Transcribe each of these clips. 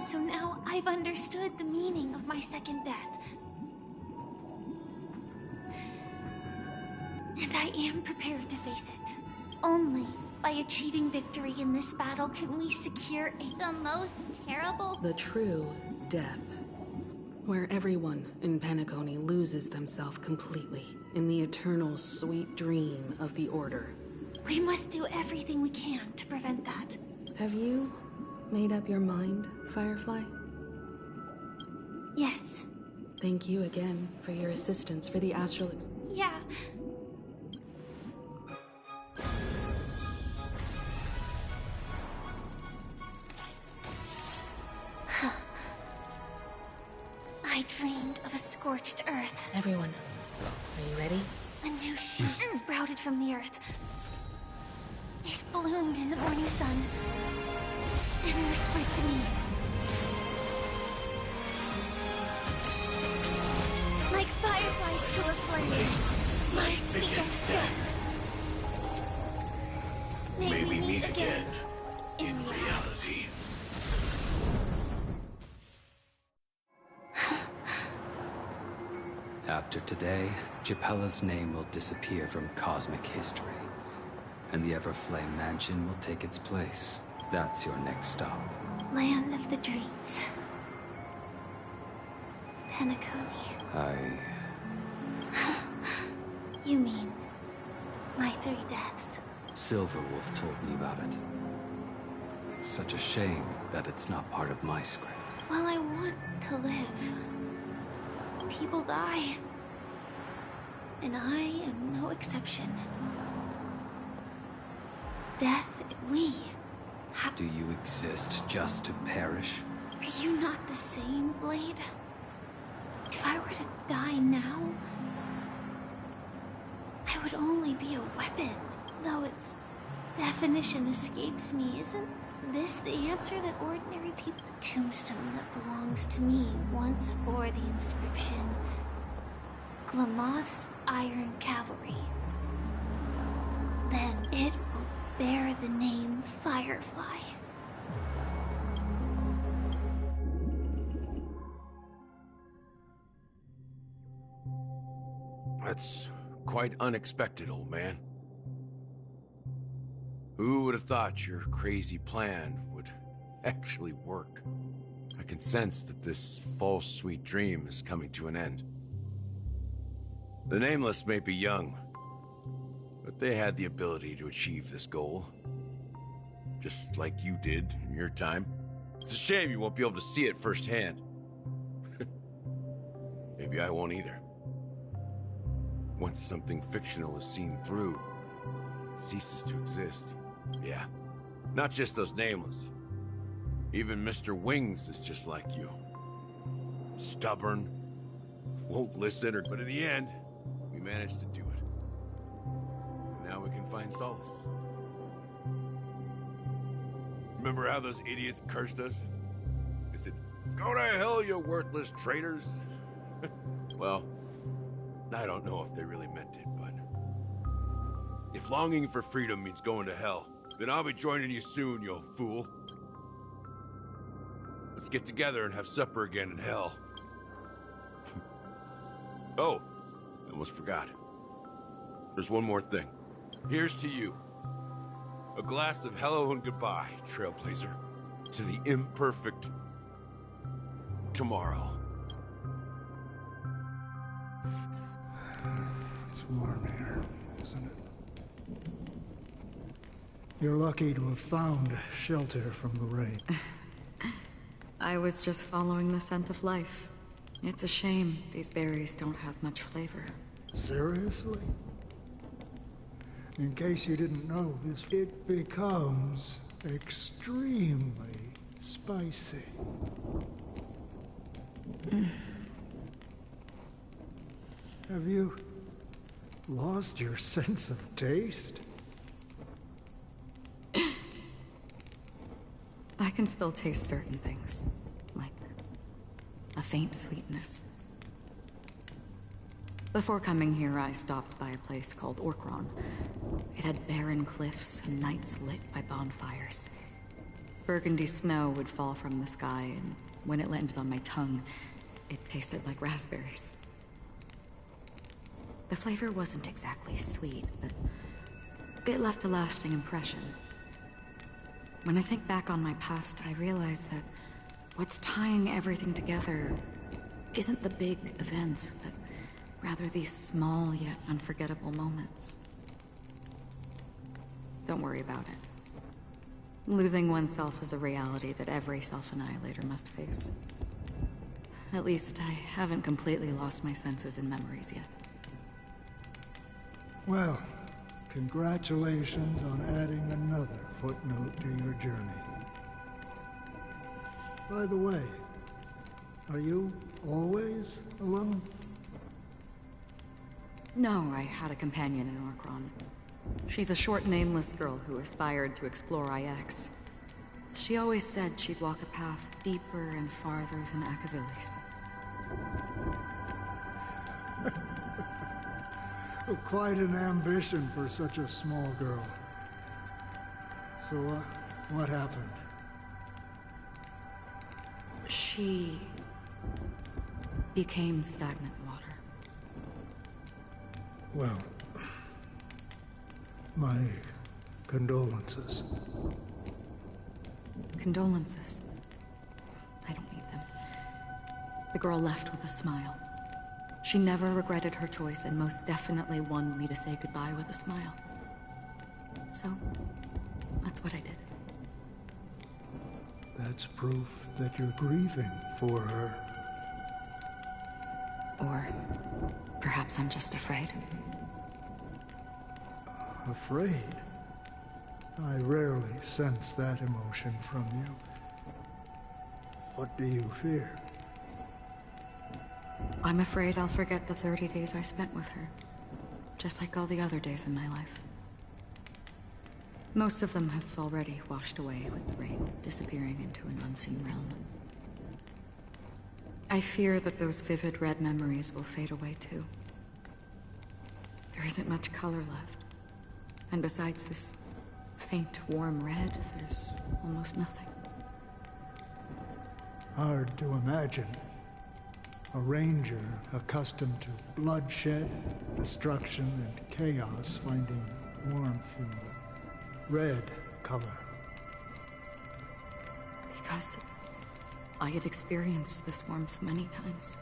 So now I've understood the meaning of my second death. And I am prepared to face it. Only by achieving victory in this battle can we secure the most terrible... The true death. Where everyone in Penacony loses themselves completely in the eternal sweet dream of the Order. We must do everything we can to prevent that. Have you made up your mind, Firefly? Yes. Thank you again for your assistance for the astral... Yeah. I dreamed of a scorched earth. Everyone, are you ready? A new shoot sprouted from the earth. It bloomed in the morning sun and whispered to me. Like fireflies to a flame, life begets death. May we meet again in reality. After today, Japella's name will disappear from cosmic history, and the Everflame Mansion will take its place. That's your next stop. Land of the dreams. Penacony. You mean my 3 deaths? Silverwolf told me about it. It's such a shame that it's not part of my script. Well, I want to live. People die. And I am no exception. Death, we have... Do you exist just to perish? Are you not the same, Blade? If I were to die now, I would only be a weapon. Though its definition escapes me, isn't this the answer that ordinary people... The tombstone that belongs to me once bore the inscription, Glamoth's Iron Cavalry. Then it will bear the name Firefly. That's quite unexpected, old man. Who would have thought your crazy plan would actually work? I can sense that this false sweet dream is coming to an end. The Nameless may be young, but they had the ability to achieve this goal. Just like you did in your time. It's a shame you won't be able to see it firsthand. Maybe I won't either. Once something fictional is seen through, it ceases to exist. Yeah, not just those Nameless. Even Mr. Wings is just like you. Stubborn, won't listen, but in the end, we managed to do it. And now we can find solace. Remember how those idiots cursed us? They said, "Go to hell, you worthless traitors." Well, I don't know if they really meant it, but... if longing for freedom means going to hell, then I'll be joining you soon, you fool. Let's get together and have supper again in hell. Oh, I almost forgot. There's one more thing. Here's to you. A glass of hello and goodbye, Trailblazer. To the imperfect tomorrow. It's warm here, isn't it? You're lucky to have found shelter from the rain. I was just following the scent of life. It's a shame these berries don't have much flavor. Seriously? In case you didn't know this, it becomes extremely spicy. Have you lost your sense of taste? I can still taste certain things, like a faint sweetness. Before coming here, I stopped by a place called Orkron. It had barren cliffs and nights lit by bonfires. Burgundy snow would fall from the sky, and when it landed on my tongue, it tasted like raspberries. The flavor wasn't exactly sweet, but it left a lasting impression. When I think back on my past, I realize that what's tying everything together isn't the big events, but rather these small yet unforgettable moments. Don't worry about it. Losing oneself is a reality that every self-annihilator must face. At least, I haven't completely lost my senses and memories yet. Well, congratulations on adding another footnote to your journey. By the way, are you always alone? No, I had a companion in Orkron. She's a short, nameless girl who aspired to explore IX. She always said she'd walk a path deeper and farther than Akavilis. Quite an ambition for such a small girl. So, what happened? She became stagnant water. Well, my condolences. Condolences. I don't need them. The girl left with a smile. She never regretted her choice and most definitely wanted me to say goodbye with a smile. So, that's what I did. That's proof that you're grieving for her. Or perhaps I'm just afraid. Afraid? I rarely sense that emotion from you. What do you fear? I'm afraid I'll forget the 30 days I spent with her. Just like all the other days in my life. Most of them have already washed away with the rain, disappearing into an unseen realm. I fear that those vivid red memories will fade away too. There isn't much color left. And besides this faint, warm red, there's almost nothing. Hard to imagine. A ranger accustomed to bloodshed, destruction, and chaos finding warmth in the red color. Because I have experienced this warmth many times.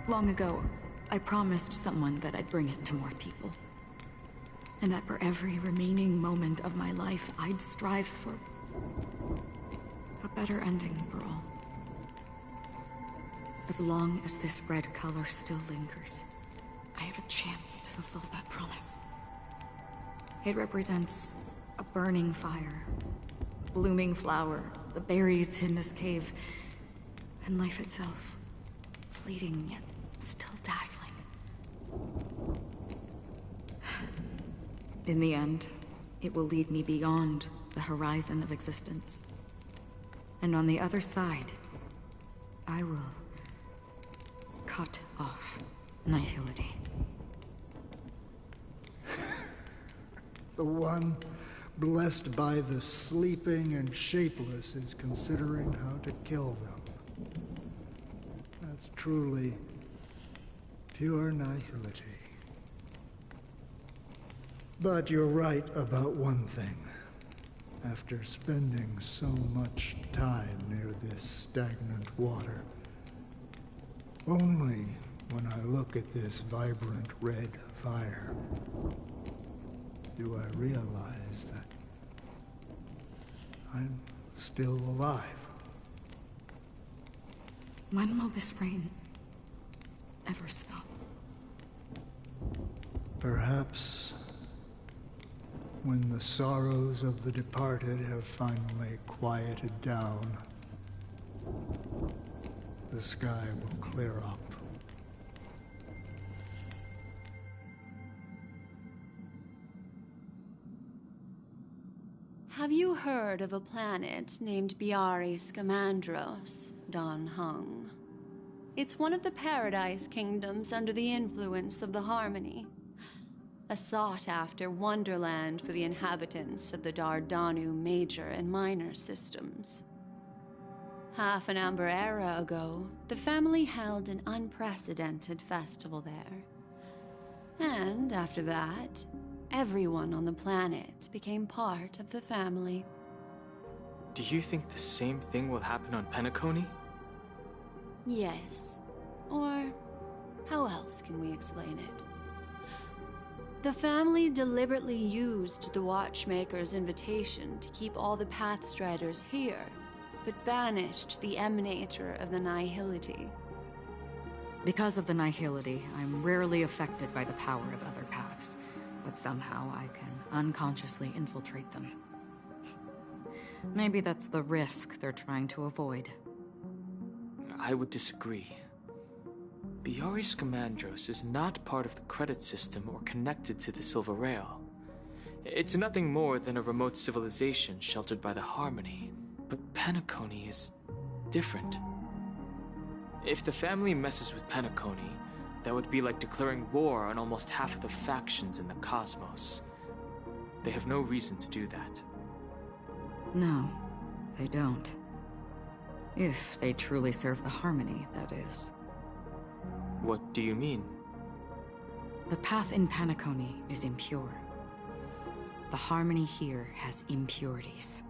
Long ago, I promised someone that I'd bring it to more people. And that for every remaining moment of my life, I'd strive for a better ending for all. As long as this red color still lingers, I have a chance to fulfill that promise. It represents a burning fire, a blooming flower, the berries in this cave, and life itself, fleeting yet still dazzling. In the end, it will lead me beyond the horizon of existence. And on the other side, I will cut off nihility. The one blessed by the sleeping and shapeless is considering how to kill them. That's truly pure nihility. But you're right about one thing. After spending so much time near this stagnant water, only when I look at this vibrant red fire do I realize that I'm still alive. When will this rain ever stop? Perhaps when the sorrows of the departed have finally quieted down, the sky will clear up. Have you heard of a planet named Biari Scamandros, Don Hung? It's one of the Paradise Kingdoms under the influence of the Harmony. a sought-after wonderland for the inhabitants of the Dardanu major and minor systems. Half an Amber Era ago, the family held an unprecedented festival there. And after that, everyone on the planet became part of the family. Do you think the same thing will happen on Penacony? Yes. Or how else can we explain it? The family deliberately used the Watchmaker's invitation to keep all the Pathstriders here, but banished the Emanator of the Nihility. Because of the Nihility, I'm rarely affected by the power of other paths, but somehow I can unconsciously infiltrate them. Maybe that's the risk they're trying to avoid. I would disagree. VII Scamandros is not part of the credit system or connected to the Silver Rail. It's nothing more than a remote civilization sheltered by the Harmony. But Penacony is different. If the family messes with Penacony, that would be like declaring war on almost half of the factions in the cosmos. They have no reason to do that. No, they don't. If they truly serve the Harmony, that is. What do you mean? The path in Penacony is impure. The Harmony here has impurities.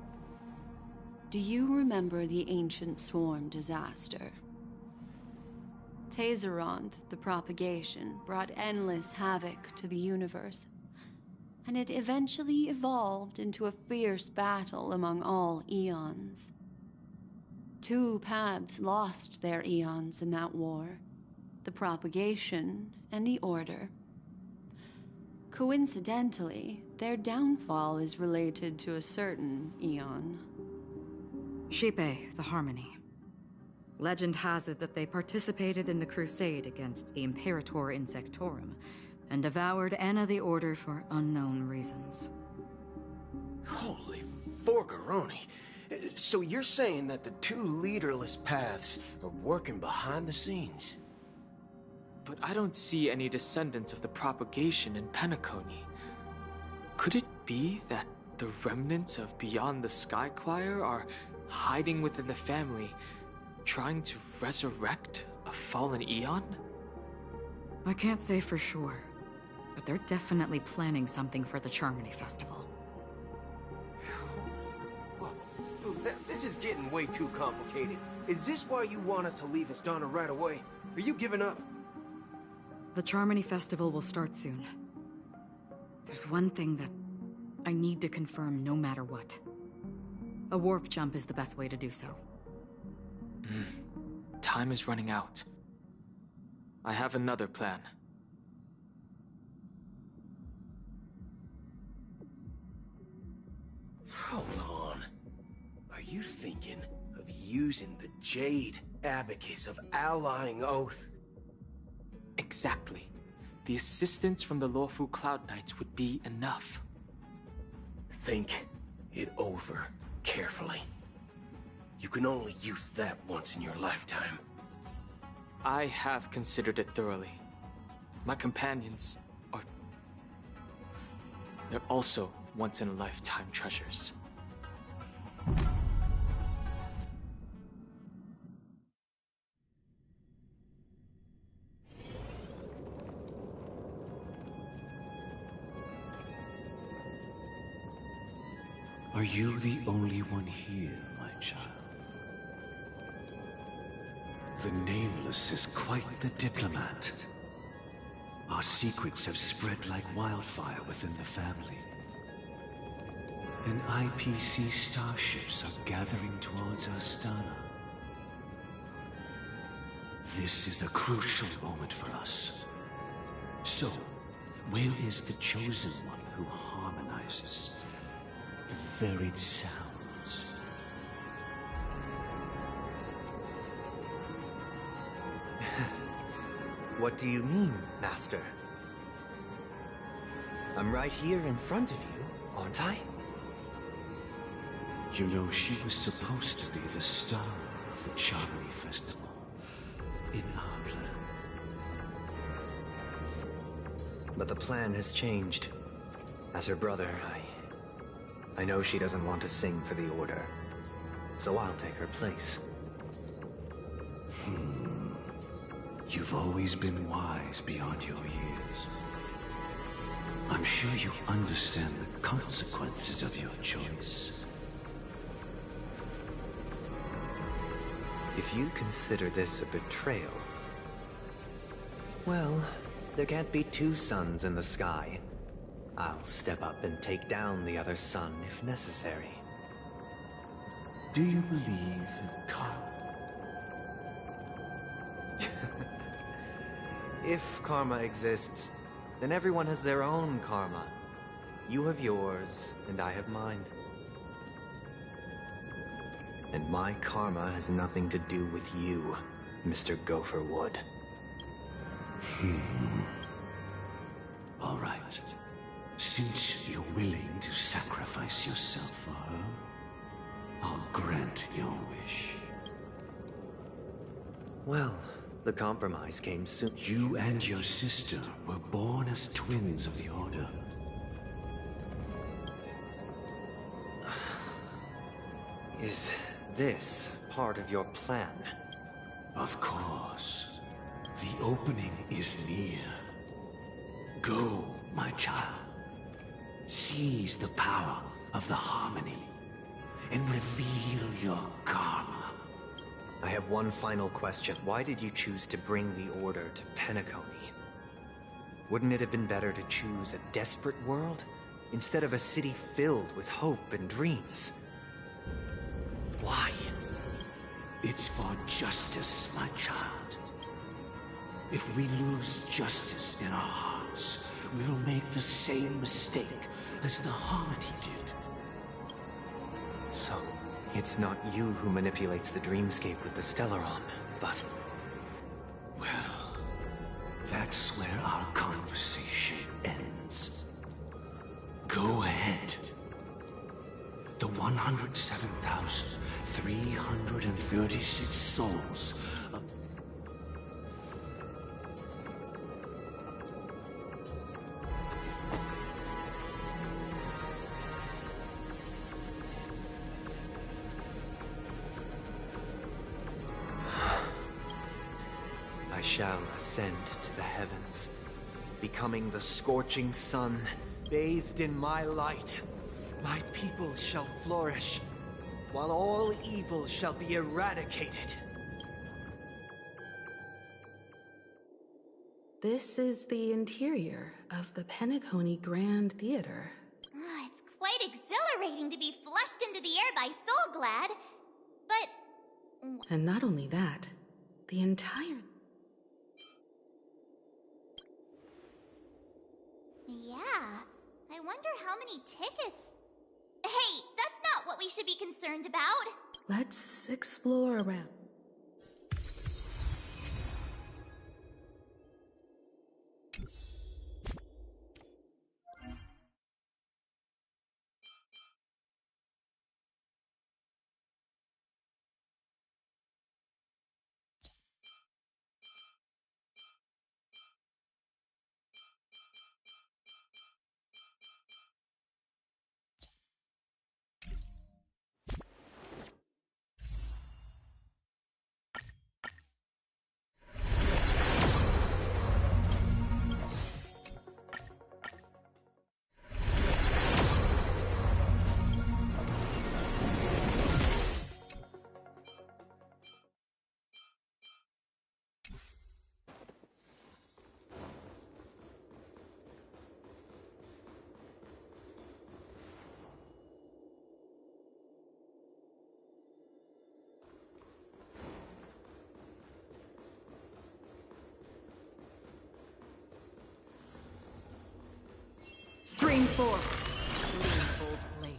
Do you remember the Ancient Swarm disaster? Tazerond, the propagation, brought endless havoc to the universe, and it eventually evolved into a fierce battle among all eons. 2 paths lost their eons in that war, the propagation and the Order. Coincidentally, their downfall is related to a certain eon. Shipe, the Harmony. Legend has it that they participated in the crusade against the Imperator Insectorum, and devoured Anna the Order for unknown reasons. Holy forgaroni. So you're saying that the 2 leaderless paths are working behind the scenes? But I don't see any descendants of the propagation in Penacony. Could it be that the remnants of Beyond the Sky Choir are hiding within the family, trying to resurrect a fallen eon? I can't say for sure, but they're definitely planning something for the Charmony Festival. Well, this is getting way too complicated. Is this why you want us to leave Astana right away? Are you giving up? The Charmony Festival will start soon. There's one thing that I need to confirm no matter what. A warp jump is the best way to do so. Time is running out. I have another plan. Hold on. Are you thinking of using the Jade Abacus of Allying Oath? Exactly. The assistance from the lawful Cloud Knights would be enough. Think it over carefully. You can only use that once in your lifetime. I have considered it thoroughly. My companions are... they're also once-in-a-lifetime treasures. Are you the only one here, my child? The Nameless is quite the diplomat. Our secrets have spread like wildfire within the family. And IPC starships are gathering towards Astana. This is a crucial moment for us. So, where is the Chosen One who harmonizes the varied sounds? What do you mean, Master? I'm right here in front of you, aren't I? You know, she was supposed to be the star of the Charmony Festival in our plan. but the plan has changed. As her brother, I know she doesn't want to sing for the Order, so I'll take her place. You've always been wise beyond your years. I'm sure you understand the consequences of your choice. If you consider this a betrayal, well, there can't be two suns in the sky. I'll step up and take down the other sun if necessary. Do you believe in karma? If karma exists, then everyone has their own karma. You have yours, and I have mine. And my karma has nothing to do with you, Mr. Gopherwood. All right. Since you're willing to sacrifice yourself for her, I'll grant your wish. Well, the compromise came soon. You and your sister were born as twins of the Order. Is this part of your plan? Of course. The opening is near. Go, my child. Seize the power of the Harmony and reveal your karma. I have one final question. Why did you choose to bring the Order to Penacony? Wouldn't it have been better to choose a desperate world instead of a city filled with hope and dreams? Why? It's for justice, my child. If we lose justice in our hearts, we'll make the same mistake as the Harmony did. So, it's not you who manipulates the dreamscape with the Stellaron, but... Well, that's where our conversation ends. Go ahead. The 107,336 souls of... I shall ascend to the heavens, becoming the scorching sun, bathed in my light. My people shall flourish, while all evil shall be eradicated. This is the interior of the Penacony Grand Theater. It's quite exhilarating to be flushed into the air by Soul Glad, but... And not only that, the entire... Yeah, I wonder how many tickets... Hey, that's not what we should be concerned about! Let's explore around. Spring forth, gleamful blades.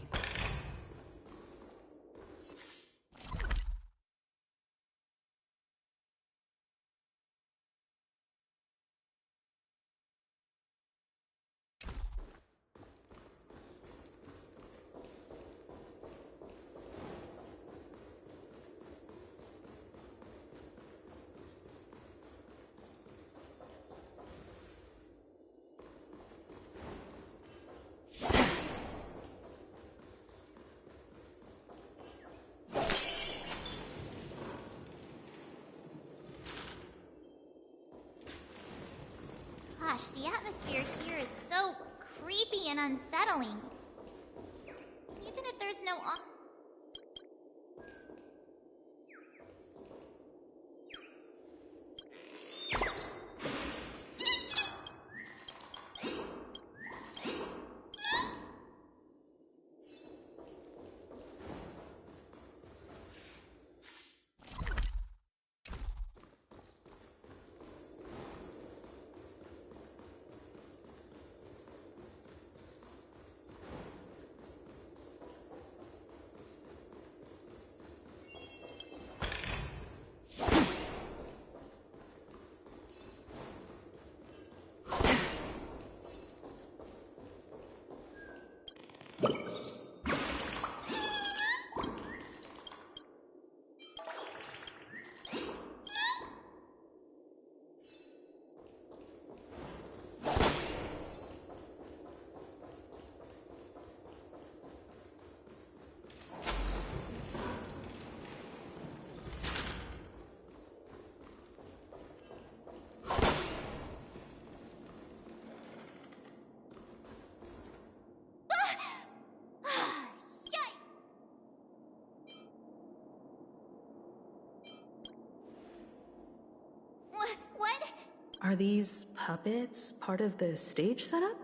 gosh, the atmosphere here is so creepy and unsettling. Even if there's no What? Are these puppets part of the stage setup?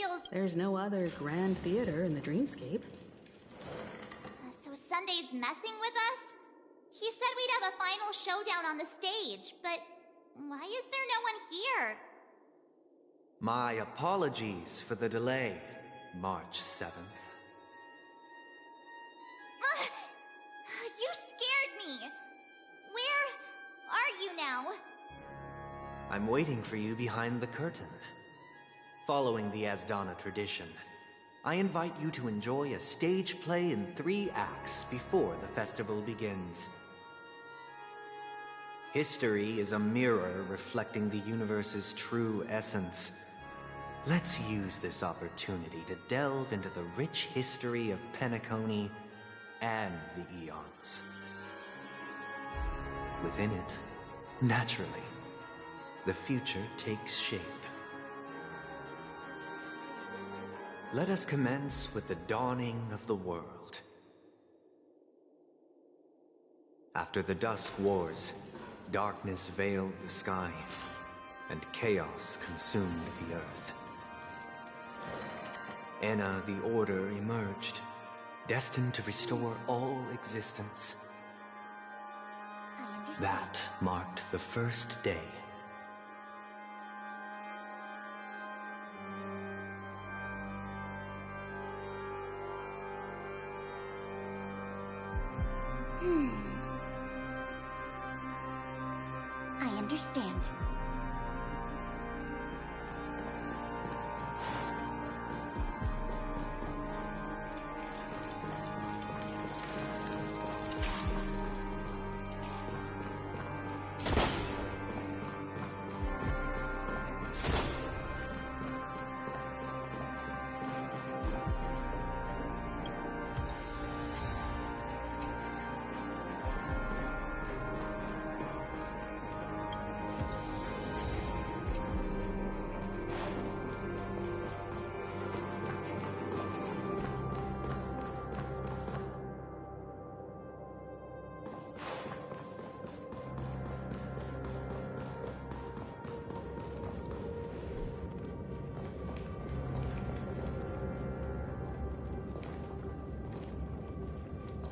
feels... There's no other grand theater in the dreamscape. So Sunday's messing with us? He said we'd have a final showdown on the stage, but why is there no one here? My apologies for the delay, March 7th. You scared me! Where are you now? I'm waiting for you behind the curtain. Following the Asdana tradition, I invite you to enjoy a stage play in 3 acts before the festival begins. History is a mirror reflecting the universe's true essence. Let's use this opportunity to delve into the rich history of Penacony and the Eons. Within it, naturally, the future takes shape. Let us commence with the dawning of the world. After the Dusk Wars, darkness veiled the sky, and chaos consumed the earth. Enna the Order emerged, destined to restore all existence. That marked the first day. I understand.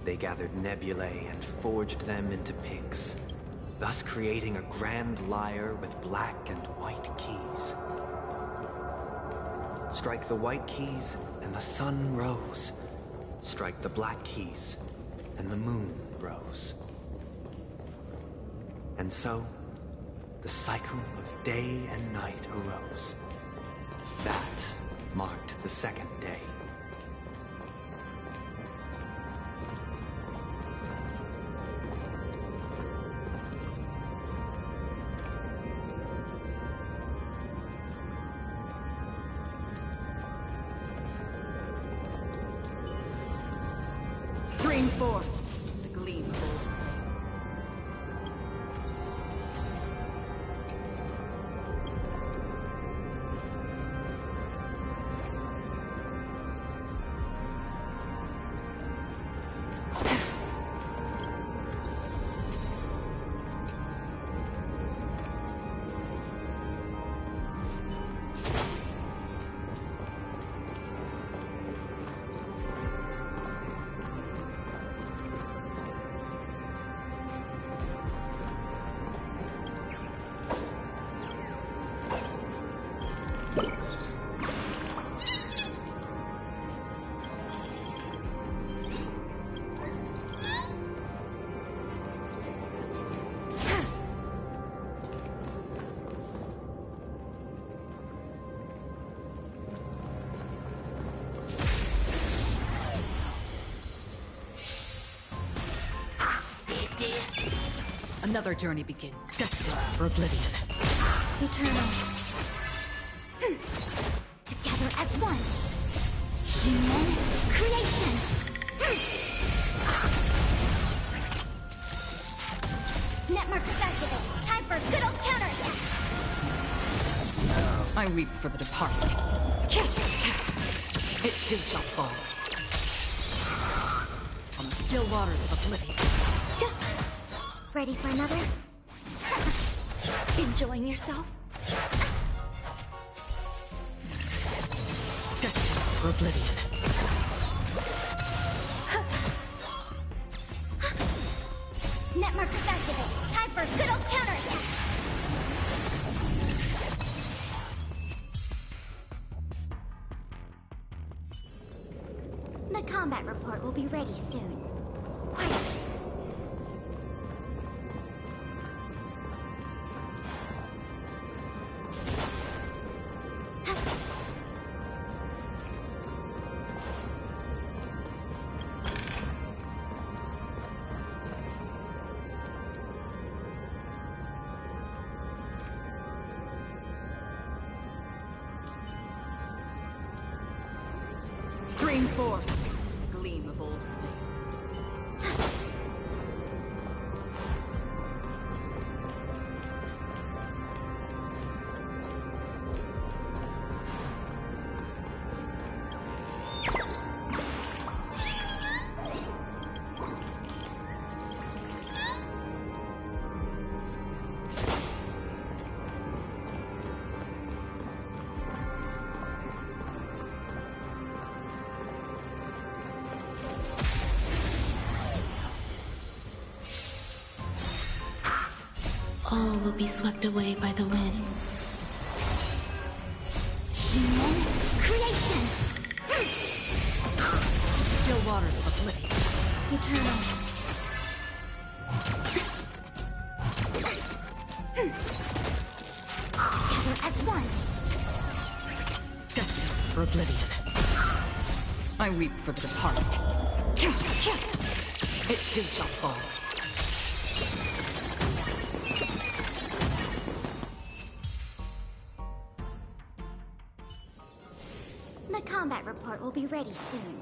They gathered nebulae and forged them into picks, thus creating a grand lyre with black and white keys. Strike the white keys, and the sun rose. Strike the black keys, and the moon rose. And so, the cycle of day and night arose. That marked the second day. Stream forth the gleam of old blades. Another journey begins, destined for oblivion. Eternal. Together as one. Human creations. Net markers activate. Time for a good old counterattack. I weep for the departed. It too shall fall. On the still waters of oblivion. Ready for another? Enjoying yourself? for oblivion. Net markers activate. Time for a good old counterattack. The combat report will be ready soon. Quiet. Stream forth, gleam of old blades. All will be swept away by the wind. Human creations! Still waters of oblivion. Eternal. Together as one! Destined for oblivion. I weep for the departed. It too shall fall. The combat report will be ready soon.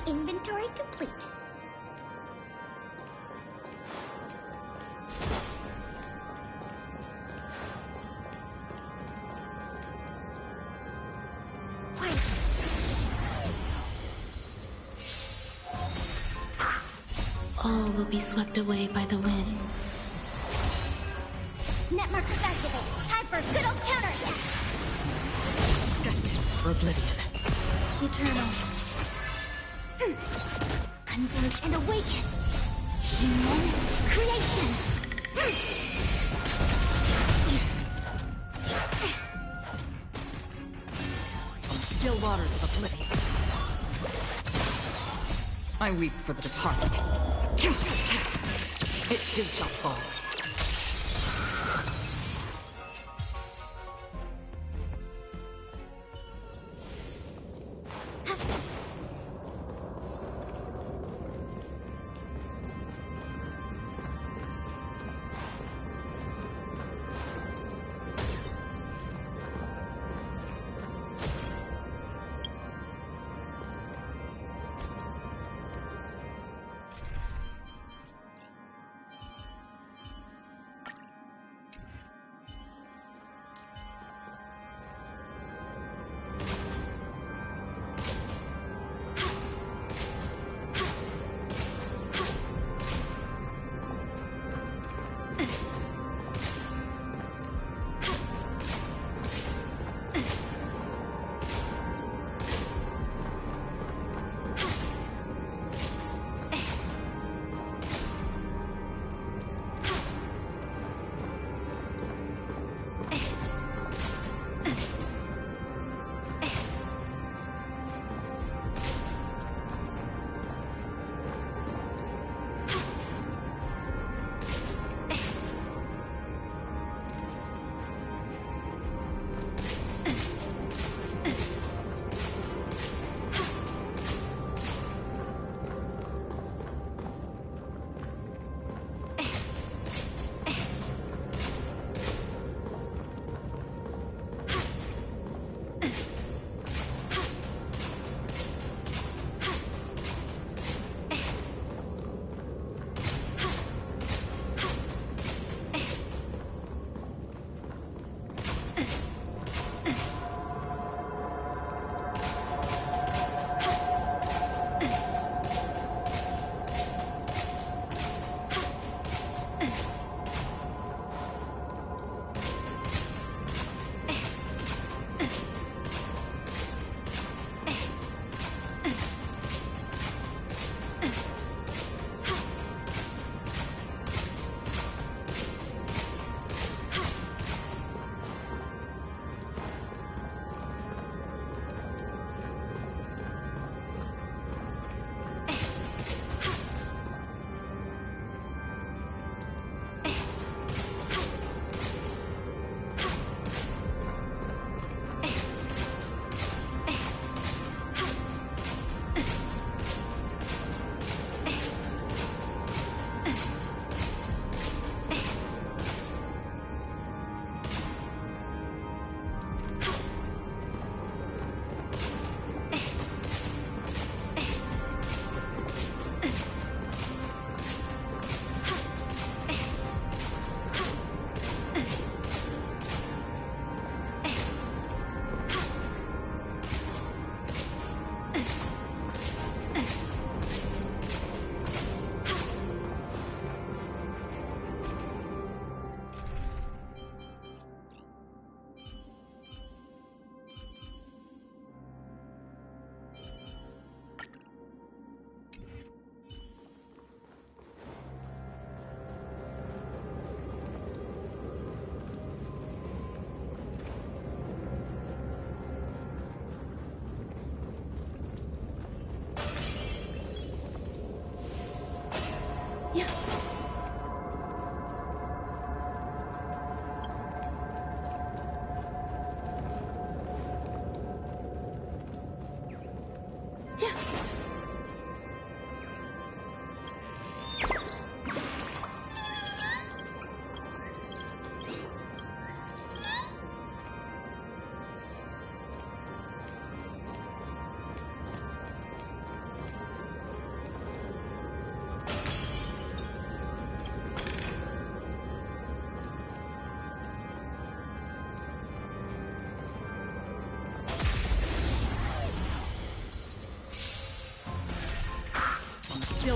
Inventory complete. All will be swept away by the wind. Net markers activated. Time for a good old counterattack. Destined for oblivion. Eternal. Converge and awaken. Human creation. Still waters of oblivion. I weep for the departed. It too shall fall.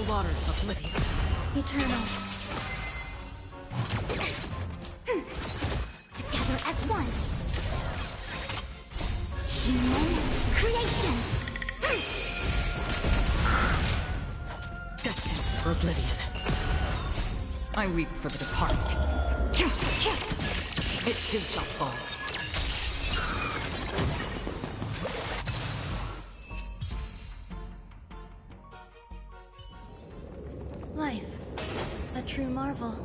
Still waters of oblivion. Eternal. Together as one. Human creations. Destined for oblivion. I weep for the departed. It too shall fall. Life. A true marvel.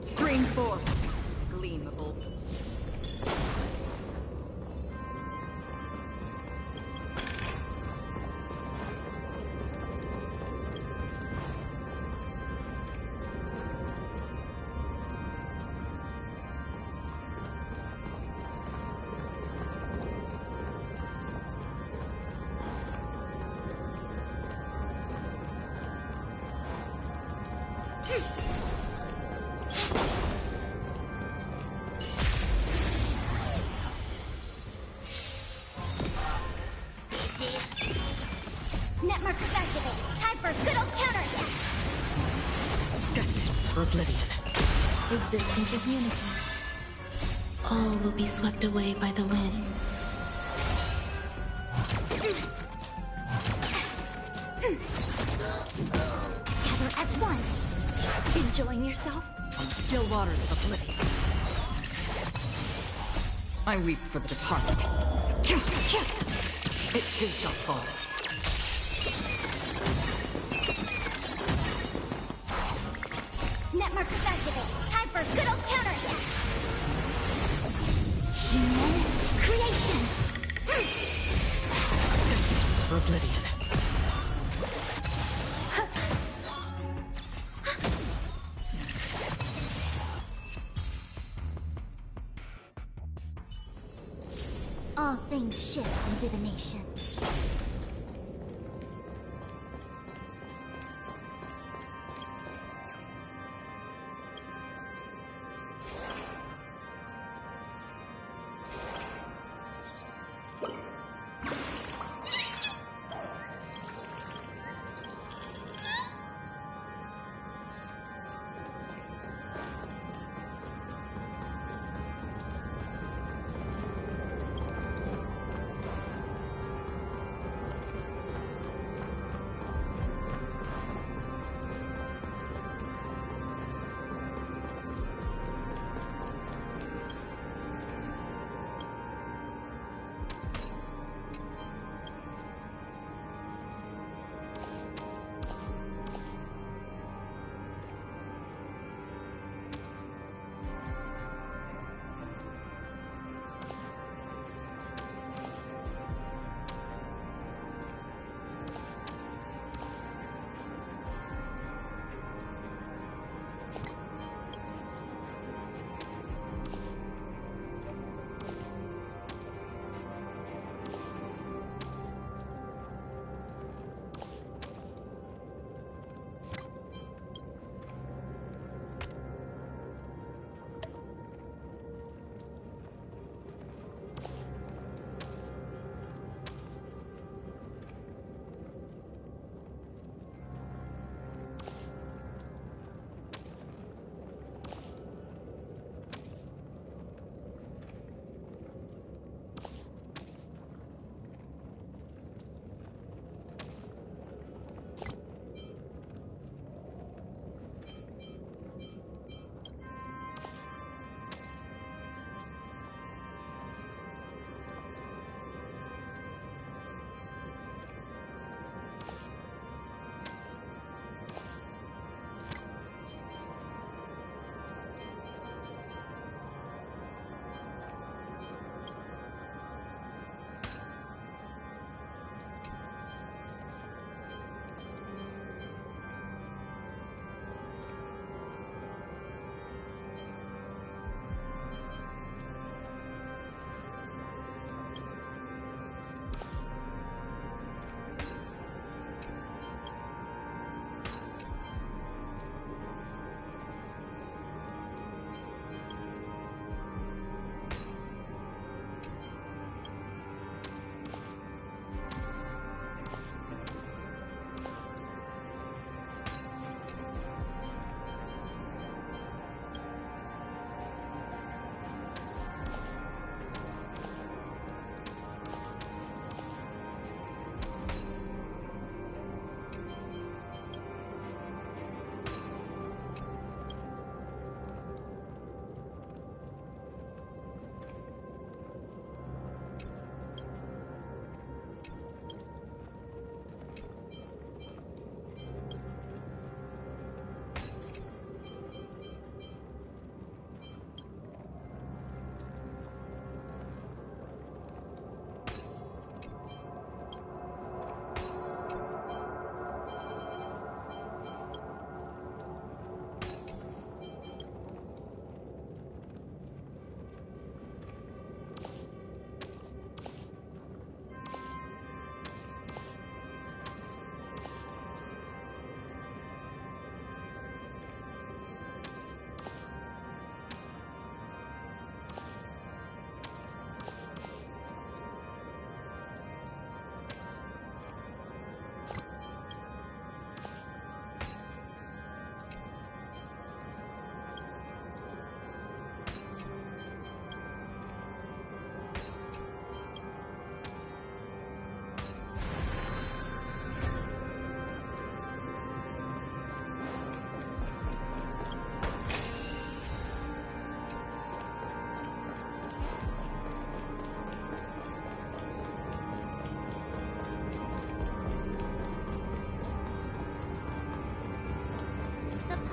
Stream forth, gleam of old. Net markers activated. Time for a good old counterattack. Destined for oblivion. Existence is unity. All will be swept away by the wind. Together as one. Enjoying yourself? On still waters of oblivion. I weep for the departed. It too shall fall. Net markers activated. Time for a good old counterattack. Human creations. Destined for oblivion. All things shift in divination.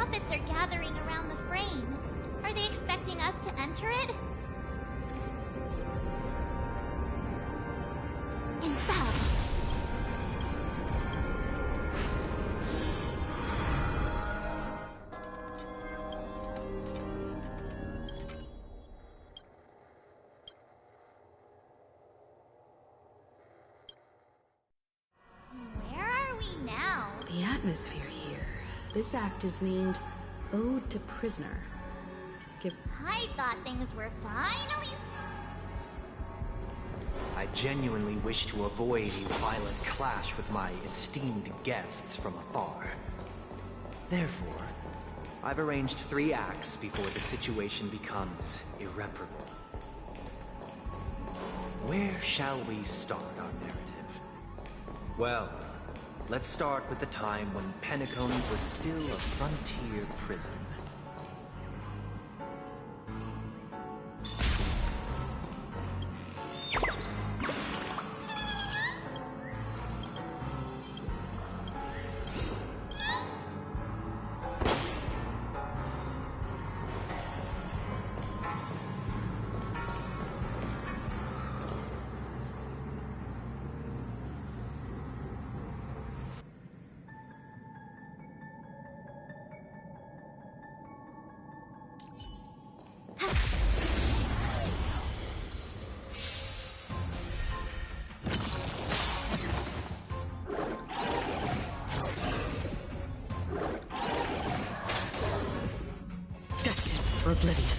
puppets are gathering around the frame. Are they expecting us to enter it? Infallible. Where are we now? The atmosphere here. This act is named Ode to Prisoner. I thought things were finally... I genuinely wish to avoid a violent clash with my esteemed guests from afar. Therefore, I've arranged 3 acts before the situation becomes irreparable. Where shall we start our narrative? Well, let's start with the time when Penacony was still a frontier prison. Destined for oblivion.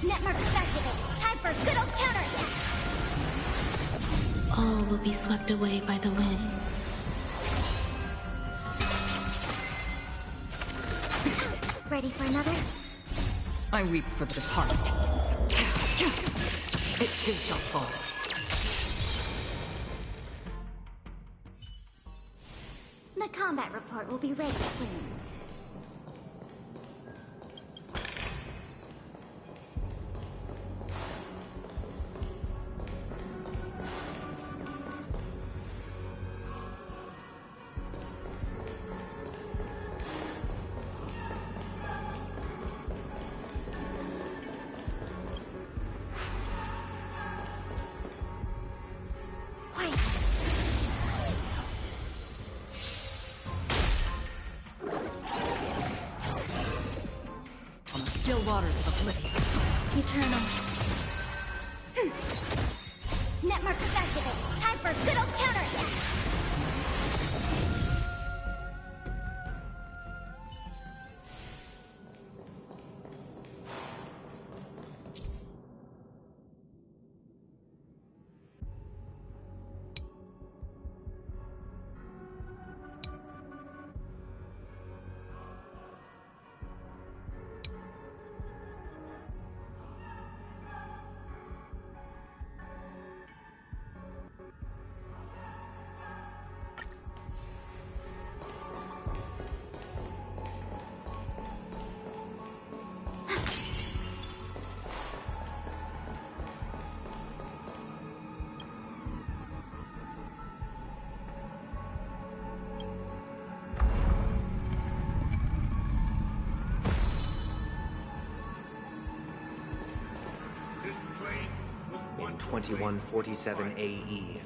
Net markers activate. Time for good old counterattack. All will be swept away by the wind. Ready for another? I weep for the departed. It too shall fall. The combat report will be ready soon. On the still waters of oblivion. Eternal. Net markers activate. Time for good old counterattack. In 2147 AE,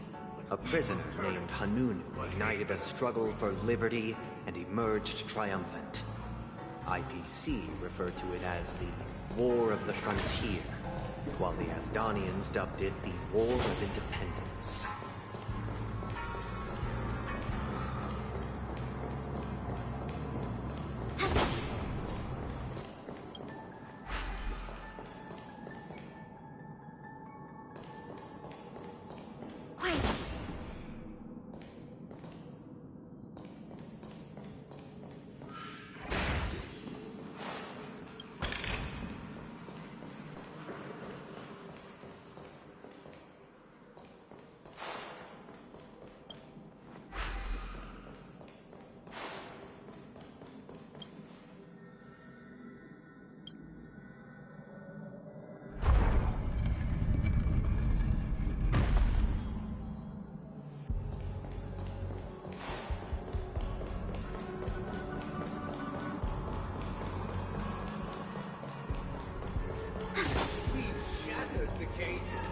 a prisoner named Hanunu ignited a struggle for liberty and emerged triumphant. IPC referred to it as the War of the Frontier, while the Asdanians dubbed it the War of Independence.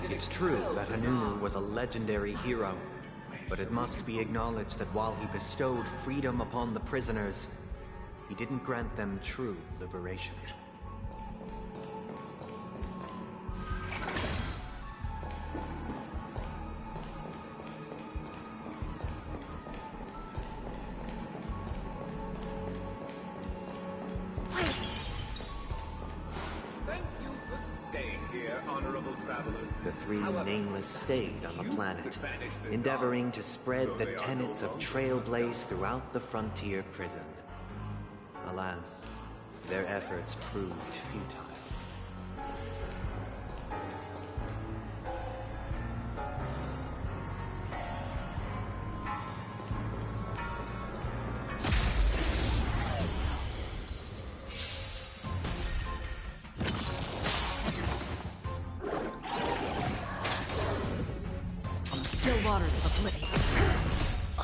It's true that Hanunu was a legendary hero, but it must be acknowledged that while he bestowed freedom upon the prisoners, he didn't grant them true liberation. The three nameless stayed on the planet, endeavoring to spread the tenets of Trailblaze throughout the frontier prison. Alas, their efforts proved futile.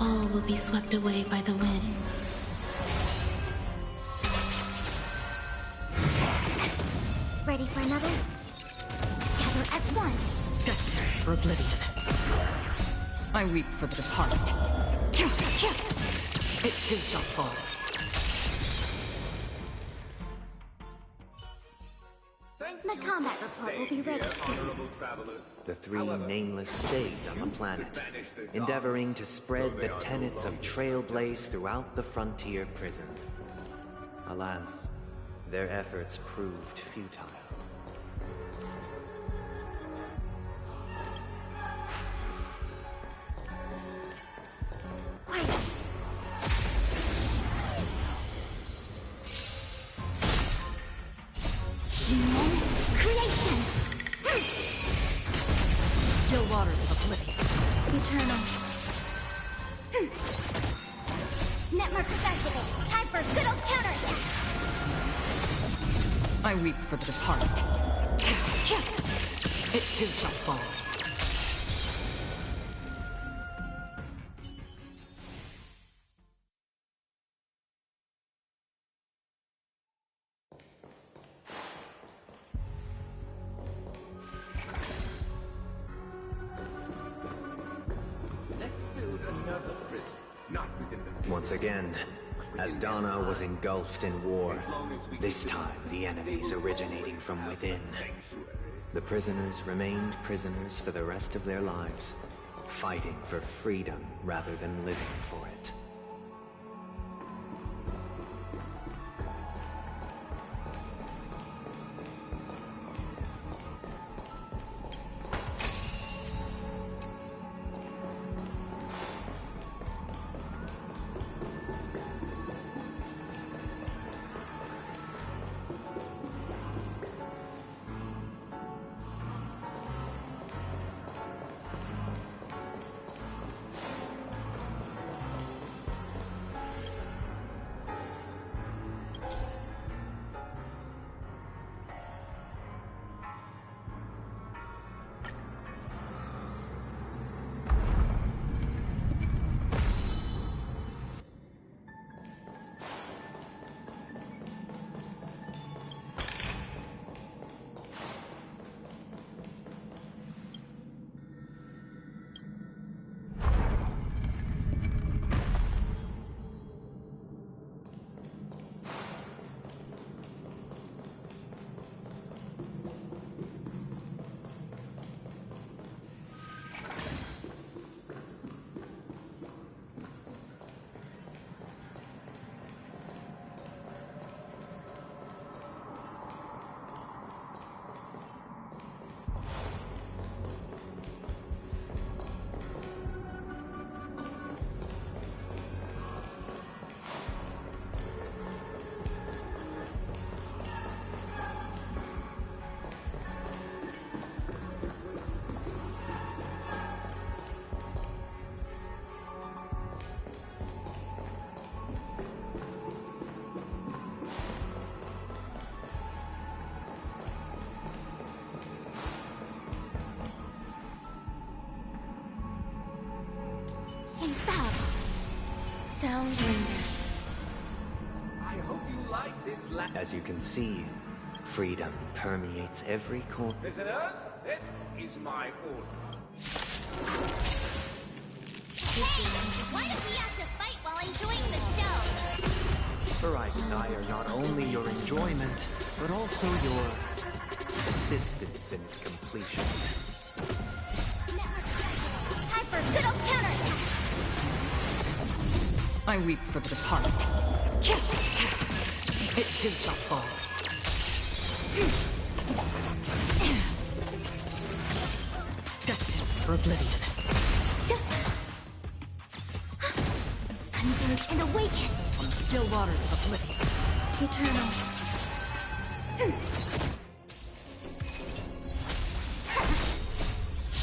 All will be swept away by the wind. Ready for another? Gather as one! Destined for oblivion. I weep for the departed. It too shall fall. The combat report will be ready soon. The three nameless stayed on the planet, endeavoring to spread the tenets of Trailblaze throughout the frontier prison. Alas, their efforts proved futile. Still waters of oblivion. Eternal. Net markers activate. Time for a good old counterattack. I weep for the departed. It too shall fall. Once again, as Dana was engulfed in war, this time the enemies originating from within. The prisoners remained prisoners for the rest of their lives, fighting for freedom rather than living for it. Sound wonders. As you can see, Freedom permeates every corner. Visitors, this is my order. Hey! Why do we have to fight while enjoying the show? For I desire not only your enjoyment, but also your assistance in its completion. Time for a good old counterattack! I weep for the departed. It too shall fall. Destined for oblivion. Converge and awaken! From the still waters of oblivion. Eternal.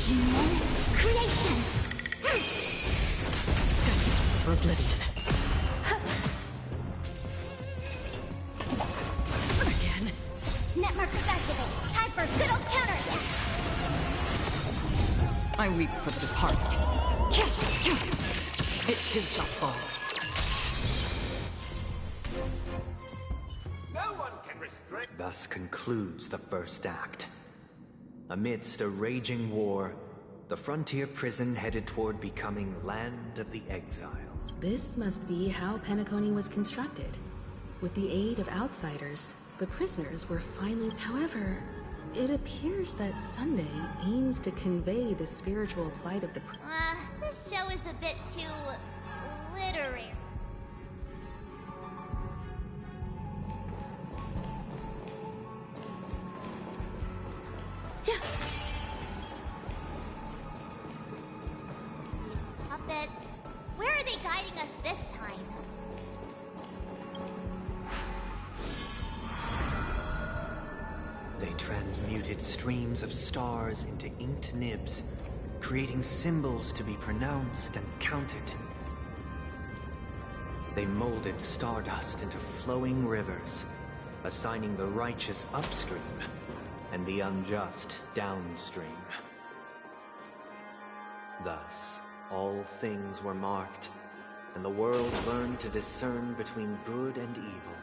Humanity's creations! Destined for oblivion. Again. Netmarkers activate! Time for a good old counterattack! I weep for the departed. It too shall fall. No one can restrict. Thus concludes the first act. Amidst a raging war, the frontier prison headed toward becoming Land of the Exiles. This must be how Penacony was constructed. With the aid of outsiders, the prisoners were finally... However, it appears that Sunday aims to convey the spiritual plight of the... This show is a bit too... literary. These puppets... Where are they guiding us this time? They transmuted streams of stars into inked nibs, creating symbols to be pronounced and counted. They molded stardust into flowing rivers, assigning the righteous upstream and the unjust downstream. Thus, all things were marked, and the world learned to discern between good and evil.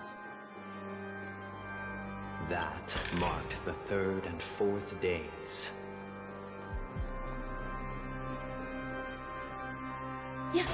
That marked the third and fourth days. Yeah.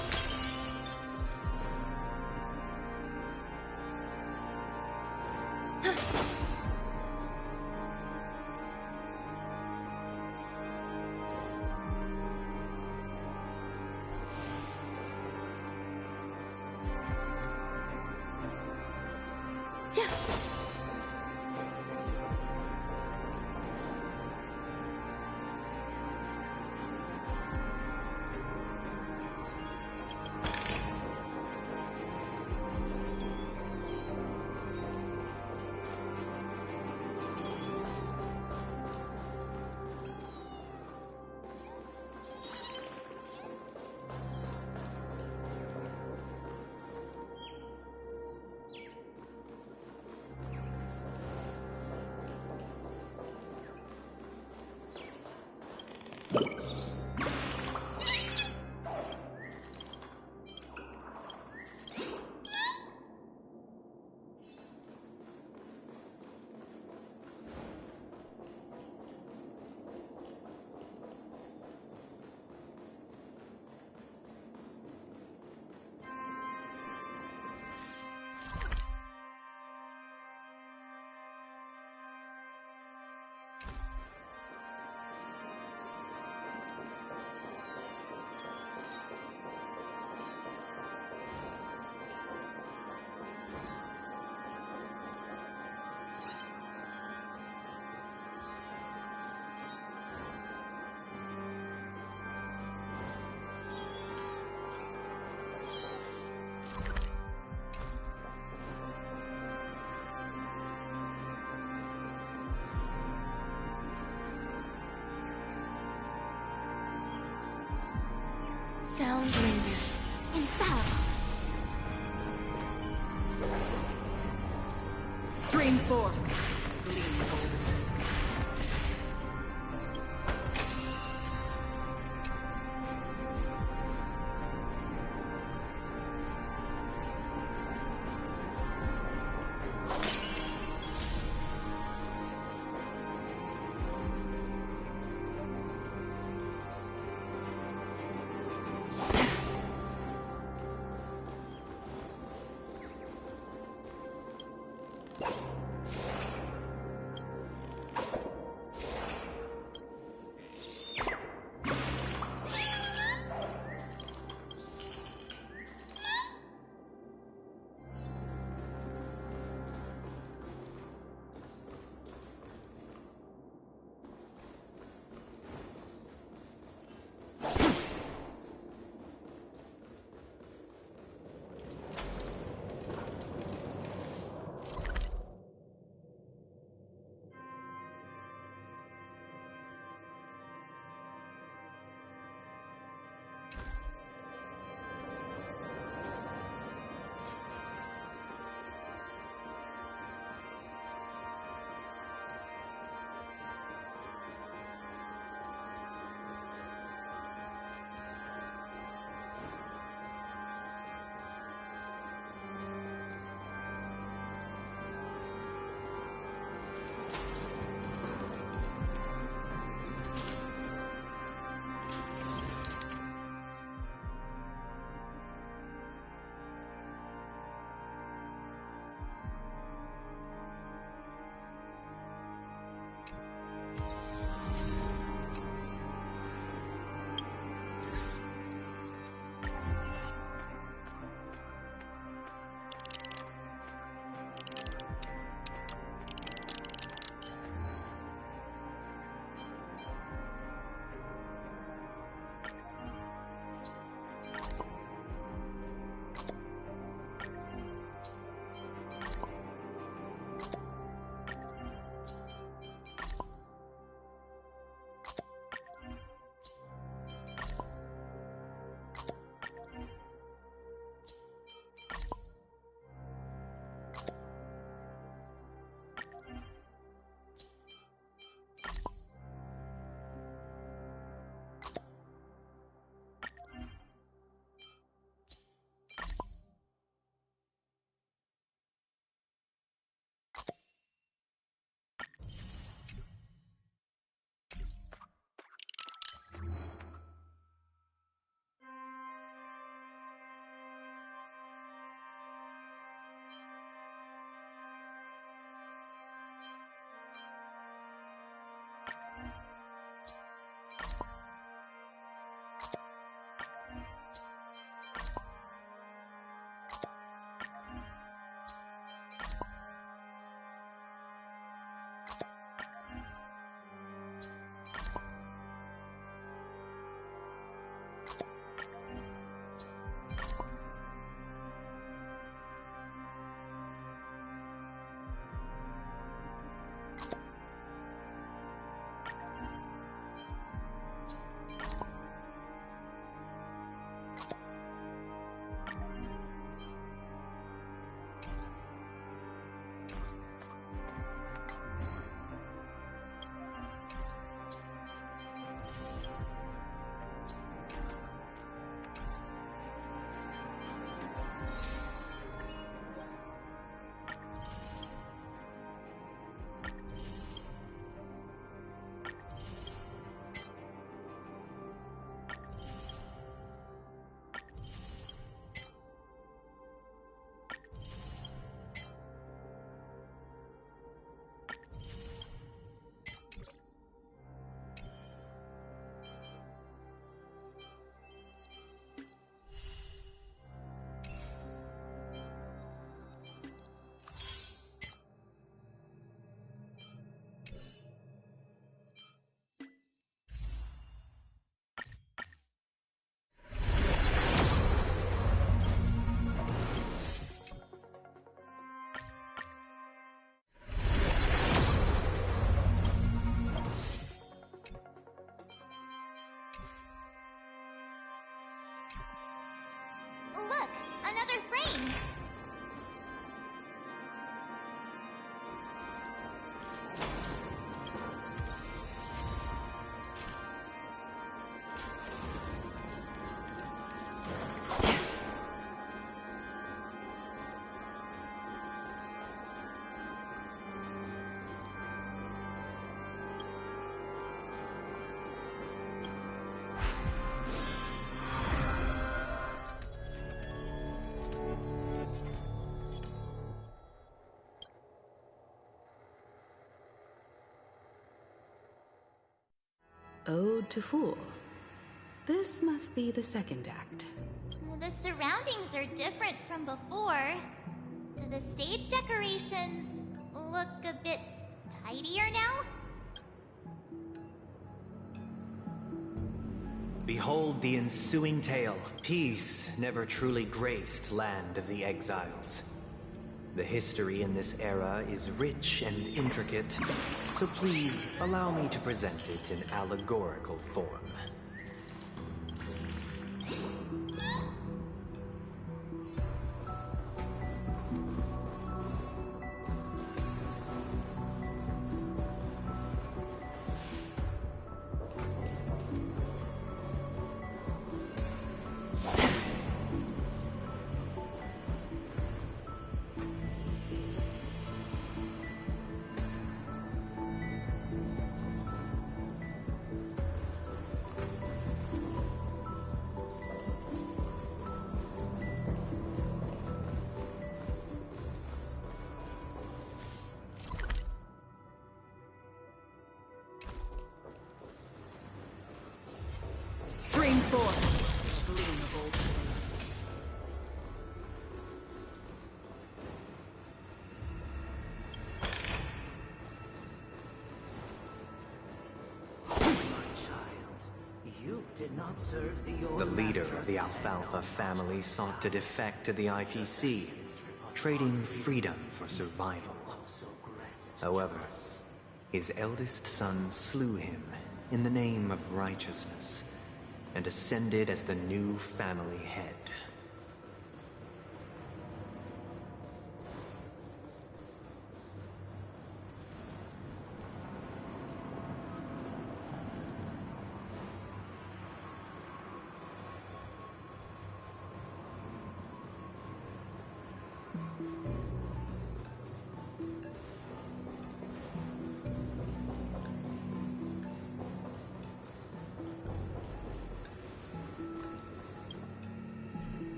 Sound lingers. Infallible. Stream forth. Gleam golden. Ode to Fool. This must be the second act. The surroundings are different from before. The stage decorations look a bit tidier now. Behold the ensuing tale. Peace never truly graced Land of the Exiles. The history in this era is rich and intricate, so please allow me to present it in allegorical form. Stream forth, gleam of old things. My child, you did not serve the old The leader master of the Alfalfa family sought to defect to the IPC, trading freedom for survival. However, his eldest son slew him in the name of righteousness, and ascended as the new family head.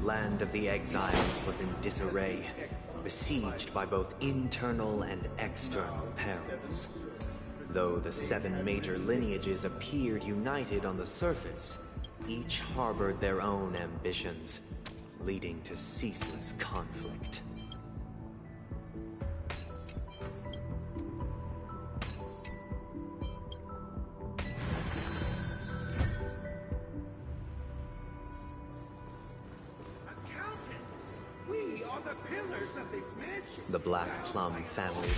Land of the Exiles was in disarray, besieged by both internal and external perils. Though the 7 major lineages appeared united on the surface, each harbored their own ambitions, leading to ceaseless conflict. The Black Plum family.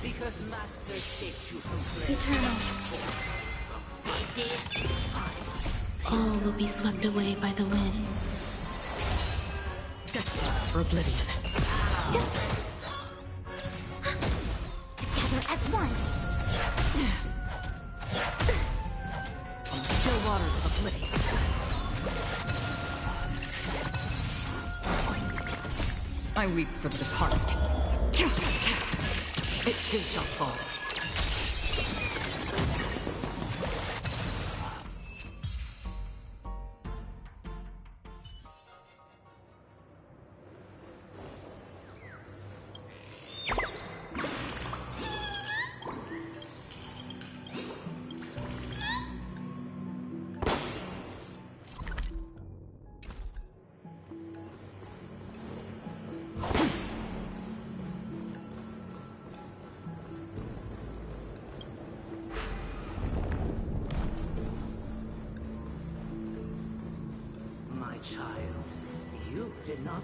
Because Master shaped you from Eternal. All will be swept away by the wind. Destined for oblivion. Together as one. On the still waters of oblivion. I weep for the departed. It too shall fall.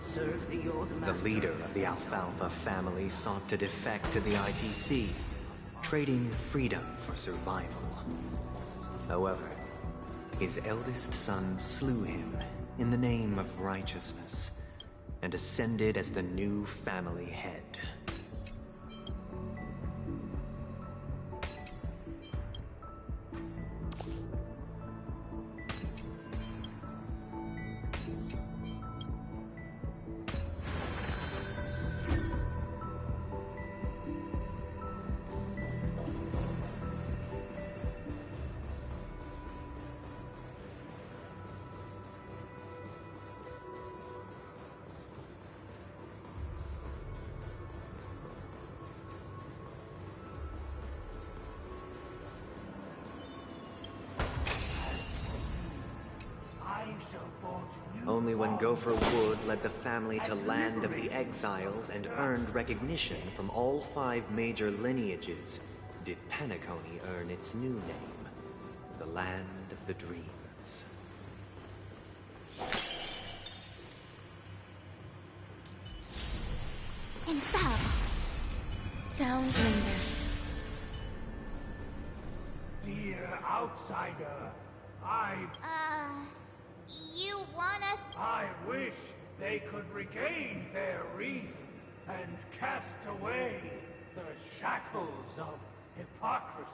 Serve the old master. The leader of the Alfalfa family sought to defect to the IPC, trading freedom for survival. However, his eldest son slew him in the name of righteousness, and ascended as the new family head. Only when Gopher Wood led the family to Land of the Exiles and earned recognition from all 5 major lineages did Penacony earn its new name, the Land of the Dreams. Infallible. Sound lingers. Dear outsider, You want us? I wish they could regain their reason and cast away the shackles of hypocrisy.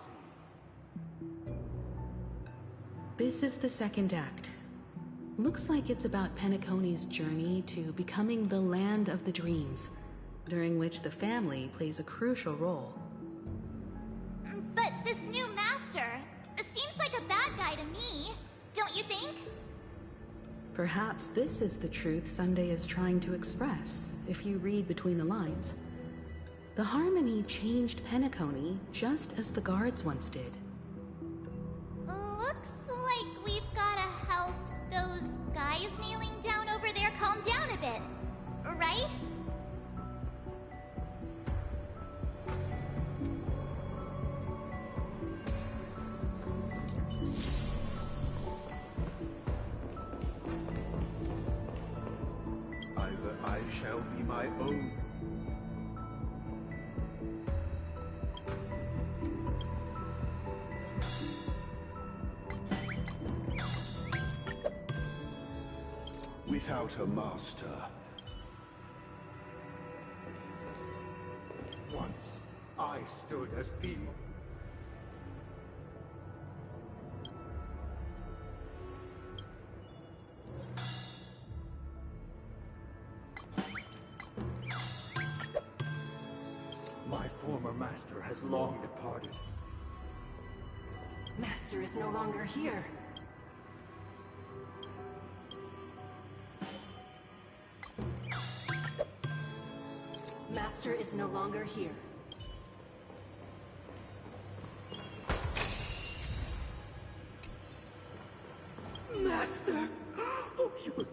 This is the second act. Looks like it's about Penacony's journey to becoming the Land of the Dreams, during which the family plays a crucial role. But this new master seems like a bad guy to me, don't you think? Perhaps this is the truth Sunday is trying to express, if you read between the lines. The Harmony changed Penacony just as the guards once did. Looks like we've gotta help those guys kneeling down over there calm down a bit, right? Either I shall be my own. Without a master. Once I stood as the... My former master has long departed. Master is no longer here. Master is no longer here. Master! Oh, you will...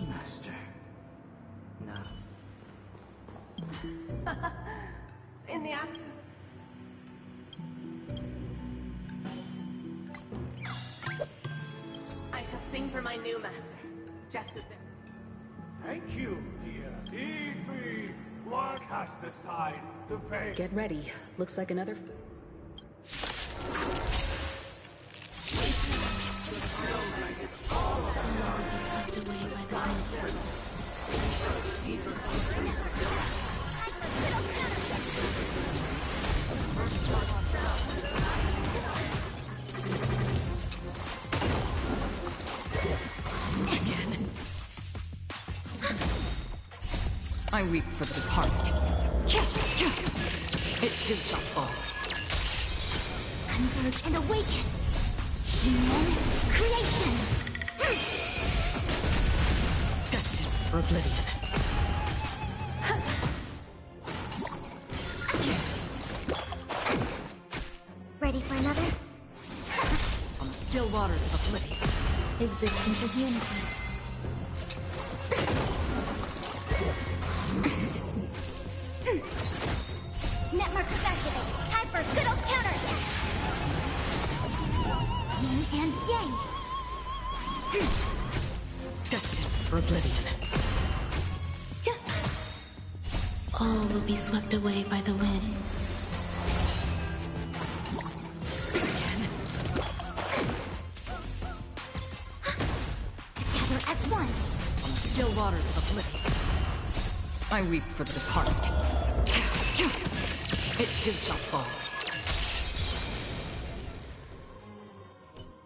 Master. No. In the absence... I shall sing for my new master, just as there... Thank you, dear. Lead me. What cast aside the veil? Get ready. Looks like another... I weep for the departed. It too shall fall. Converge and awaken! Human creation! Destined for oblivion. Ready for another? On the still waters of oblivion. Existence is unity. Net markers activate. Time for a good old counterattack. Yin and yang. Destined for oblivion. All will be swept away by the wind. Together as one. On the still waters of oblivion. I weep for the departed. It too shall fall.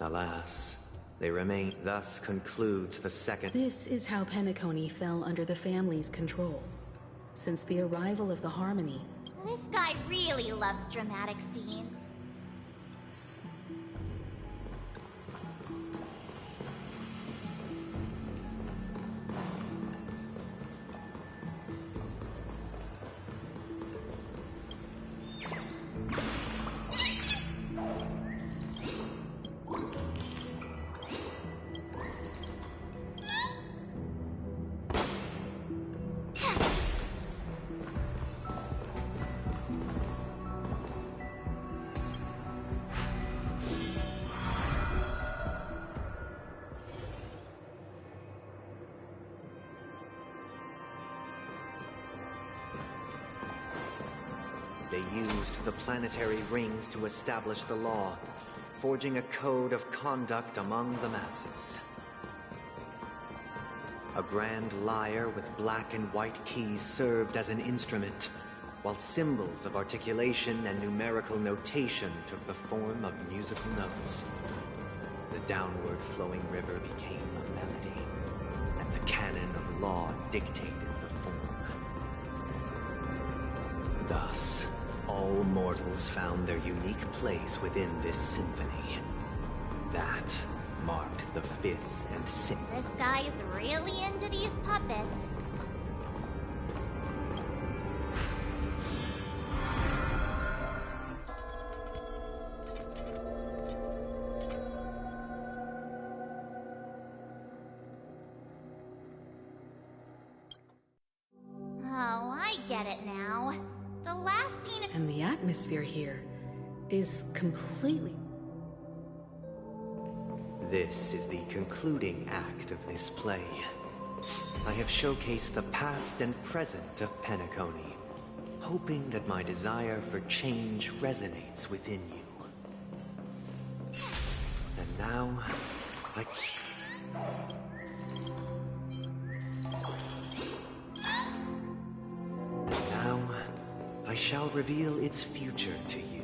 Alas, they remain. Thus concludes the second. This is how Penacony fell under the family's control. Since the arrival of the Harmony, This guy really loves dramatic scenes. They used the planetary rings to establish the law, forging a code of conduct among the masses. A grand lyre with black and white keys served as an instrument, while symbols of articulation and numerical notation took the form of musical notes. The downward flowing river became a melody, and the canon of law dictated the form. Thus, all mortals found their unique place within this symphony. That marked the 5th and 6th. This guy is really into these puppets. Oh, I get it now. The last scene... And the atmosphere here is completely... This is the concluding act of this play. I have showcased the past and present of Penacony, hoping that my desire for change resonates within you. And now, I shall reveal its future to you.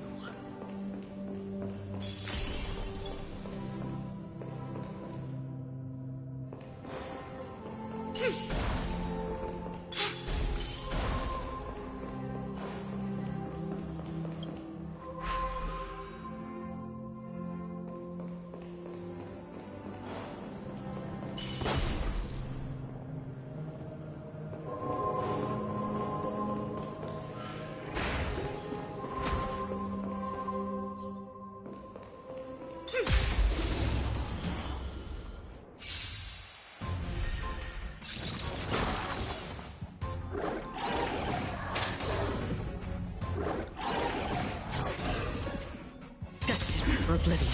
For oblivion.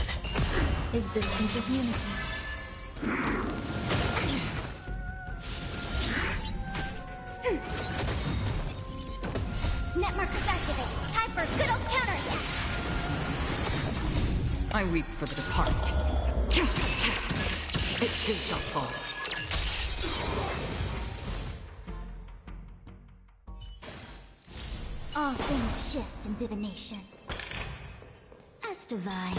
Existence is unity. Net markers activated. Time for a good old counterattack. I weep for the departed. It too shall fall. All things shift in divination. As divine.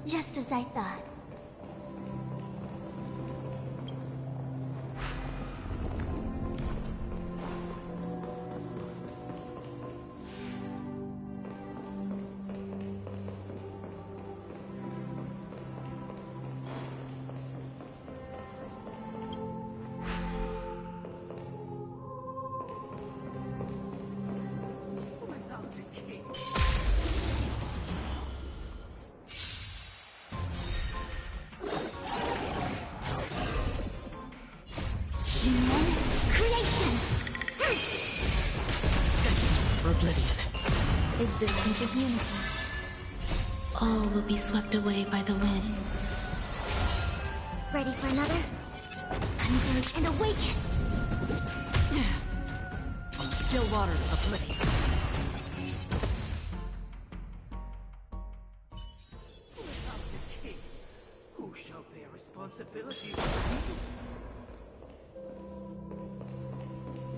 Just as I thought. Existence is unity. All will be swept away by the wind. Ready for another? Converge and awaken! On still waters of oblivion. Who shall bear responsibility?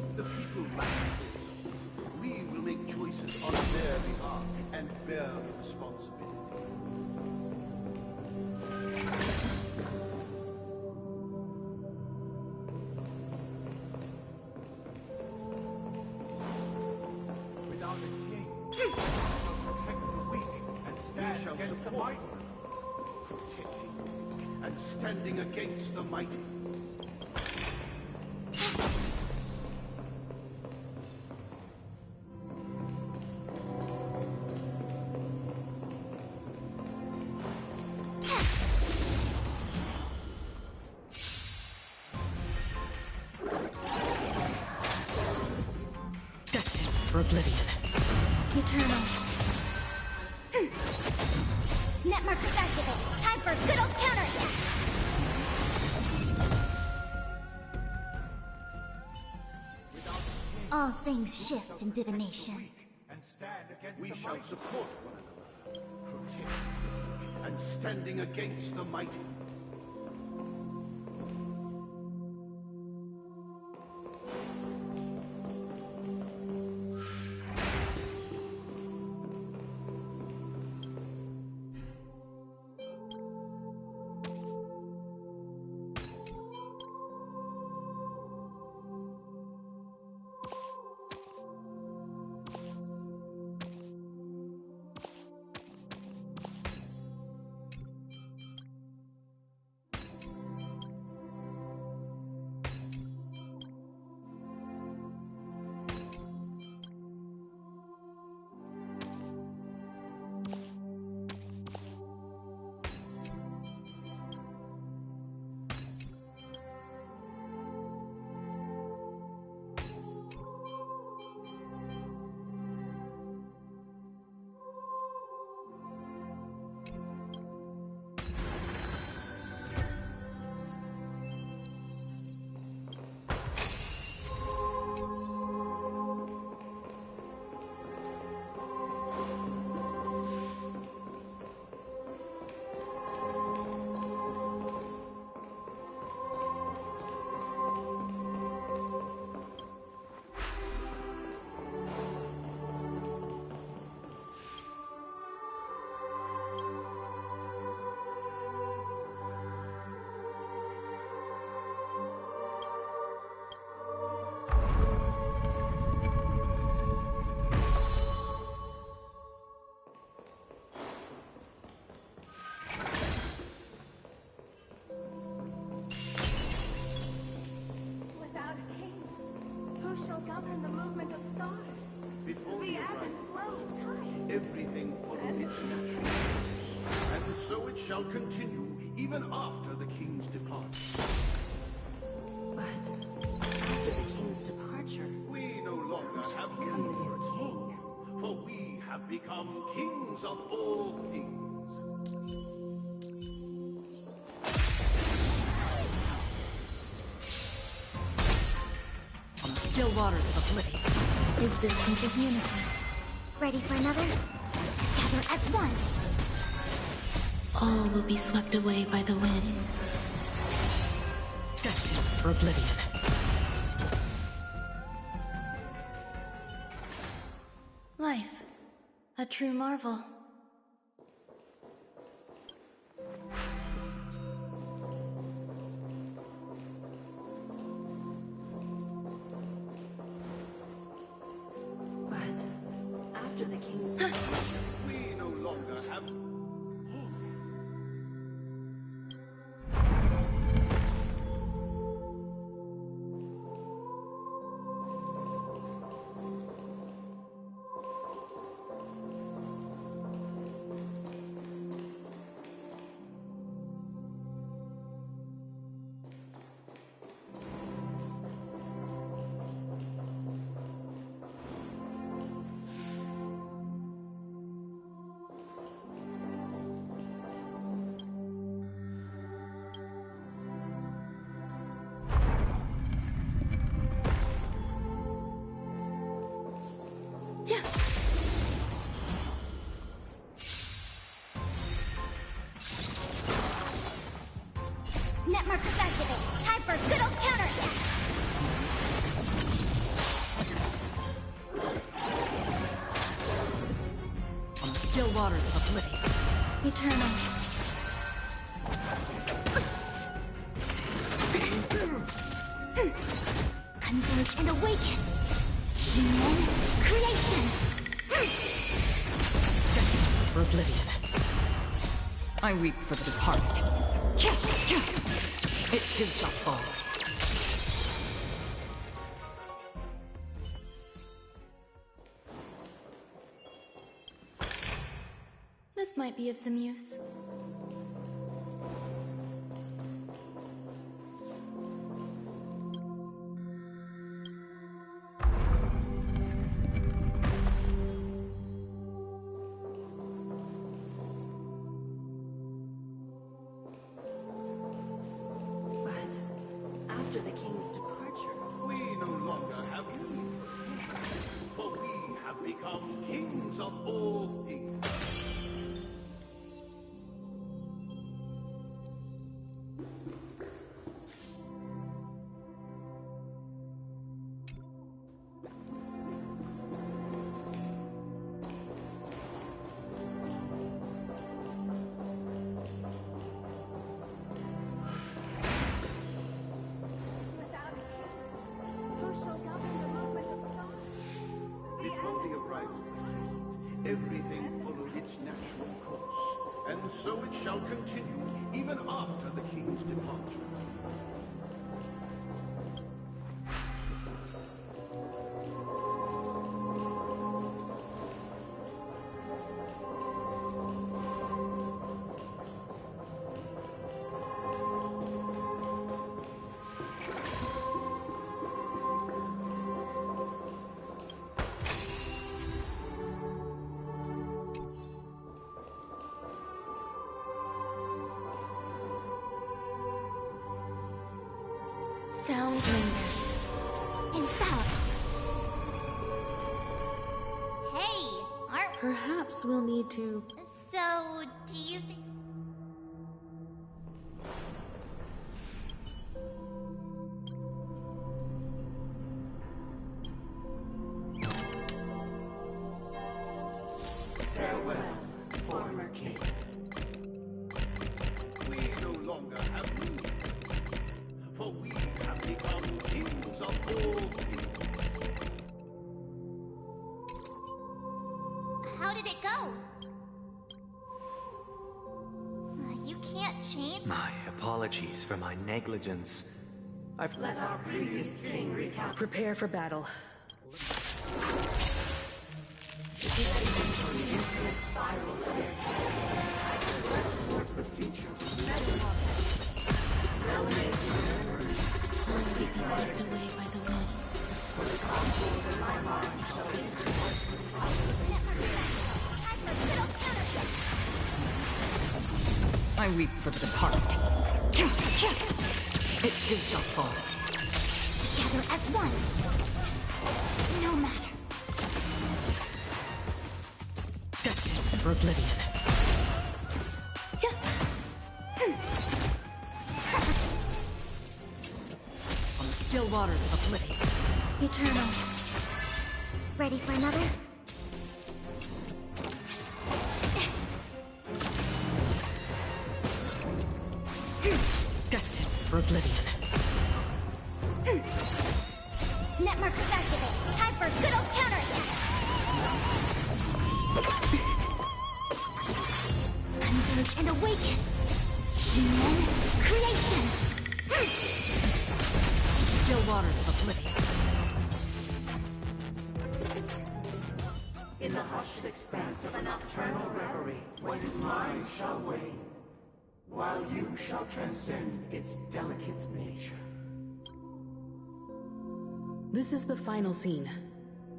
If the people lack themselves, we will make choices on their behalf and bear the responsibility. Without a king, we shall protect the weak and stand against the mighty. Protecting the weak and standing against the mighty. Destined for oblivion. Eternal. Net markers activate. Time for a good old counterattack. All things shift in divination. And stand against We the shall mighty. support one another, protecting the weak and standing against the mighty. Without a king, who shall govern the movement of stars? Before The you ebb and arrive, flow of time. everything followed its natural course, and so it shall continue even after the king's departure. But after the king's departure, We no longer have become the need for new it, king. for we have become kings of all things. On still waters of oblivion. Existence is unity. Ready for another? Gather as one. All will be swept away by the wind. Destined for oblivion. Life. A true marvel. After the king's We no longer have... Net markers activate. Time for good old counterattack. On the still waters of oblivion. Eternal. Converge and awaken. Human creations. Destined for oblivion. I weep for the departed. It too shall fall. This might be of some use. After the king's departure, We no longer have need for it, for we have become kings of all things. without a king, who shall govern the movement of stars? Before the arrival of the king, everything followed its natural course, and so it shall continue even after the king's departure. Sound lingers. Infallible. Hey, aren't... Perhaps we'll need to... So, do you think... Farewell, former king. We no longer have need, for we have become kings of all things. How did it go? You can't change... My apologies for my negligence. I've... Let our previous king recount. Prepare for battle. Spiral staircase. Towards the future. All sleep is swept away by the wind. I weep for the departed. It too shall fall. Together as one. No matter. Destined for oblivion. On the still waters of oblivion. Eternal. Ready for another? Destined for oblivion. Net markers activate. Time for good old counterattack. hushed expanse of a nocturnal reverie, what is mine shall wane, while you shall transcend its delicate nature. This is the final scene.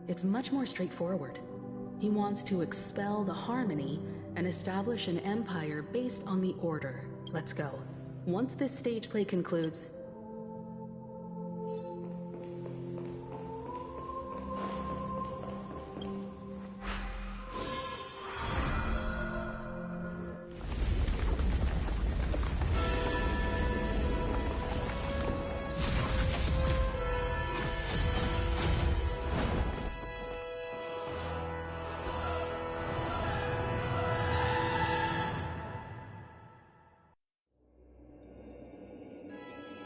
It's much more straightforward. He wants to expel the Harmony and establish an empire based on the Order. Let's go. Once this stage play concludes,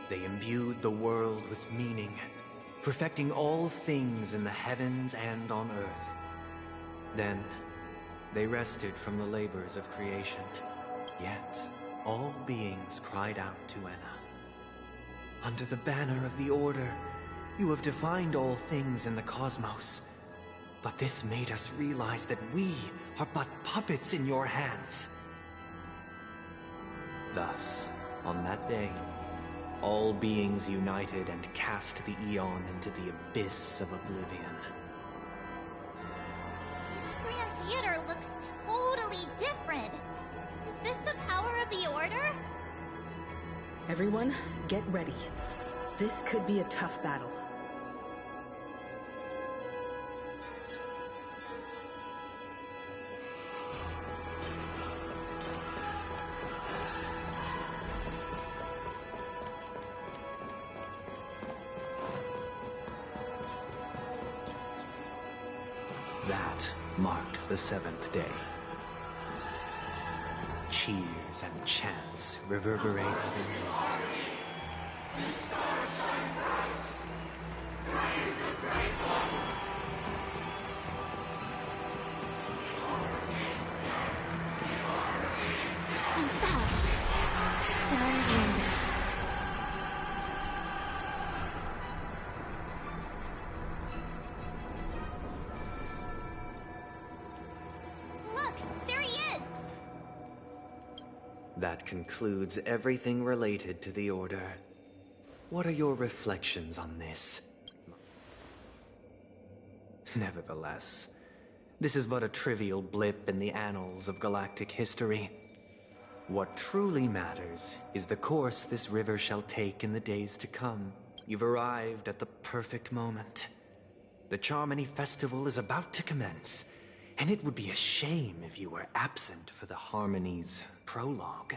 they imbued the world with meaning, perfecting all things in the heavens and on earth. Then, they rested from the labors of creation. Yet, all beings cried out to Enna. Under the banner of the Order, you have defined all things in the cosmos. But this made us realize that we are but puppets in your hands. Thus, on that day, all beings united and cast the Aeon into the abyss of oblivion. This Grand Theater looks totally different. Is this the power of the Order? everyone, get ready. This could be a tough battle. That marked the seventh day. Cheers and chants reverberated in the music. That concludes everything related to the Order. What are your reflections on this? Nevertheless, this is but a trivial blip in the annals of galactic history. What truly matters is the course this river shall take in the days to come. You've arrived at the perfect moment. The Charmony Festival is about to commence, and it would be a shame if you were absent for the Harmony's prologue.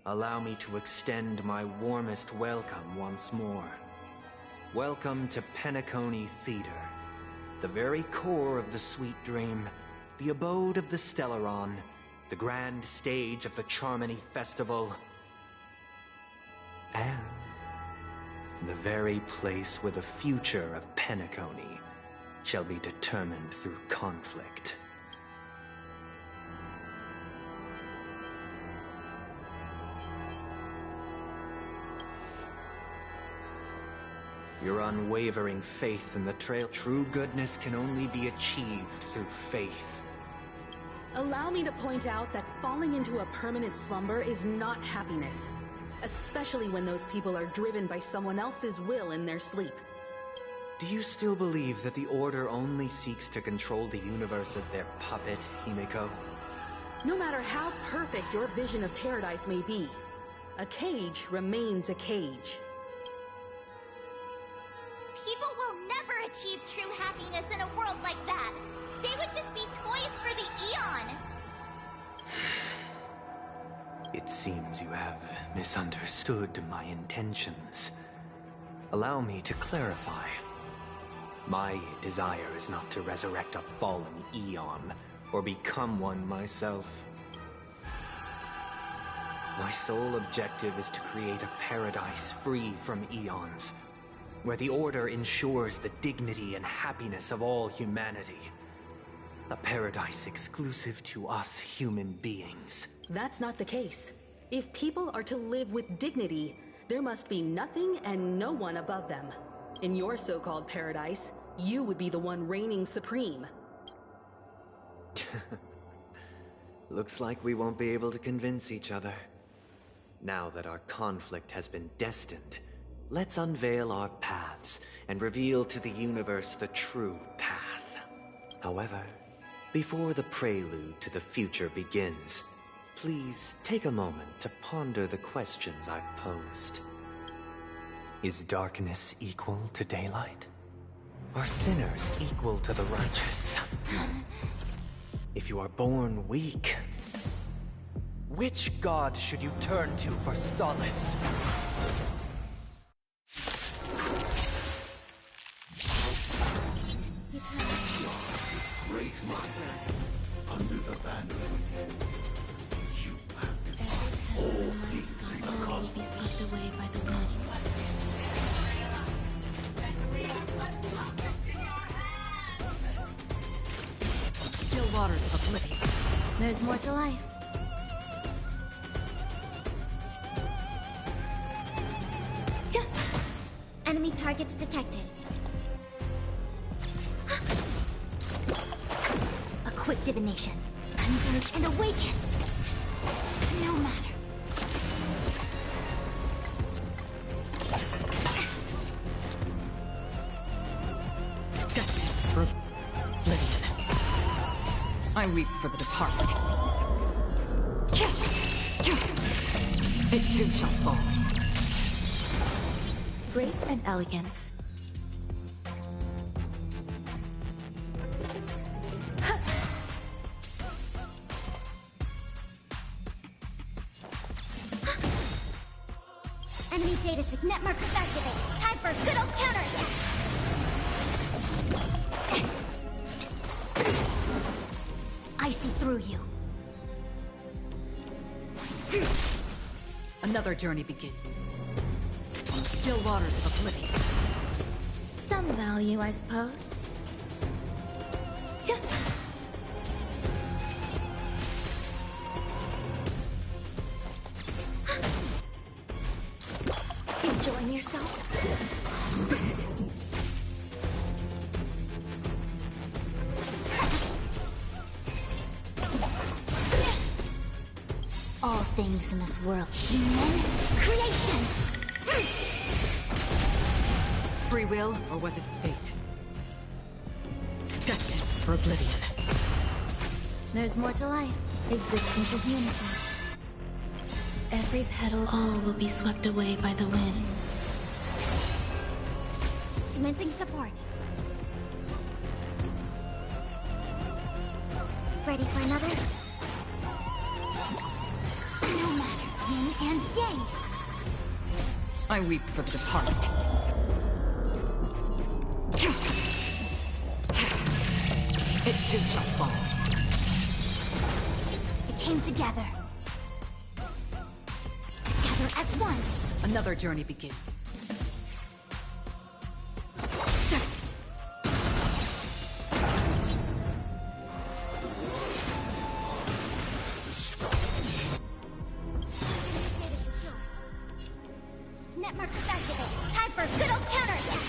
Allow me to extend my warmest welcome once more. Welcome to Penacony Theater, the very core of the Sweet Dream, the abode of the Stellaron, the grand stage of the Charmony Festival, and the very place where the future of Penacony shall be determined through conflict. Your unwavering faith in the trail. True goodness can only be achieved through faith. Allow me to point out that falling into a permanent slumber is not happiness, especially when those people are driven by someone else's will in their sleep. Do you still believe that the Order only seeks to control the universe as their puppet, Himiko? No matter how perfect your vision of paradise may be, a cage remains a cage. People will never achieve true happiness in a world like that. They would just be toys for the Aeon. It seems you have misunderstood my intentions. Allow me to clarify. My desire is not to resurrect a fallen Aeon, or become one myself. My sole objective is to create a paradise free from Aeons, where the Order ensures the dignity and happiness of all humanity. A paradise exclusive to us human beings. That's not the case. If people are to live with dignity, there must be nothing and no one above them. In your so-called paradise, you would be the one reigning supreme. Looks like we won't be able to convince each other. Now that our conflict has been destined, let's unveil our paths and reveal to the universe the true path. However, before the prelude to the future begins, please take a moment to ponder the questions I've posed. Is darkness equal to daylight? Are sinners equal to the righteous? If you are born weak, which god should you turn to for solace? Great mind. Under the banner, you have defined all things in the cosmos. Be swept away by the wind. Still waters of oblivion. There's more to life. Enemy targets detected. A quick divination. Converge and awaken. No matter. Destined for oblivion. I weep for the departed. It too shall fall. Grace and elegance. Enemy data signet markers activate. Time for a good old counterattack. I see through you. Another journey begins. On still waters of oblivion. Some value, I suppose. Enjoying yourself? All things in this world, human creations! Free will, or was it fate? Destined for oblivion. There's more to life. Existence is unity. Every petal... All will be swept away by the wind. Commencing support. Ready for another? No matter, yin and yang. I weep for the departed. It too shall fall. It came together. Together as one. Another journey begins. Net markers activate. Time for a good old counterattack.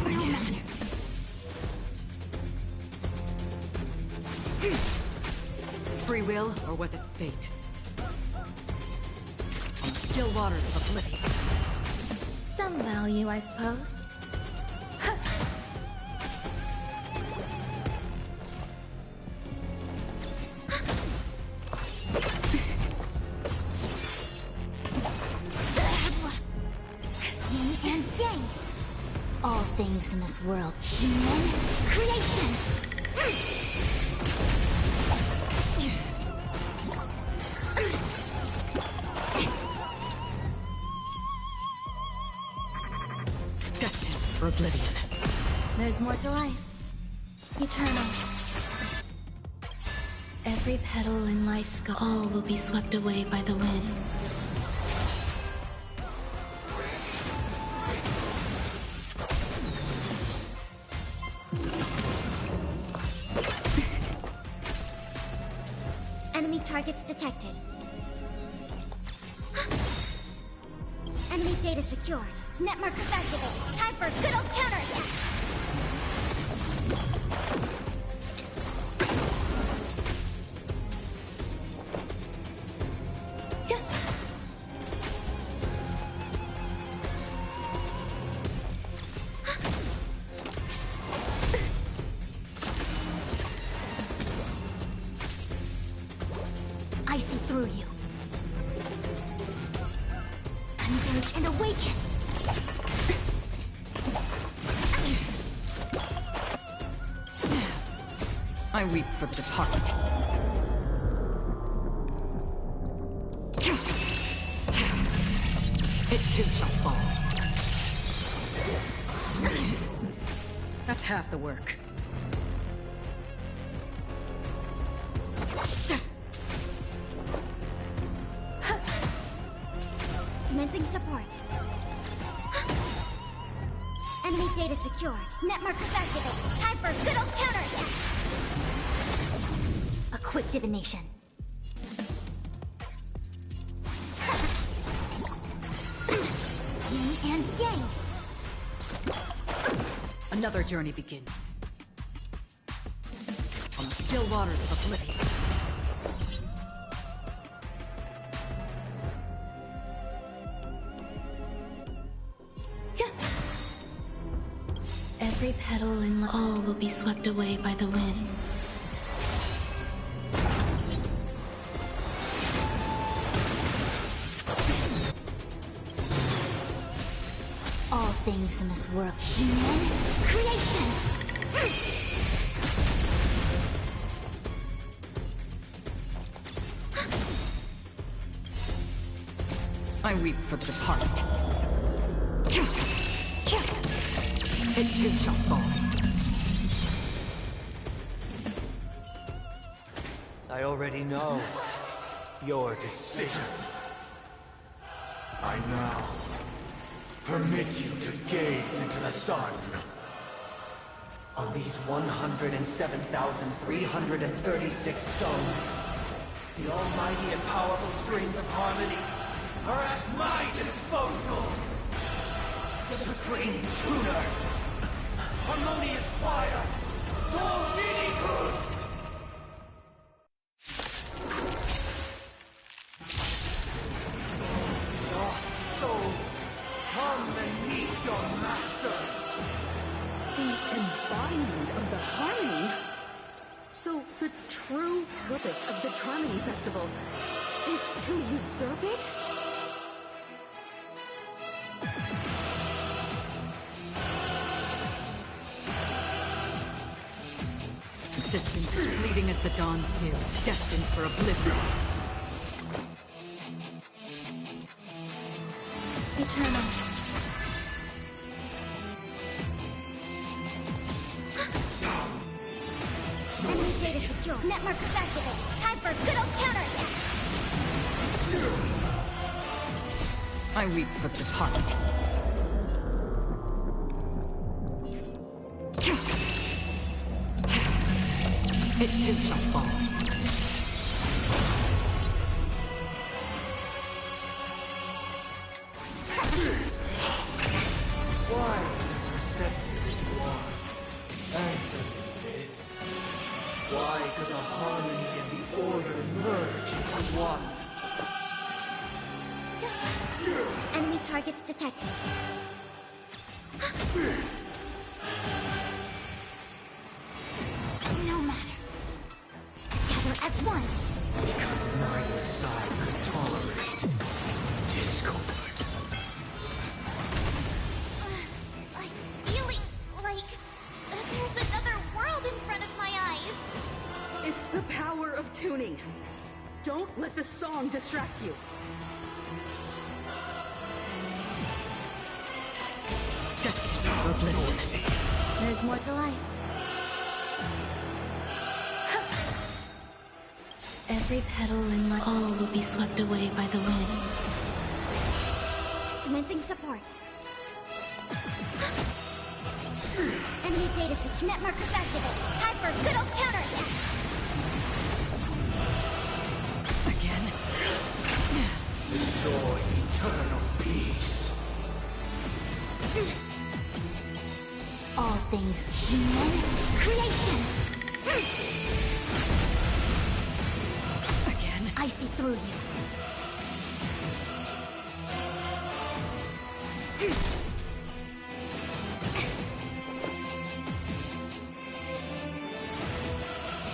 No matter. Free will, or was it fate? On still waters of oblivion. Some value, I suppose. Yin and yang. All things in this world, human creations. Destined for oblivion. There's more to life. Eternal. Every petal in life's go. All will be swept away by the wind. targets detected. Enemy data secure. Net markers activated. Time for a good old counterattack. I see through you. Converge and awaken! I weep for the departed. It too shall fall. That's half the work. Commencing support. Enemy data secure. Net markers activated. Time for a good old counterattack. A quick divination. Yin and yang. Another journey begins. On the still waters of oblivion. Every petal in all will be swept away by the wind. All things in this world, human creations. I weep for the departed. It too shall fall. I already know your decision. I now permit you to gaze into the sun. On these 107,336 stones, the almighty and powerful strings of harmony are at my disposal. The supreme tuner, harmonious choir, Dominicus! Lost souls, come and meet your master! The embodiment of the harmony? So the true purpose of the Charmony Festival is to usurp it? Existence is fleeting as the dawn's dew, destined for oblivion. Eternal. Enemy data secure. Net markers activated. Time for a good old counterattack. I weep for the departed. It too shall fall. Why receptive as you are? Answer me this. Why could the harmony and the order merge into one? Enemy targets detected. No matter. Together as one. Because neither side could tolerate discord. I'm feeling like there's another world in front of my eyes. It's the power of tuning. Don't let the song distract you. Destined for oblivion. There's more to life. Every petal in my all will be swept away by the wind. Commencing support. Enemy data secure. Net markers activated. Time for a good old counterattack. eternal peace. All things human creations! Again? I see through you.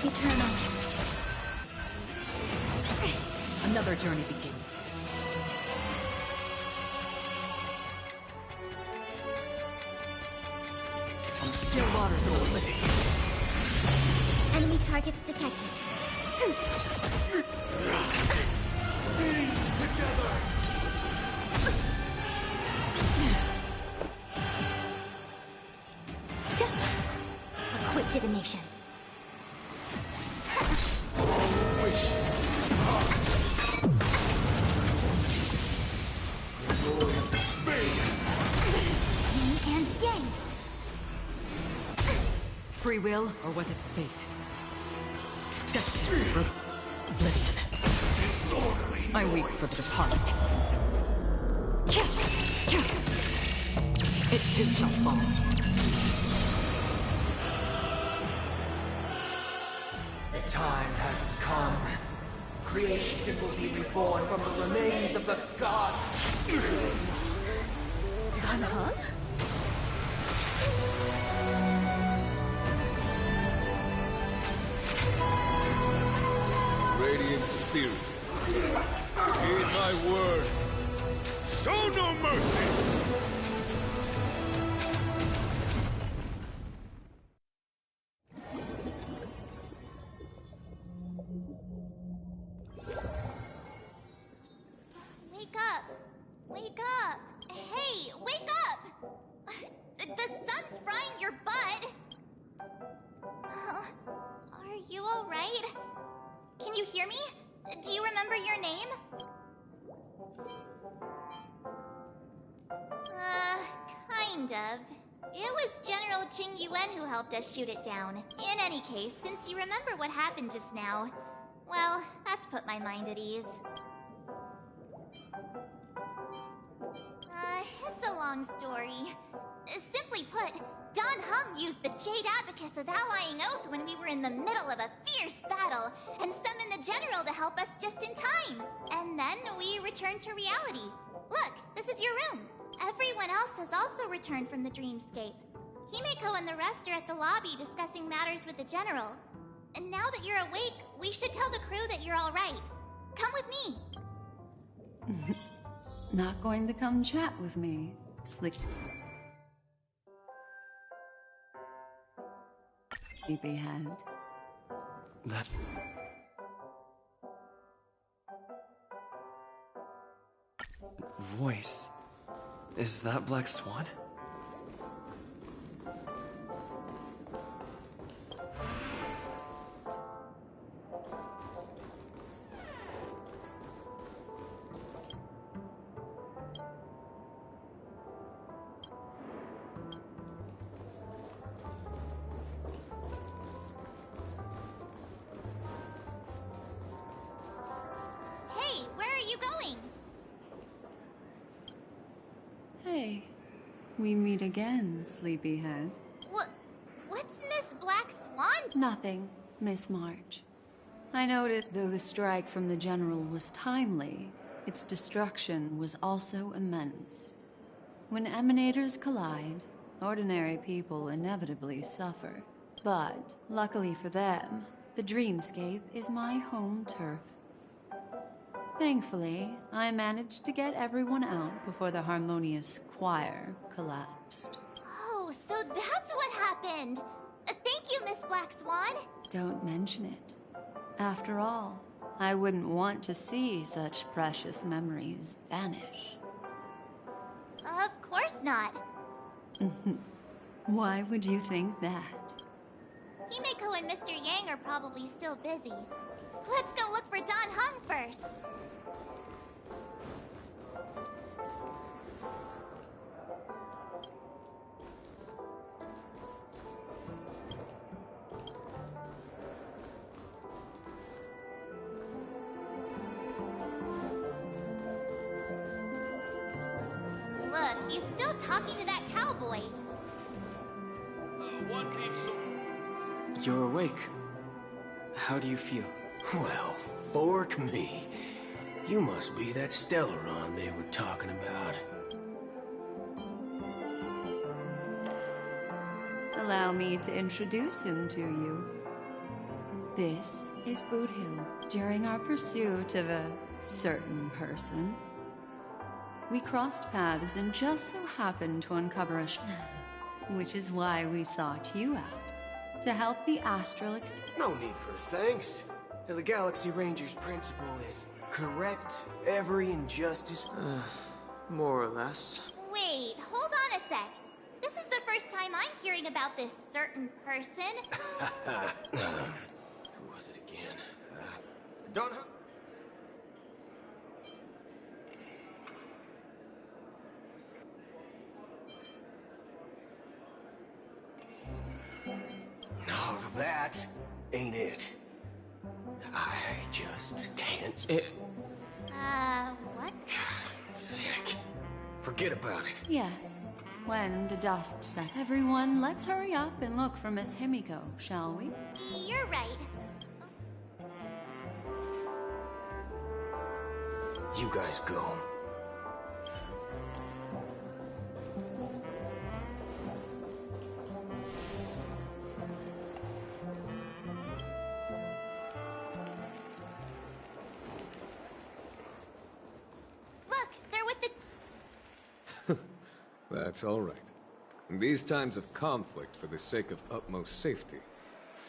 Eternal. Another journey begins. Still waters over. Enemy targets detected. A quick divination. Yin and yang. Free will, or was it fate? Destiny for oblivion. I weep for the departed. It too shall fall. The time has come. Creation will be reborn from the remains of the gods. Dan Heng? Radiant spirits, heed my word. Show no mercy! Wake up! Wake up! Hey, wake up! The sun's frying your butt! Are you alright? Can you hear me? Do you remember your name? Kind of. It was General Qing Yuan who helped us shoot it down. In any case, since you remember what happened just now, well, that's put my mind at ease. It's a long story. Simply put, Don Hung used the Jade Abacus of Allying Oath when we were in the middle of a fierce battle, and summoned the General to help us just in time. And then we returned to reality. Look, this is your room. Everyone else has also returned from the dreamscape. Himeko and the rest are at the lobby discussing matters with the General. And now that you're awake, we should tell the crew that you're alright. Come with me. Not going to come chat with me, sleepyhead. That... voice... Is that Black Swan? Hey, where are you going? Hey, we meet again, sleepyhead. What's Miss Black Swan? Nothing, Miss March. I noted though the strike from the General was timely, its destruction was also immense. When emanators collide, ordinary people inevitably suffer. But, luckily for them, the dreamscape is my home turf. Thankfully, I managed to get everyone out before the harmonious choir collapsed. Oh, so that's what happened! Thank you, Miss Black Swan! Don't mention it. After all, I wouldn't want to see such precious memories vanish. Of course not. Why would you think that? Himeko and Mr. Yang are probably still busy. Let's go look for Don Hung first! still talking to that cowboy. One needs some... You're awake. How do you feel? Well, fork me. You must be that Stellaron they were talking about. Allow me to introduce him to you. This is Boot Hill during our pursuit of a certain person. We crossed paths and just so happened to uncover a which is why we sought you out. To help the astral No need for thanks. The Galaxy Ranger's principle is correct every injustice. More or less. Wait, hold on a sec. This is the first time I'm hearing about this certain person. Who was it again? Don Hum. No, that ain't it. I just can't. What? Vic, forget about it. Yes. When the dust settles. Everyone, let's hurry up and look for Miss Himiko, shall we? You're right. You guys go. Look, they're with the... That's all right. In these times of conflict for the sake of utmost safety,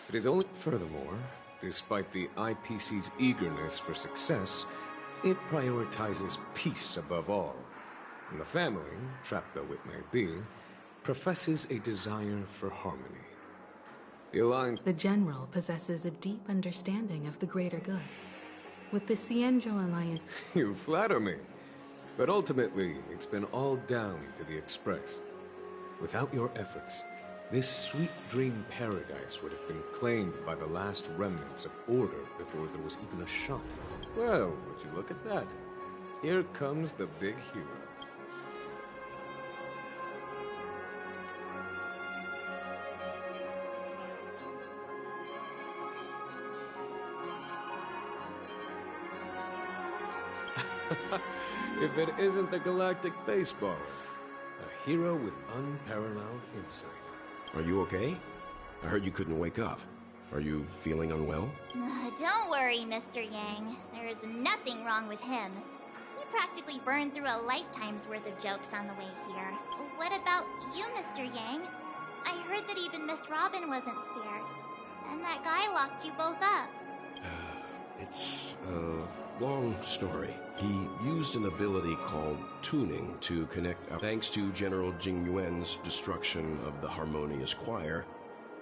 it is only... Furthermore, despite the IPC's eagerness for success, it prioritizes peace above all. And the family, trapped though it may be, professes a desire for harmony. The Alliance... The General possesses a deep understanding of the greater good. With the Cienjo Alliance... You flatter me. But ultimately, it's been all down to the Express. Without your efforts, this sweet dream paradise would have been claimed by the last remnants of order before there was even a shot. Well, would you look at that? Here comes the big hero. If it isn't the galactic baseballer, a hero with unparalleled insight. Are you okay? I heard you couldn't wake up. Are you feeling unwell? Don't worry, Mr. Yang. There is nothing wrong with him. He practically burned through a lifetime's worth of jokes on the way here. What about you, Mr. Yang? I heard that even Miss Robin wasn't spared. And that guy locked you both up. It's a long story. He used an ability called tuning to connect. Thanks to General Jing Yuan's destruction of the Harmonious Choir,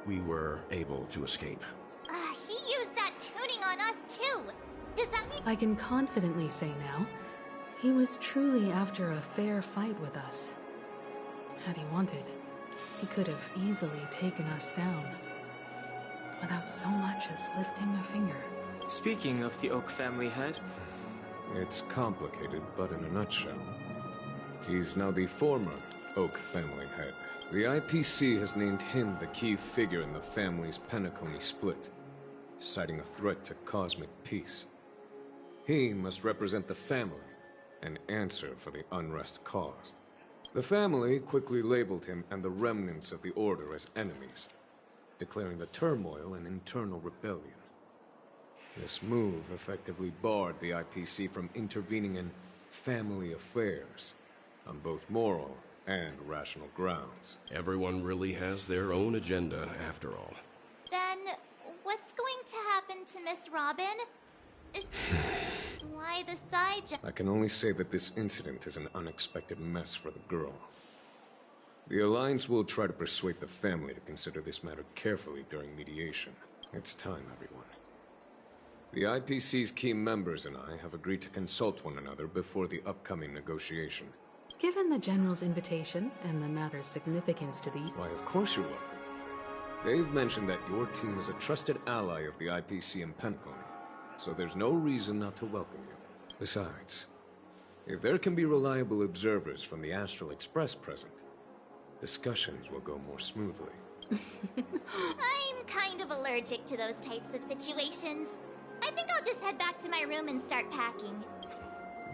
we were able to escape. He used that tuning on us too. Does that mean... I can confidently say now, he was truly after a fair fight with us. Had he wanted, he could have easily taken us down, without so much as lifting a finger. Speaking of the Oak family head... It's complicated, but in a nutshell, he's now the former Oak family head. The IPC has named him the key figure in the family's Penacony split, citing a threat to cosmic peace. He must represent the family and answer for the unrest caused. The family quickly labeled him and the remnants of the Order as enemies, declaring the turmoil an internal rebellion. This move effectively barred the IPC from intervening in family affairs on both moral and rational grounds. Everyone really has their own agenda, after all. Then, what's going to happen to Miss Robin? Why the side I can only say that this incident is an unexpected mess for the girl. The Alliance will try to persuade the family to consider this matter carefully during mediation. It's time, everyone. The IPC's key members and I have agreed to consult one another before the upcoming negotiation. Given the General's invitation and the matter's significance to the... Why, of course you're welcome. They've mentioned that your team is a trusted ally of the IPC in Penacony, so there's no reason not to welcome you. Besides, If there can be reliable observers from the Astral Express present, discussions will go more smoothly. I'm kind of allergic to those types of situations. I think I'll just head back to my room and start packing.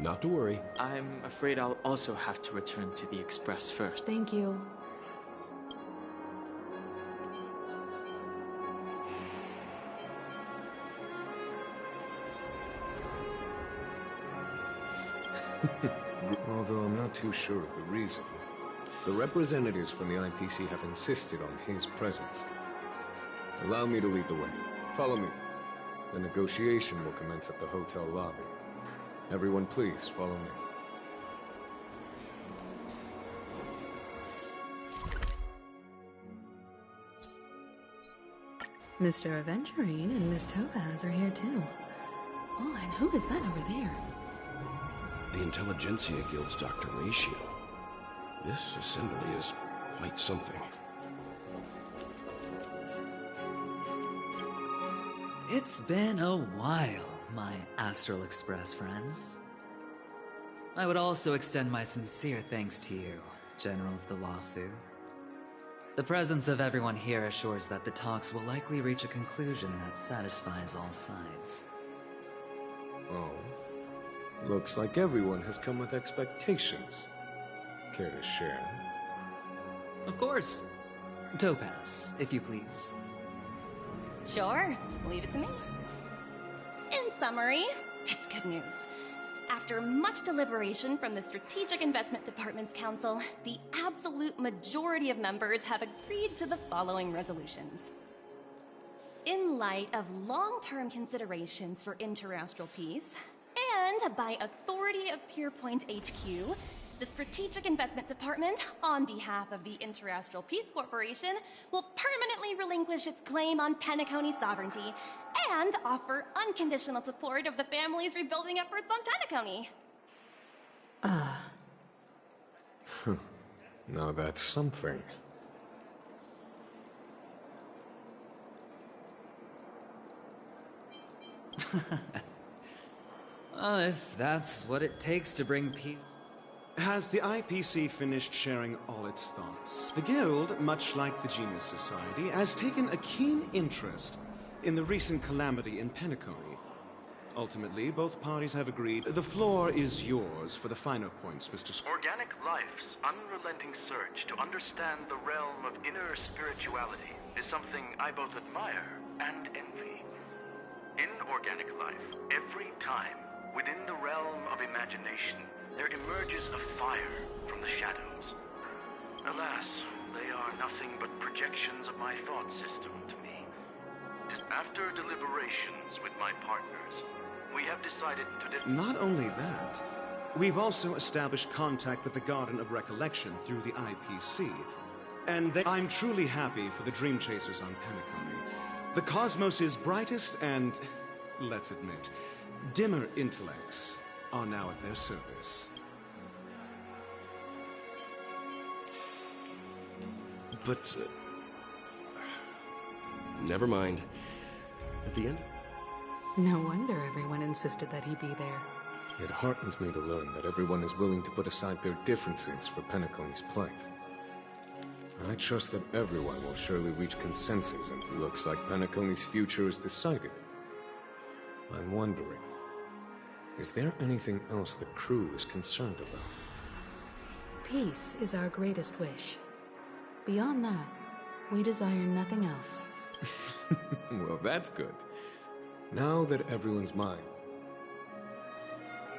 Not to worry. I'm afraid I'll also have to return to the Express first. Thank you. Although I'm not too sure of the reason. The representatives from the IPC have insisted on his presence. Allow me to lead the way. Follow me. The negotiation will commence at the hotel lobby. Everyone please, follow me. Mr. Aventurine and Miss Topaz are here too. Oh, and who is that over there? The Intelligentsia Guild's Dr. Ratio. This assembly is quite something. It's been a while, my Astral Express friends. I would also extend my sincere thanks to you, General of the Lawfu. The presence of everyone here assures that the talks will likely reach a conclusion that satisfies all sides. Oh. Looks like everyone has come with expectations. Care to share? Of course. Topaz, if you please. Sure, leave it to me. In summary, it's good news. After much deliberation from the Strategic Investment Department's Council, the absolute majority of members have agreed to the following resolutions. In light of long-term considerations for interastral peace, and by authority of Pierpoint HQ, the Strategic Investment Department, on behalf of the Interastral Peace Corporation, will permanently relinquish its claim on Penacony sovereignty and offer unconditional support of the family's rebuilding efforts on Penacony. Now that's something. Well, if that's what it takes to bring peace... Has the IPC finished sharing all its thoughts? The Guild, much like the Genius Society, has taken a keen interest in the recent calamity in Penacony. Ultimately, both parties have agreed the floor is yours for the finer points, Mr. Organic life's unrelenting search to understand the realm of inner spirituality is something I both admire and envy. In organic life, every time, within the realm of imagination, there emerges a fire from the shadows. Alas, they are nothing but projections of my thought system to me. After deliberations with my partners, we have decided to... Not only that, we've also established contact with the Garden of Recollection through the IPC. And I'm truly happy for the Dream Chasers on Penacony. The cosmos' brightest and, let's admit, dimmer intellects are now at their service. But, never mind. At the end... No wonder everyone insisted that he be there. It heartens me to learn that everyone is willing to put aside their differences for Penacony's plight. I trust that everyone will surely reach consensus, and it looks like Penacony's future is decided. I'm wondering, is there anything else the crew is concerned about? Peace is our greatest wish. Beyond that, we desire nothing else. Well, that's good. Now that everyone's mine.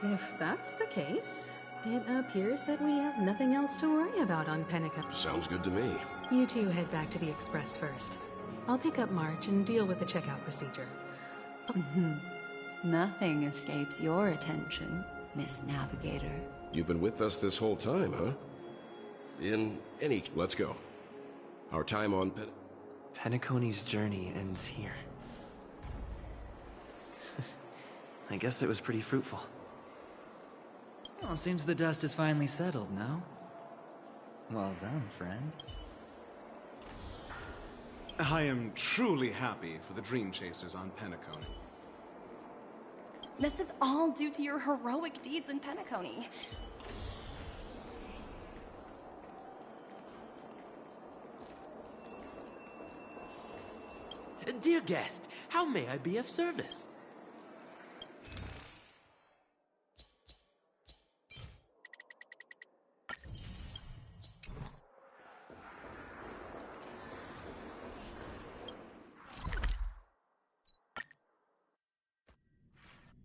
If that's the case, it appears that we have nothing else to worry about on Penacony. Sounds good to me. You two head back to the Express first. I'll pick up March and deal with the checkout procedure. Nothing escapes your attention, Miss Navigator. You've been with us this whole time, huh? Let's go. Our time on Penacony's journey ends here. I guess it was pretty fruitful. Well, seems the dust is finally settled, no? Well done, friend. I am truly happy for the Dream Chasers on Penacony. This is all due to your heroic deeds in Penacony. Dear guest, how may I be of service?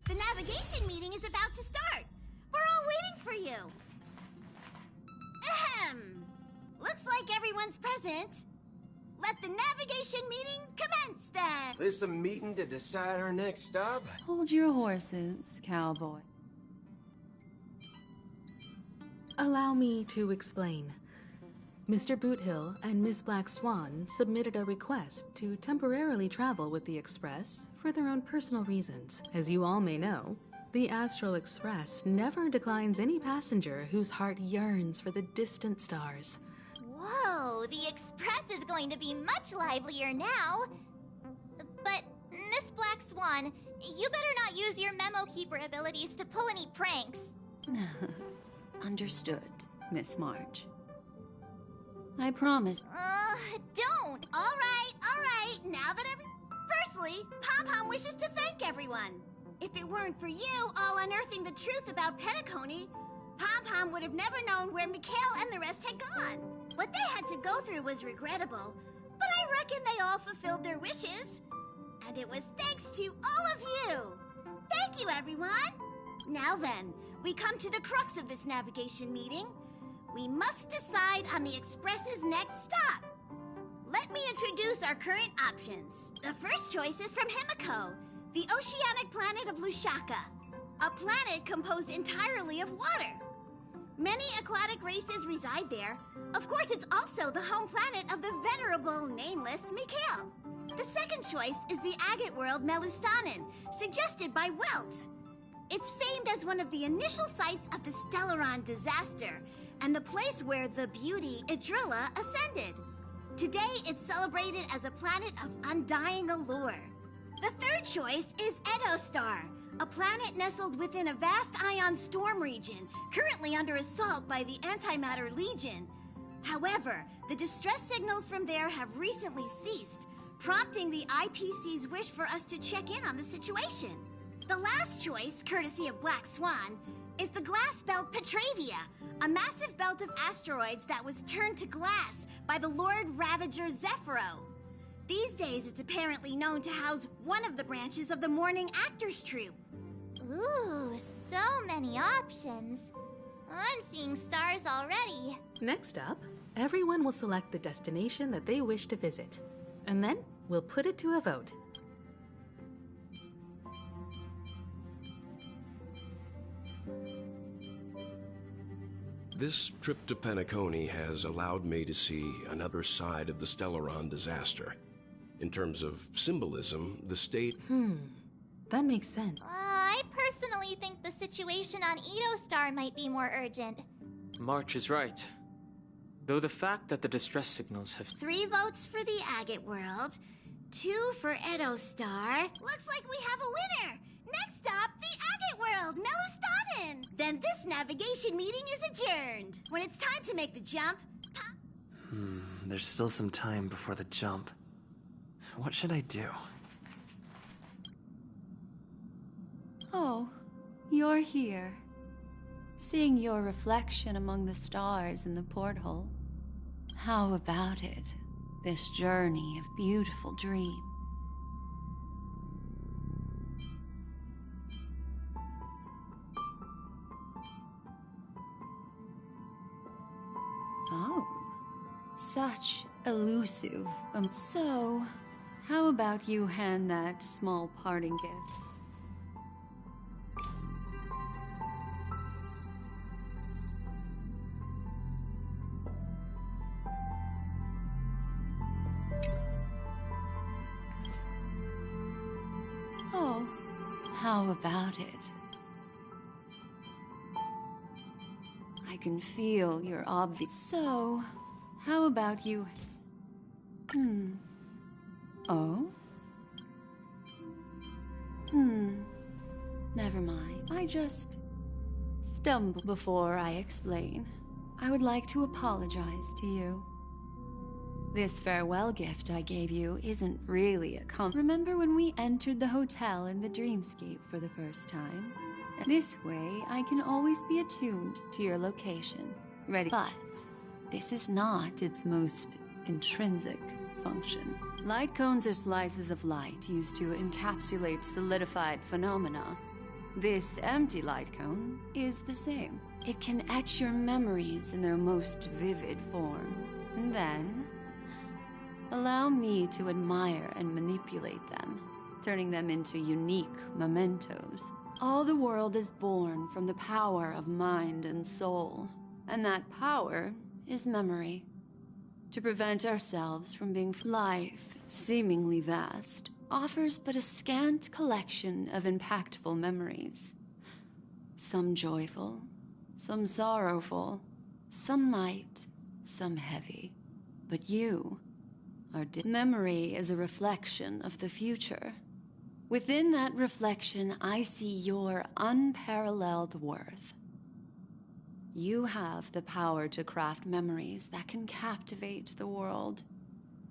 The navigation meeting is about to start. We're all waiting for you. Ahem. Looks like everyone's present. Let the navigation meeting commence then. This a meeting to decide our next stop? Hold your horses, cowboy. Allow me to explain. Mr. Boothill and Miss Black Swan submitted a request to temporarily travel with the Express for their own personal reasons. As you all may know, the Astral Express never declines any passenger whose heart yearns for the distant stars. Whoa, the Express is going to be much livelier now. But, Miss Black Swan, you better not use your memo keeper abilities to pull any pranks. Understood, Miss March. I promise. Don't! Alright. Now that Firstly, Pom-Pom wishes to thank everyone. If it weren't for you all unearthing the truth about Penacony, Pom-Pom would have never known where Mikhail and the rest had gone. What they had to go through was regrettable, but I reckon they all fulfilled their wishes. And it was thanks to all of you. Thank you, everyone. Now then, we come to the crux of this navigation meeting. We must decide on the Express's next stop. Let me introduce our current options. The first choice is from Himiko, the oceanic planet of Lushaka, a planet composed entirely of water. Many aquatic races reside there. Of course, it's also the home planet of the venerable, nameless Mikhail. The second choice is the agate world Melustanin, suggested by Welt. It's famed as one of the initial sites of the Stellaron disaster, and the place where the beauty Idrilla ascended. Today, it's celebrated as a planet of undying allure. The third choice is Edostar, a planet nestled within a vast ion storm region, currently under assault by the Antimatter Legion. However, the distress signals from there have recently ceased, prompting the IPC's wish for us to check in on the situation. The last choice, courtesy of Black Swan, is the glass belt Petravia, a massive belt of asteroids that was turned to glass by the Lord Ravager Zephyro. These days, it's apparently known to house one of the branches of the Morning Actors Troupe. Ooh, so many options. I'm seeing stars already. Next up, everyone will select the destination that they wish to visit, and then we'll put it to a vote. This trip to Penacony has allowed me to see another side of the Stellaron disaster. In terms of symbolism, the state... That makes sense. I personally think the situation on Edostar might be more urgent. March is right. Though the fact that the distress signals have... 3 votes for the agate world, 2 for Edostar. Looks like we have a winner! Next stop, the agate world, Melustanin! Then this navigation meeting is adjourned. When it's time to make the jump... There's still some time before the jump. What should I do? Oh, you're here. Seeing your reflection among the stars in the porthole. How about it? This journey of beautiful dreams. Oh, such elusive. So, how about you hand that small parting gift? Oh, how about it? I can feel your obvious. So, how about you? Oh? Never mind. I just stumble before I explain. I would like to apologize to you. This farewell gift I gave you isn't really a Remember when we entered the hotel in the dreamscape for the first time? This way, I can always be attuned to your location. Ready? But this is not its most intrinsic function. Light cones are slices of light used to encapsulate solidified phenomena. This empty light cone is the same. It can etch your memories in their most vivid form, and then allow me to admire and manipulate them, turning them into unique mementos. All the world is born from the power of mind and soul, and that power is memory. To prevent ourselves from being life, seemingly vast, offers but a scant collection of impactful memories. Some joyful, some sorrowful, some light, some heavy. But you are memory is a reflection of the future. Within that reflection, I see your unparalleled worth. You have the power to craft memories that can captivate the world.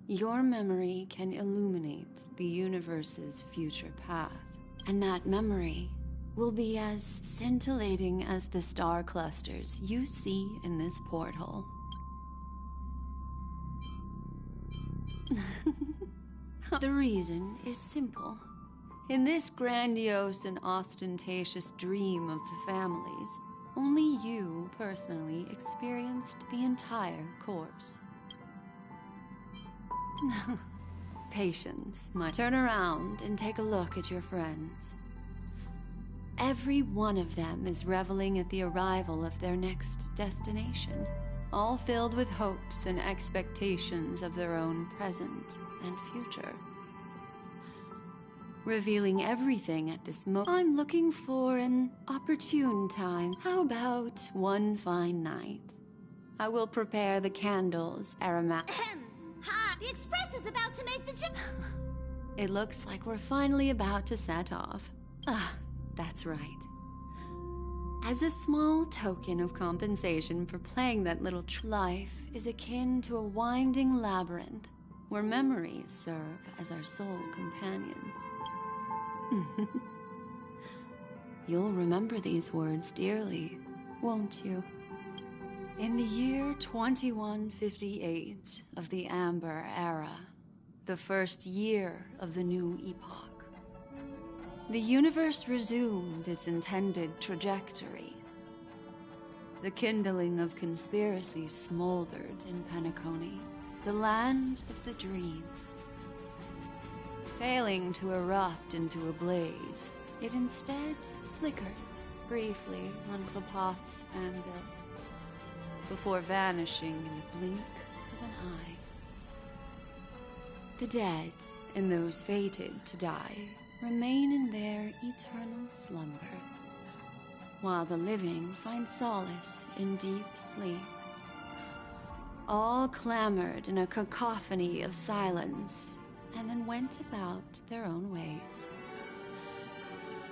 Your memory can illuminate the universe's future path. And that memory will be as scintillating as the star clusters you see in this portal. The reason is simple. In this grandiose and ostentatious dream of the families, only you personally experienced the entire course. Patience, turn around and take a look at your friends. Every one of them is reveling at the arrival of their next destination, all filled with hopes and expectations of their own present and future. Revealing everything at this moment. I'm looking for an opportune time. How about one fine night? I will prepare the candles, aromatic. Ha! The express is about to make the jump. It looks like we're finally about to set off. Ah, that's right. As a small token of compensation for playing that little life is akin to a winding labyrinth where memories serve as our sole companions. You'll remember these words dearly, won't you? In the year 2158 of the Amber Era, the first year of the new epoch, the universe resumed its intended trajectory. The kindling of conspiracy smoldered in Penacony, the land of the dreams. Failing to erupt into a blaze, it instead flickered briefly on Klopot's anvil, before vanishing in the blink of an eye. The dead, and those fated to die, remain in their eternal slumber, while the living find solace in deep sleep. All clamored in a cacophony of silence, and then went about their own ways.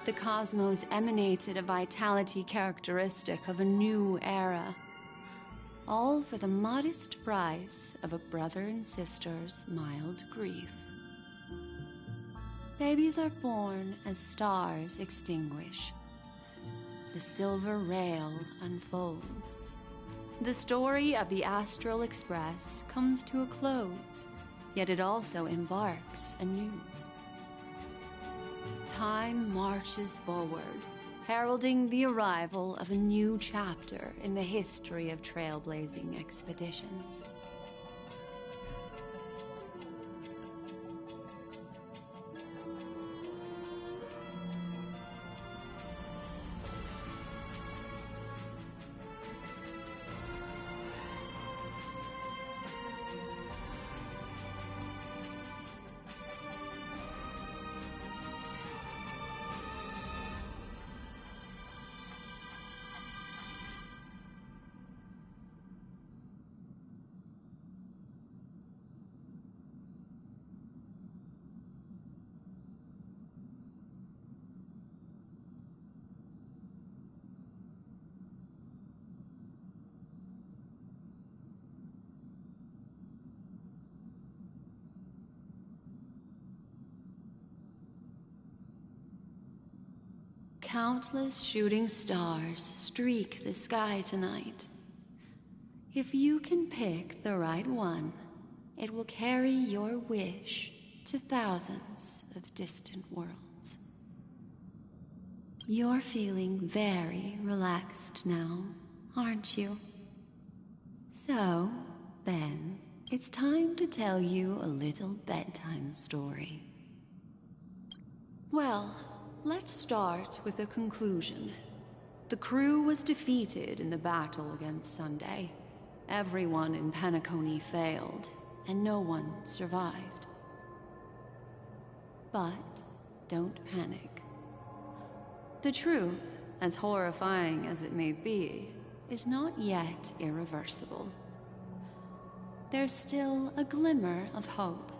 The cosmos emanated a vitality characteristic of a new era, all for the modest price of a brother and sister's mild grief. Babies are born as stars extinguish. The silver rail unfolds. The story of the Astral Express comes to a close, yet it also embarks anew. Time marches forward, heralding the arrival of a new chapter in the history of trailblazing expeditions. Countless shooting stars streak the sky tonight. If you can pick the right one, it will carry your wish to thousands of distant worlds. You're feeling very relaxed now, aren't you? So, then, it's time to tell you a little bedtime story. Well, let's start with a conclusion. The crew was defeated in the battle against Sunday. Everyone in Penacony failed, and no one survived. But don't panic. The truth, as horrifying as it may be, is not yet irreversible. There's still a glimmer of hope,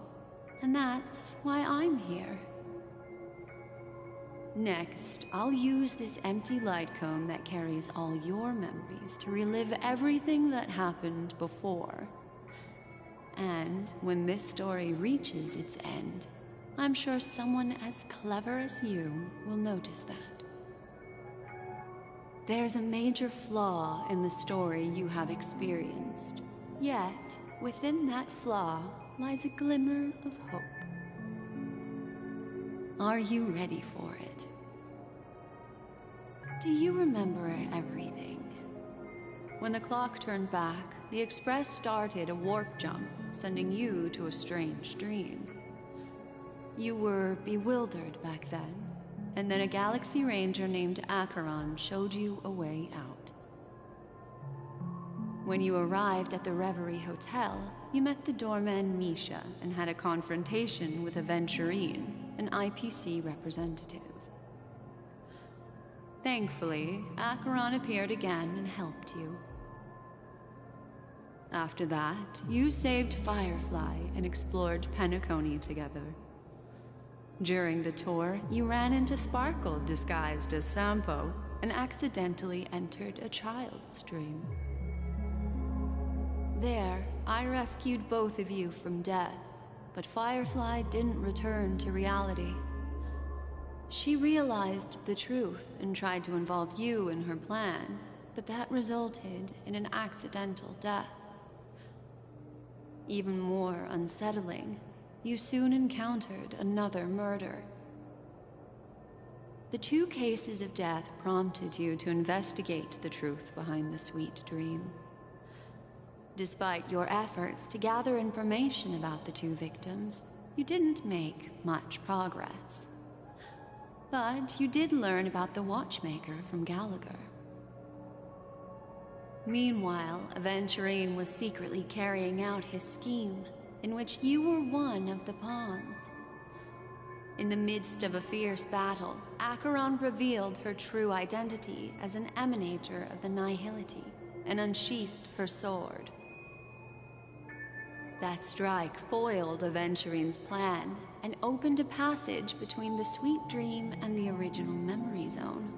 and that's why I'm here. Next, I'll use this empty light cone that carries all your memories to relive everything that happened before. And when this story reaches its end, I'm sure someone as clever as you will notice that. There's a major flaw in the story you have experienced, yet within that flaw lies a glimmer of hope. Are you ready for it? Do you remember everything? When the clock turned back, the Express started a warp jump, sending you to a strange dream. You were bewildered back then, and then a Galaxy Ranger named Acheron showed you a way out. When you arrived at the Reverie Hotel, you met the doorman Misha and had a confrontation with Aventurine, an IPC representative. Thankfully, Acheron appeared again and helped you. After that, you saved Firefly and explored Penacony together. During the tour, you ran into Sparkle disguised as Sampo and accidentally entered a child's dream. There, I rescued both of you from death, but Firefly didn't return to reality. She realized the truth and tried to involve you in her plan, but that resulted in an accidental death. Even more unsettling, you soon encountered another murder. The two cases of death prompted you to investigate the truth behind the sweet dream. Despite your efforts to gather information about the two victims, you didn't make much progress. But you did learn about the watchmaker from Gallagher. Meanwhile, Aventurine was secretly carrying out his scheme, in which you were one of the pawns. In the midst of a fierce battle, Acheron revealed her true identity as an emanator of the Nihility and unsheathed her sword. That strike foiled Aventurine's plan and opened a passage between the sweet dream and the original memory zone.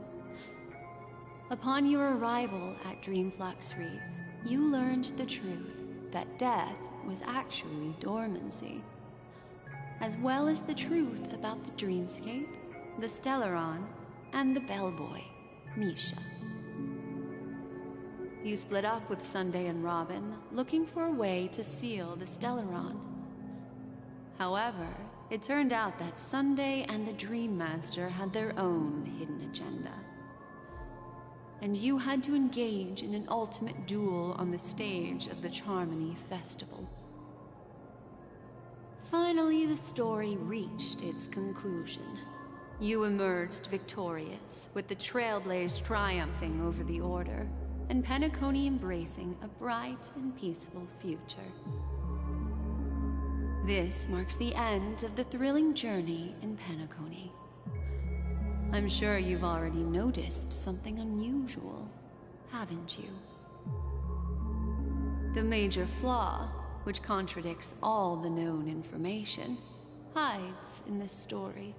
Upon your arrival at Dreamflux Reef, you learned the truth that death was actually dormancy, as well as the truth about the dreamscape, the Stellaron, and the bellboy, Misha. You split up with Sunday and Robin, looking for a way to seal the Stellaron. However, it turned out that Sunday and the Dream Master had their own hidden agenda. And you had to engage in an ultimate duel on the stage of the Charmony Festival. Finally, the story reached its conclusion. You emerged victorious, with the Trailblaze triumphing over the Order, and Penacony embracing a bright and peaceful future. This marks the end of the thrilling journey in Penacony. I'm sure you've already noticed something unusual, haven't you? The major flaw, which contradicts all the known information, hides in this story.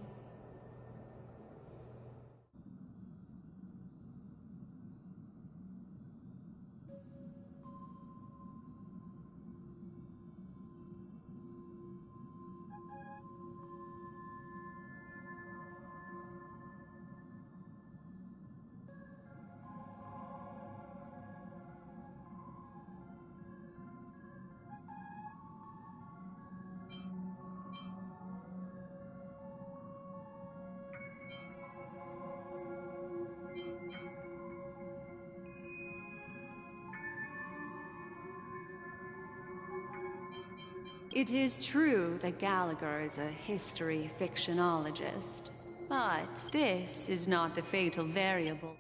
It is true that Gallagher is a history fictionologist, but this is not the fatal variable.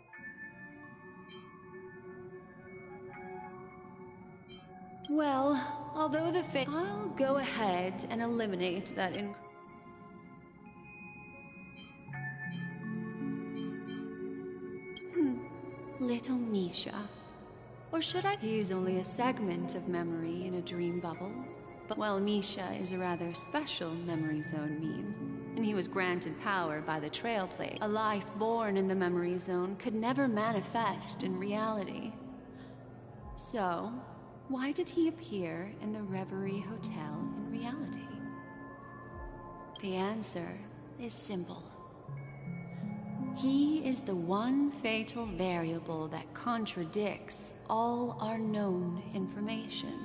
Well, although I'll go ahead and eliminate that Little Misha. Or should I? He's only a segment of memory in a dream bubble. But well, Misha is a rather special memory zone meme, and he was granted power by the Trailblade. A life born in the memory zone could never manifest in reality. So, why did he appear in the Reverie Hotel in reality? The answer is simple. He is the one fatal variable that contradicts all our known information.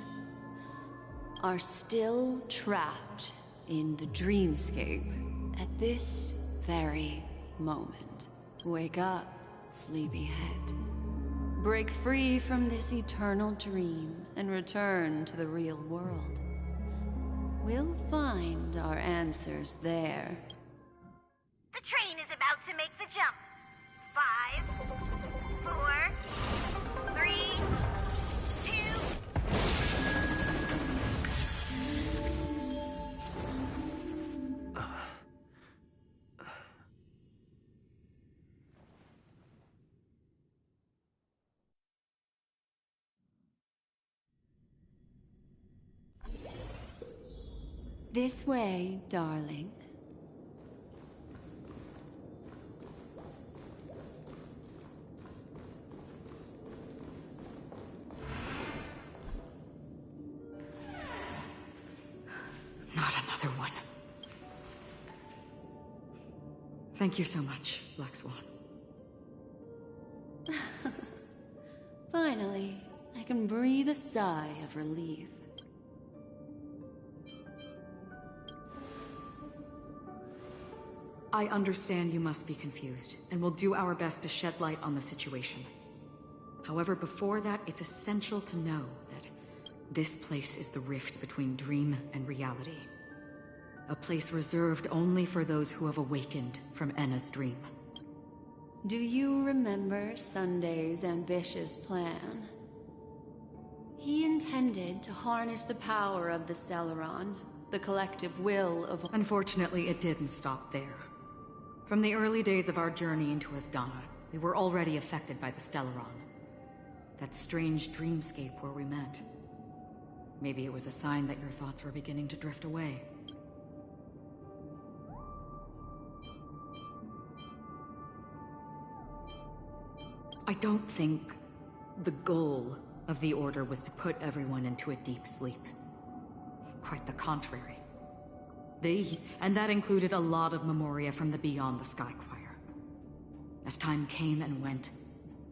Are still trapped in the dreamscape at this very moment. Wake up, sleepyhead. Break free from this eternal dream and return to the real world. We'll find our answers there. The train is about to make the jump. 5, 4, 3, 2... This way, darling. Not another one. Thank you so much, Black Swan. Finally, I can breathe a sigh of relief. I understand you must be confused, and we'll do our best to shed light on the situation. However, before that, it's essential to know that this place is the rift between dream and reality. A place reserved only for those who have awakened from Enna's dream. Do you remember Sunday's ambitious plan? He intended to harness the power of the Stellaron, the collective will of... Unfortunately, it didn't stop there. From the early days of our journey into Asdana, we were already affected by the Stellaron. That strange dreamscape where we met. Maybe it was a sign that your thoughts were beginning to drift away. I don't think the goal of the Order was to put everyone into a deep sleep. Quite the contrary. And that included a lot of memoria from the Beyond the Sky Choir. As time came and went,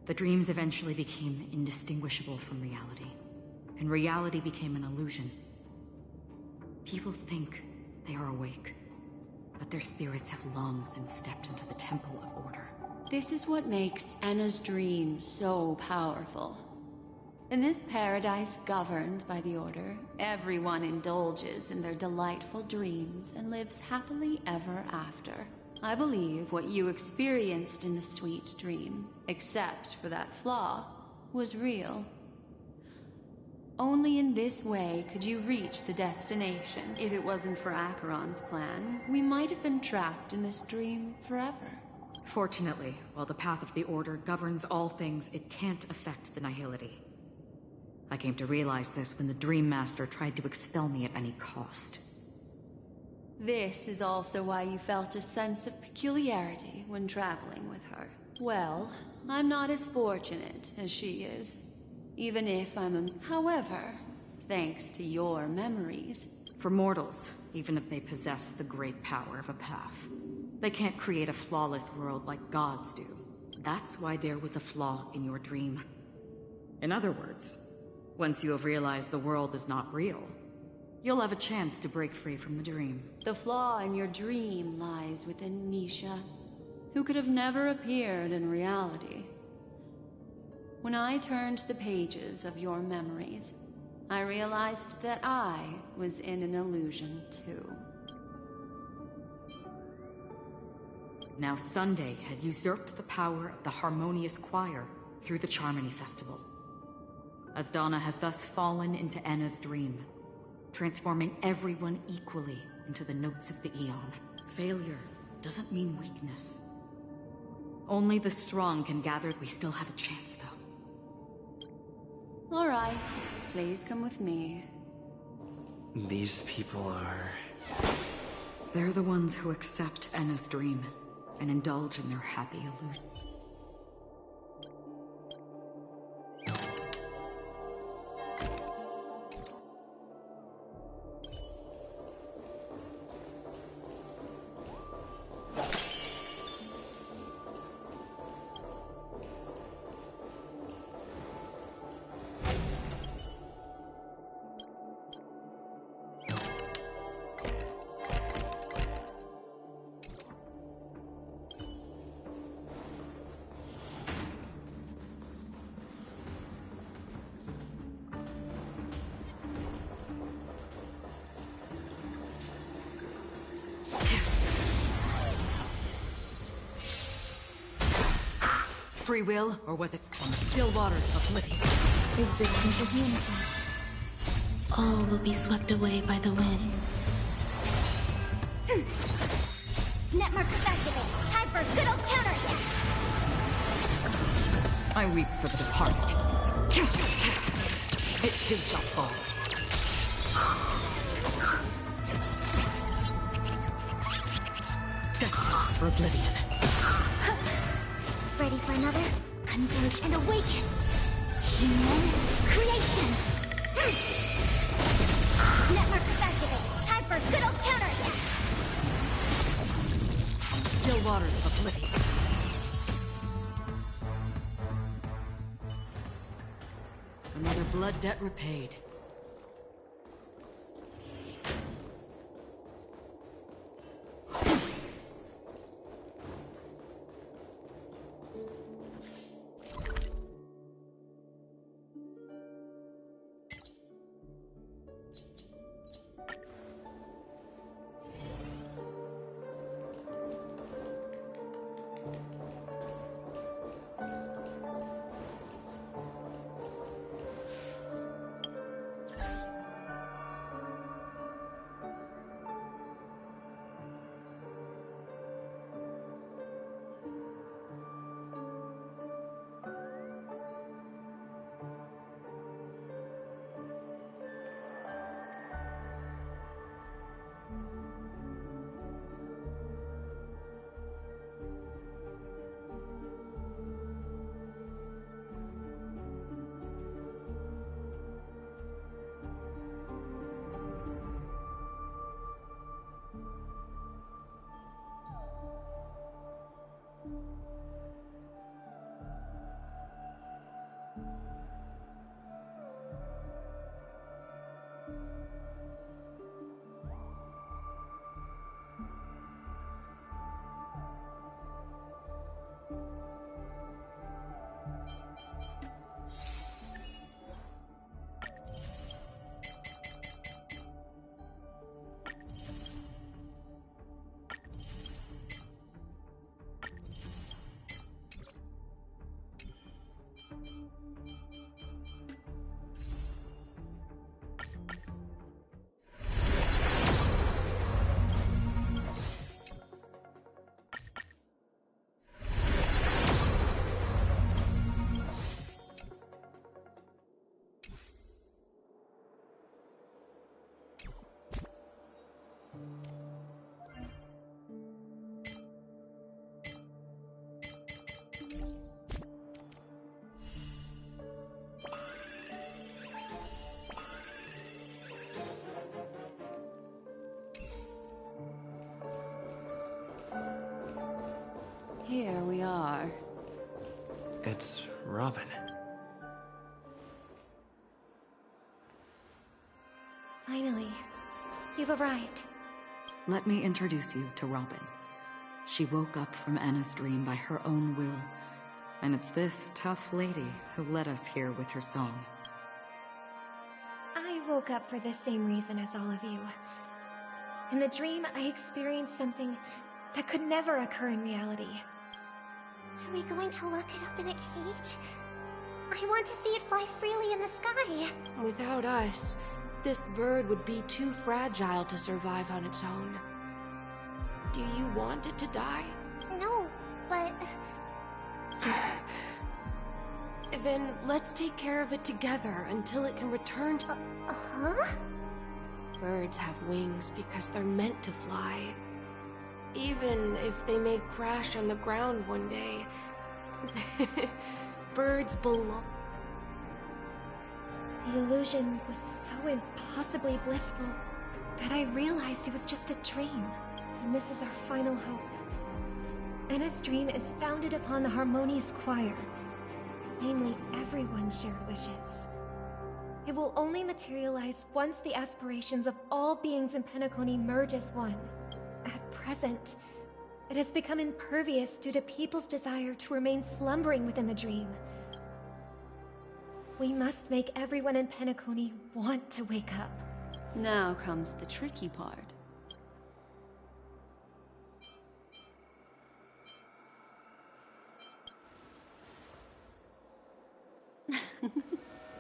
the dreams eventually became indistinguishable from reality, and reality became an illusion. People think they are awake, but their spirits have long since stepped into the Temple of Order. This is what makes Enna's dream so powerful. In this paradise governed by the Order, everyone indulges in their delightful dreams and lives happily ever after. I believe what you experienced in the sweet dream, except for that flaw, was real. Only in this way could you reach the destination. If it wasn't for Acheron's plan, we might have been trapped in this dream forever. Fortunately, while the path of the Order governs all things, it can't affect the Nihility. I came to realize this when the Dream Master tried to expel me at any cost. This is also why you felt a sense of peculiarity when traveling with her. Well, I'm not as fortunate as she is. Even if However, thanks to your memories... For mortals, even if they possess the great power of a path, they can't create a flawless world like gods do. That's why there was a flaw in your dream. In other words, once you have realized the world is not real, you'll have a chance to break free from the dream. The flaw in your dream lies within Misha, who could have never appeared in reality. When I turned the pages of your memories, I realized that I was in an illusion too. Now Sunday has usurped the power of the Harmonious Choir through the Charmony Festival. As Donna has thus fallen into Enna's dream, transforming everyone equally into the notes of the Aeon. Failure doesn't mean weakness. Only the strong can gather. We still have a chance, though. All right, please come with me. These people are... They're the ones who accept Enna's dream and indulge in their happy illusion. Free will, or was it from the still waters of oblivion? Existence is unison. All will be swept away by the wind. Net markers activate. Time for a good old counterattack. I weep for the departed. It too shall fall. Destined for oblivion. Ready for another? Converge and awaken! Human's creations! Net markers activate! Time for a good old counterattack! Still waters of oblivion. Another blood debt repaid. Here we are. It's Robin. Finally, you've arrived. Let me introduce you to Robin. She woke up from Anna's dream by her own will, and it's this tough lady who led us here with her song. I woke up for the same reason as all of you. In the dream, I experienced something that could never occur in reality. Are we going to lock it up in a cage? I want to see it fly freely in the sky. Without us, this bird would be too fragile to survive on its own. Do you want it to die? No, but... Then let's take care of it together until it can return to... Huh? Birds have wings because they're meant to fly. Even if they may crash on the ground one day. Birds belong. The illusion was so impossibly blissful that I realized it was just a dream, and this is our final hope. Anna's dream is founded upon the harmonious choir. Namely, everyone's shared wishes. It will only materialize once the aspirations of all beings in Penacony merge as one. At present, it has become impervious due to people's desire to remain slumbering within the dream. We must make everyone in Penacony want to wake up. Now comes the tricky part.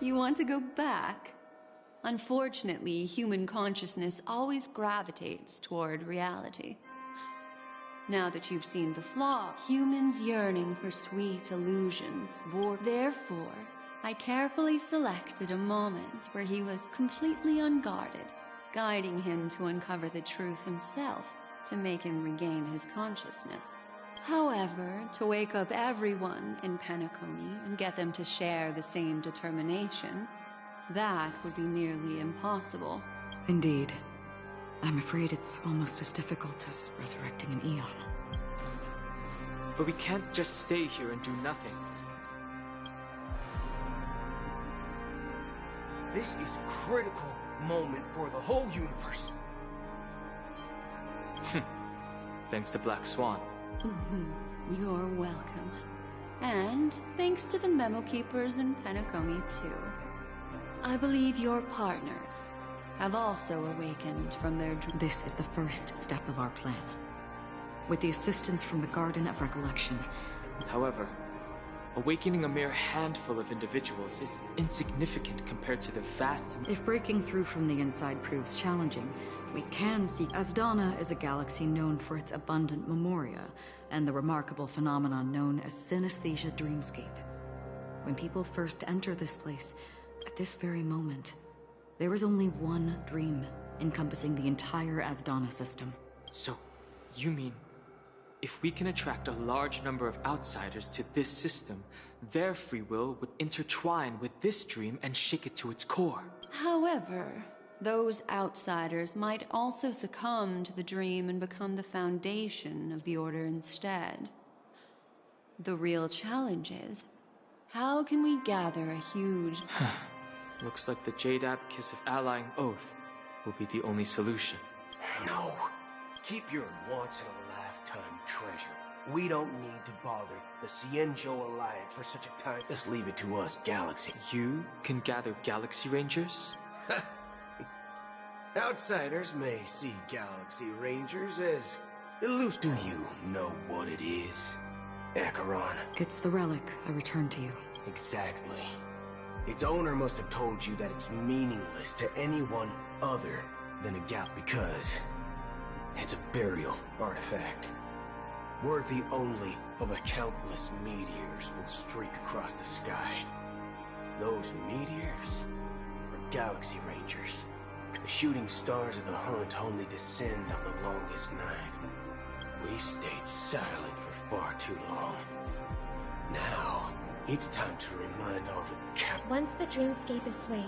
You want to go back? Unfortunately, human consciousness always gravitates toward reality. Now that you've seen the flaw, humans yearning for sweet illusions, therefore, I carefully selected a moment where he was completely unguarded, guiding him to uncover the truth himself to make him regain his consciousness. However, to wake up everyone in Penacony and get them to share the same determination, that would be nearly impossible. Indeed. I'm afraid it's almost as difficult as resurrecting an Eon. But we can't just stay here and do nothing. This is a critical moment for the whole universe. Thanks to Black Swan. You're welcome. And thanks to the Memo Keepers in Penacony, too. I believe your partners have also awakened from their dream. This is the first step of our plan. With the assistance from the Garden of Recollection. However, awakening a mere handful of individuals is insignificant compared to the vast... If breaking through from the inside proves challenging, we can seek... Asdana is a galaxy known for its abundant memoria, and the remarkable phenomenon known as synesthesia dreamscape. When people first enter this place, at this very moment, there is only one dream encompassing the entire Asdana system. So, you mean, if we can attract a large number of outsiders to this system, their free will would intertwine with this dream and shake it to its core. However, those outsiders might also succumb to the dream and become the foundation of the Order instead. The real challenge is, how can we gather a huge... Looks like the Jade Abacus of Allying Oath will be the only solution. No. Keep your once-in-a-lifetime treasure. We don't need to bother the Cienjo Alliance for such a time. Just leave it to us, Galaxy. You can gather Galaxy Rangers? Outsiders may see Galaxy Rangers as elusive. Do you know what it is, Acheron? It's the relic I returned to you. Exactly. Its owner must have told you that it's meaningless to anyone other than a gal because it's a burial artifact, worthy only of a countless meteors will streak across the sky. Those meteors are Galaxy Rangers. The shooting stars of the hunt only descend on the longest night. We've stayed silent for far too long. Now, it's time to remind all the Once the dreamscape is swayed,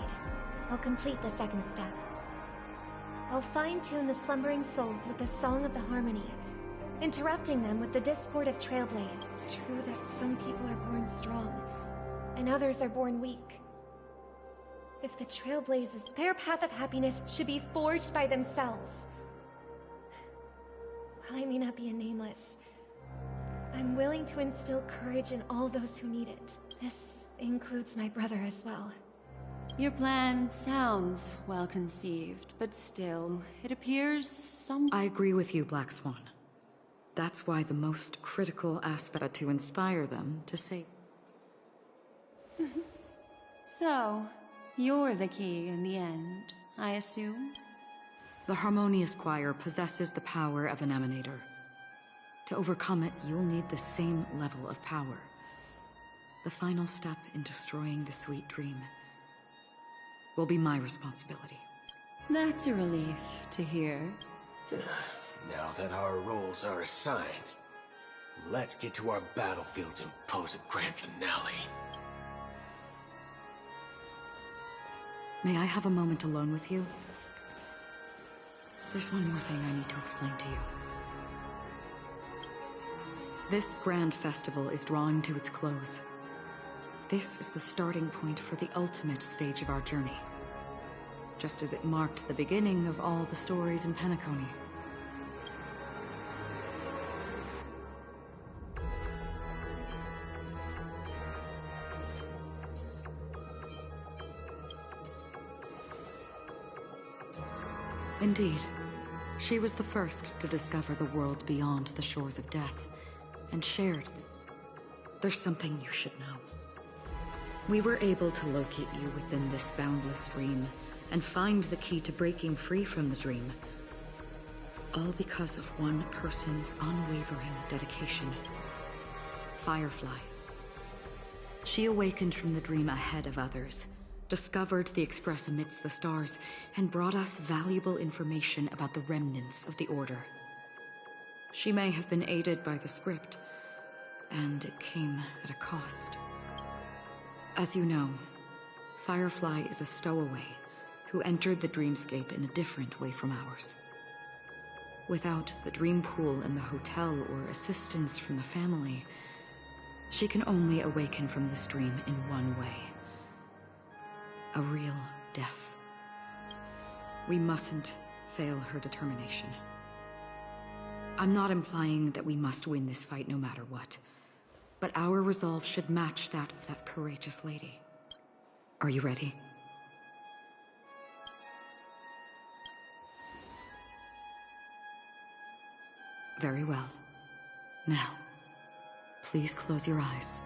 I'll complete the second step. I'll fine-tune the slumbering souls with the Song of the Harmony, interrupting them with the discord of Trailblaze. It's true that some people are born strong, and others are born weak. If the Trailblazes, their path of happiness should be forged by themselves. While I may not be a nameless, I'm willing to instill courage in all those who need it. This includes my brother as well. Your plan sounds well conceived, but still, it appears some... I agree with you, Black Swan. That's why the most critical aspect to inspire them to save. So, you're the key in the end, I assume? The Harmonious Choir possesses the power of an emanator. To overcome it, you'll need the same level of power. The final step in destroying the sweet dream will be my responsibility. That's a relief to hear. Now that our roles are assigned, let's get to our battlefields and pose a grand finale. May I have a moment alone with you? There's one more thing I need to explain to you. This grand festival is drawing to its close. This is the starting point for the ultimate stage of our journey. Just as it marked the beginning of all the stories in Penacony. Indeed. She was the first to discover the world beyond the shores of death, and shared. There's something you should know. We were able to locate you within this boundless dream, and find the key to breaking free from the dream. All because of one person's unwavering dedication. Firefly. She awakened from the dream ahead of others, discovered the Express amidst the stars, and brought us valuable information about the remnants of the Order. She may have been aided by the script, and it came at a cost. As you know, Firefly is a stowaway who entered the dreamscape in a different way from ours. Without the dream pool in the hotel or assistance from the family, she can only awaken from this dream in one way. A real death. We mustn't fail her determination. I'm not implying that we must win this fight no matter what, but our resolve should match that of that courageous lady. Are you ready? Very well. Now, please close your eyes.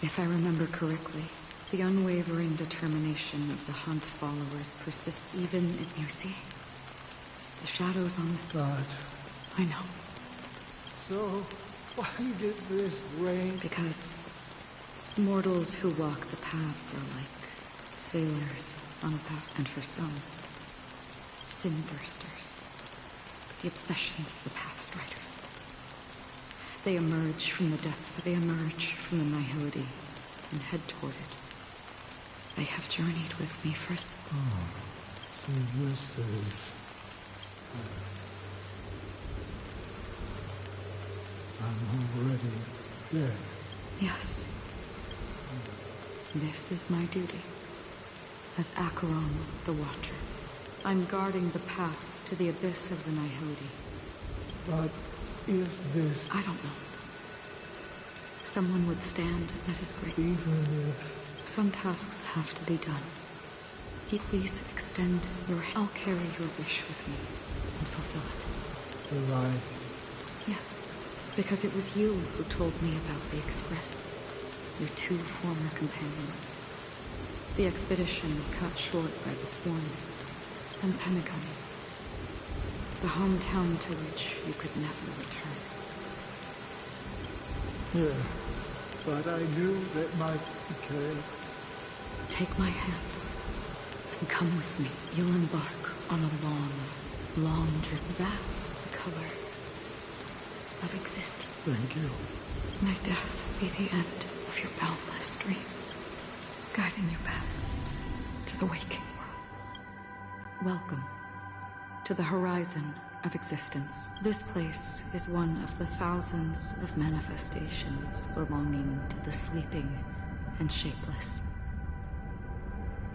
If I remember correctly, the unwavering determination of the Hunt followers persists even in... You see? The shadows on the side. I know. So, why did this rain? Because mortals who walk the paths are like sailors on a path, and for some, sin-thirsters. The obsessions of the Pathstriders. They emerge from the depths, they emerge from the nihility, and head toward it. They have journeyed with me for... Oh, so this is... I'm already dead. Yes. This is my duty. As Acheron, the Watcher. I'm guarding the path to the abyss of the Nihility. But if this... I don't know. Someone would stand at his grave. Even if... Some tasks have to be done. Please extend your... I'll carry your wish with me and fulfill it. The light. Yes, because it was you who told me about the Express. Your two former companions. The expedition cut short by the Swarm. And Penacony. The hometown to which you could never return. Yeah, but I knew that might decay. Take my hand and come with me. You'll embark on a long, long journey. That's the color of existence. Thank you. May death be the end of your boundless dream, guiding you back to the waking world. Welcome to the horizon of existence. This place is one of the thousands of manifestations belonging to the sleeping and shapeless.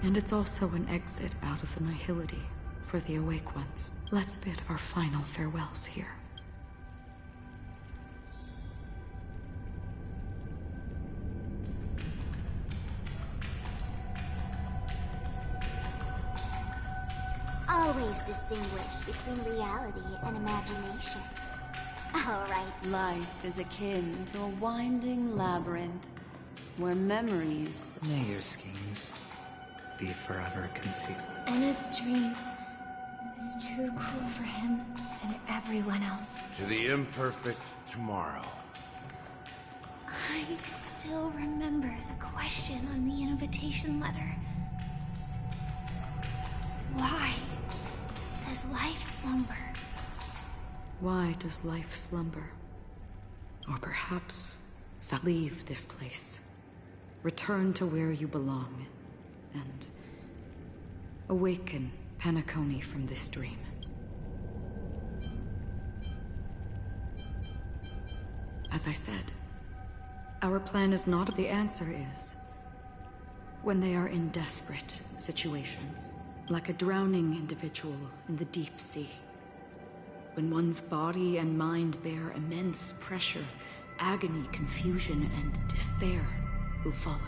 And it's also an exit out of the Nihility for the awake ones. Let's bid our final farewells here. Always distinguish between reality and imagination. All right. Life is akin to a winding labyrinth where memories... May your schemes be forever concealed. Anna's dream is too cruel for him and everyone else. To the imperfect tomorrow. I still remember the question on the invitation letter. Why does life slumber? Why does life slumber? Or perhaps, leave this place. Return to where you belong. And awaken Penacony from this dream. As I said, our plan is not. The answer is when they are in desperate situations, like a drowning individual in the deep sea. When one's body and mind bear immense pressure, agony, confusion, and despair will follow.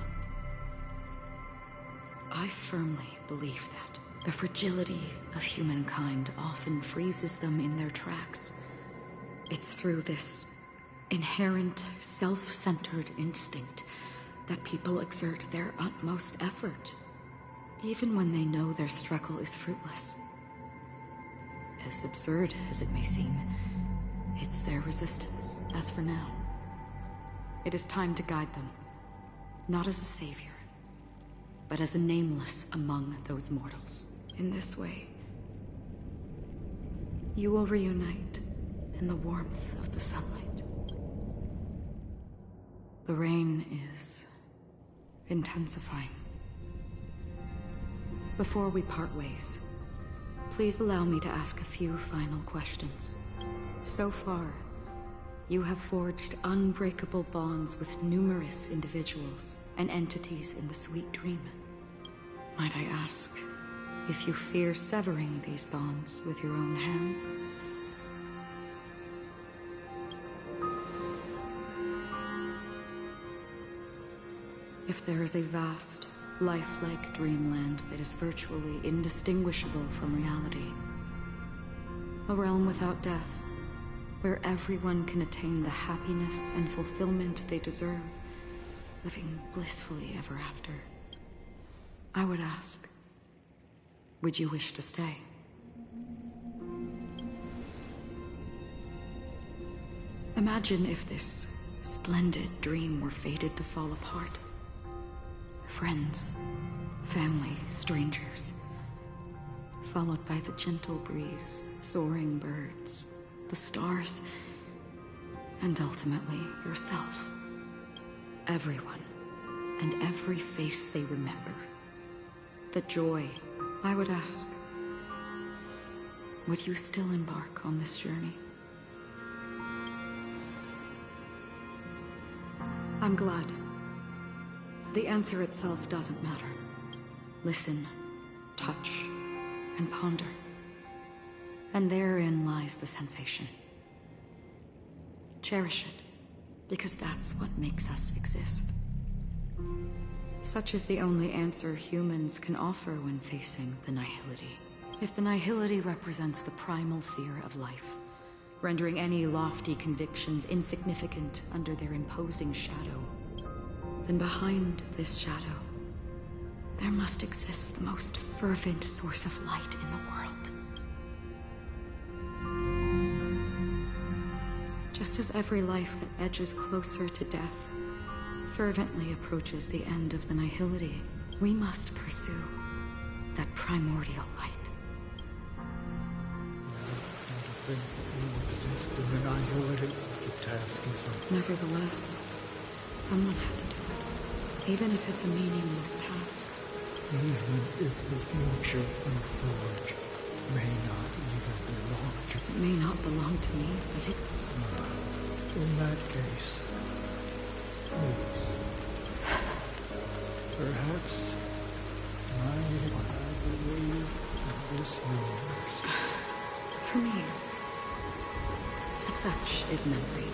I firmly believe that the fragility of humankind often freezes them in their tracks. It's through this inherent, self-centered instinct that people exert their utmost effort, even when they know their struggle is fruitless. As absurd as it may seem, it's their resistance. As for now, it is time to guide them, not as a savior, but as a nameless among those mortals. In this way, you will reunite in the warmth of the sunlight. The rain is intensifying. Before we part ways, please allow me to ask a few final questions. So far, you have forged unbreakable bonds with numerous individuals and entities in the Sweet Dream. Might I ask if you fear severing these bonds with your own hands? If there is a vast, lifelike dreamland that is virtually indistinguishable from reality, a realm without death, where everyone can attain the happiness and fulfillment they deserve, living blissfully ever after, I would ask, would you wish to stay? Imagine if this splendid dream were fated to fall apart. Friends, family, strangers, followed by the gentle breeze, soaring birds, the stars, and ultimately yourself. Everyone, and every face they remember. The joy, I would ask, would you still embark on this journey? I'm glad. The answer itself doesn't matter. Listen, touch, and ponder. And therein lies the sensation. Cherish it, because that's what makes us exist. Such is the only answer humans can offer when facing the nihility. If the nihility represents the primal fear of life, rendering any lofty convictions insignificant under their imposing shadow, then behind this shadow, there must exist the most fervent source of light in the world. Just as every life that edges closer to death fervently approaches the end of the nihility, we must pursue that primordial light. Think you exist in the nihility. The task is Nevertheless, someone had to do it, even if it's a meaningless task. Even if the future you forge may not even belong to It may not belong to me, but it... In that case, please. Perhaps I believe in this universe. For me, such is memory.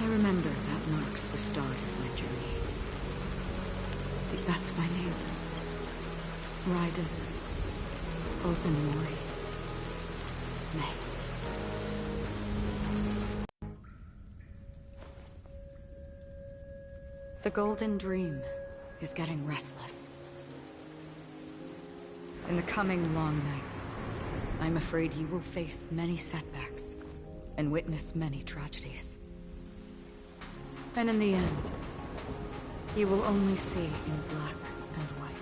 I remember that marks the start of my journey. That's my name. Raiden. Ozumori. May. The Golden Dream is getting restless. In the coming long nights, I'm afraid you will face many setbacks and witness many tragedies. And in the end, you will only see in black and white.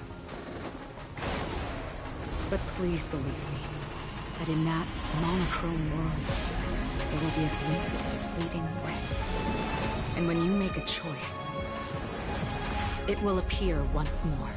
But please believe me, that in that monochrome world, there will be a glimpse of fleeting red. And when you make a choice, it will appear once more.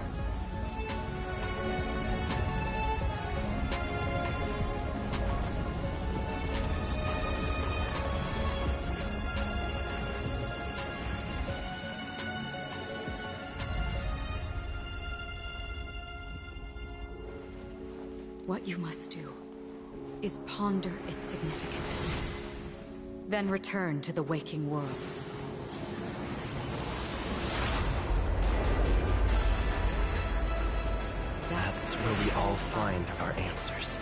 What you must do is ponder its significance, then return to the waking world. That's where we all find our answers.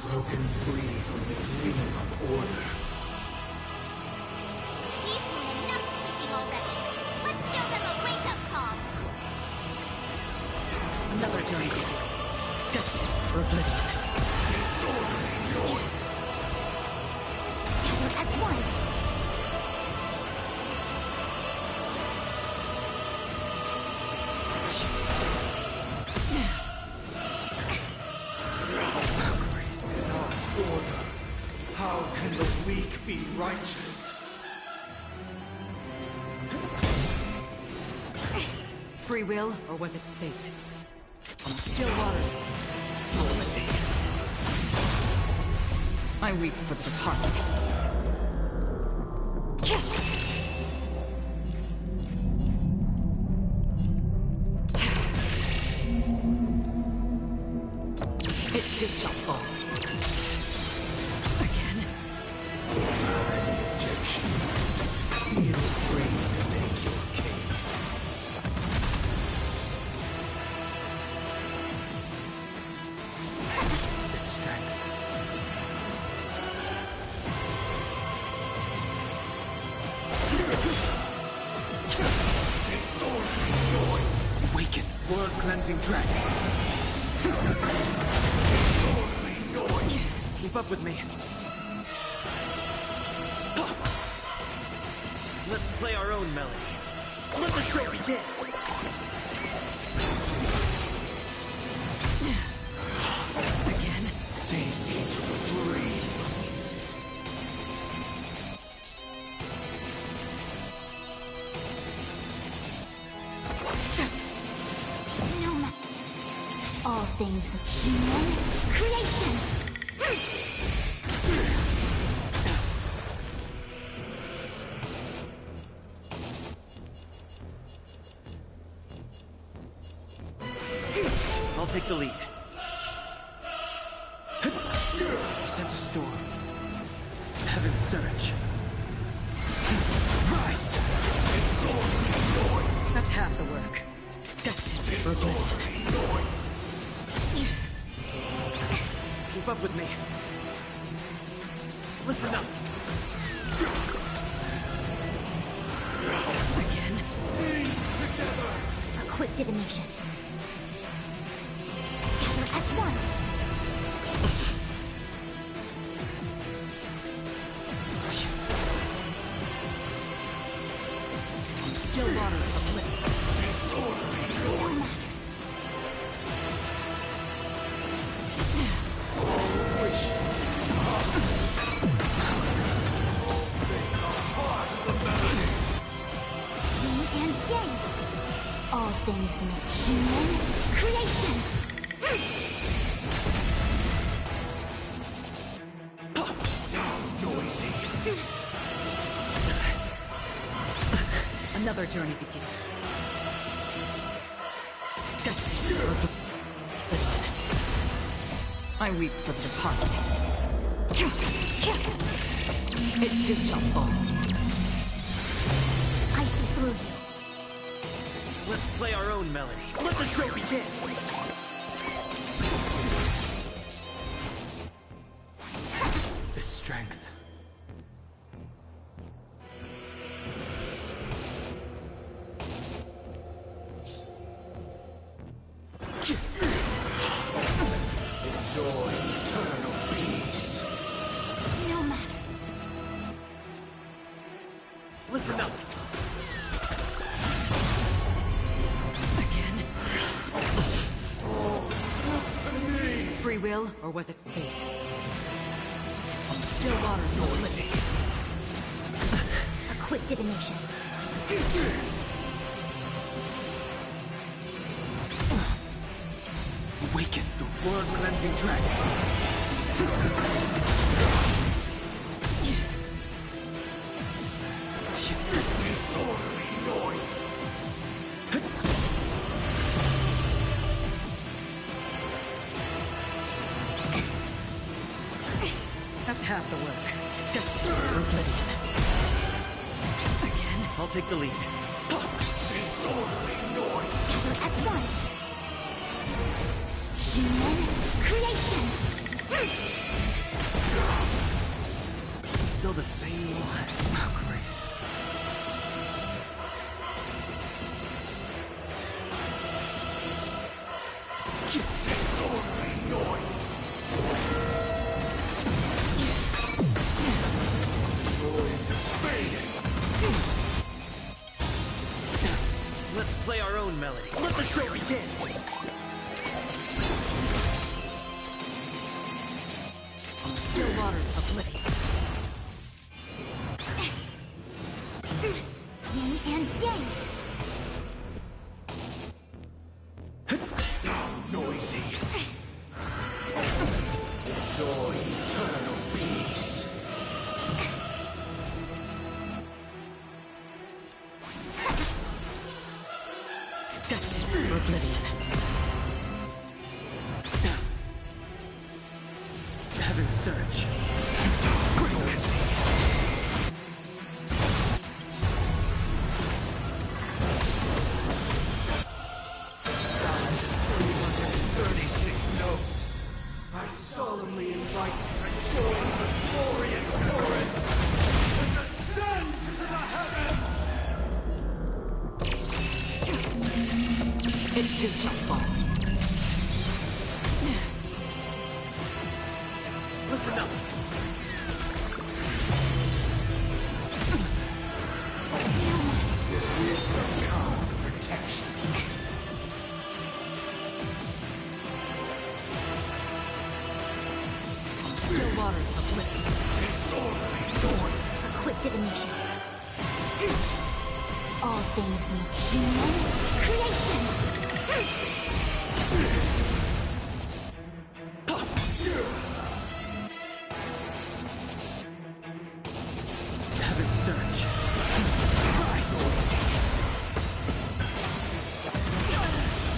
Broken free from the dream of order. We've done enough sleeping already. Let's show them a wake-up call. Another journey, destined for oblivion. Gather as one. Order. How can the weak be righteous? Free will, or was it fate? Stillwater. I weep for the departed. It too shall fall. Feel free to make your case. The strength. Awaken, world-cleansing dragon. Keep up with me. Let's play our own melody. Let the show begin! Again? Sing each dream. things human creations. I'll take the lead. Sense a storm. Heaven's surge. Rise! That's half the work. Destined for oblivion. Keep up with me. Listen up. Again? A quick divination. Gather as one. Still water from lips. Yin and yang. All things in human creations. Noisy. Another journey begins. Destined for oblivion. I weep for the departed. It too shall fall. I see through you. Let's play our own melody. Let the show begin. The strength. Enjoy eternal peace. No matter. Listen up. Free will, or was it fate? Still waters will live. A quick divination. Awaken the world-cleansing dragon. Disorderly noise. That's half the work. Destined for oblivion. Again? I'll take the lead. Disorderly noise. Gather as one. Human creations. Still the same grace. Disorderly noise. Noise is fading. Let's play our own melody. Let the show begin. Still waters of oblivion. Yin and yang. Now noisy. Enjoy eternal peace. Destined for oblivion. Heaven's surge. I solemnly invite you to join the glorious chorus and ascend to the heavens! It too shall fall. Listen up! Wisdom comes protection. Still waters of oblivion. Disorderly noise. A quick divination. All things in human creations. surge. Rise!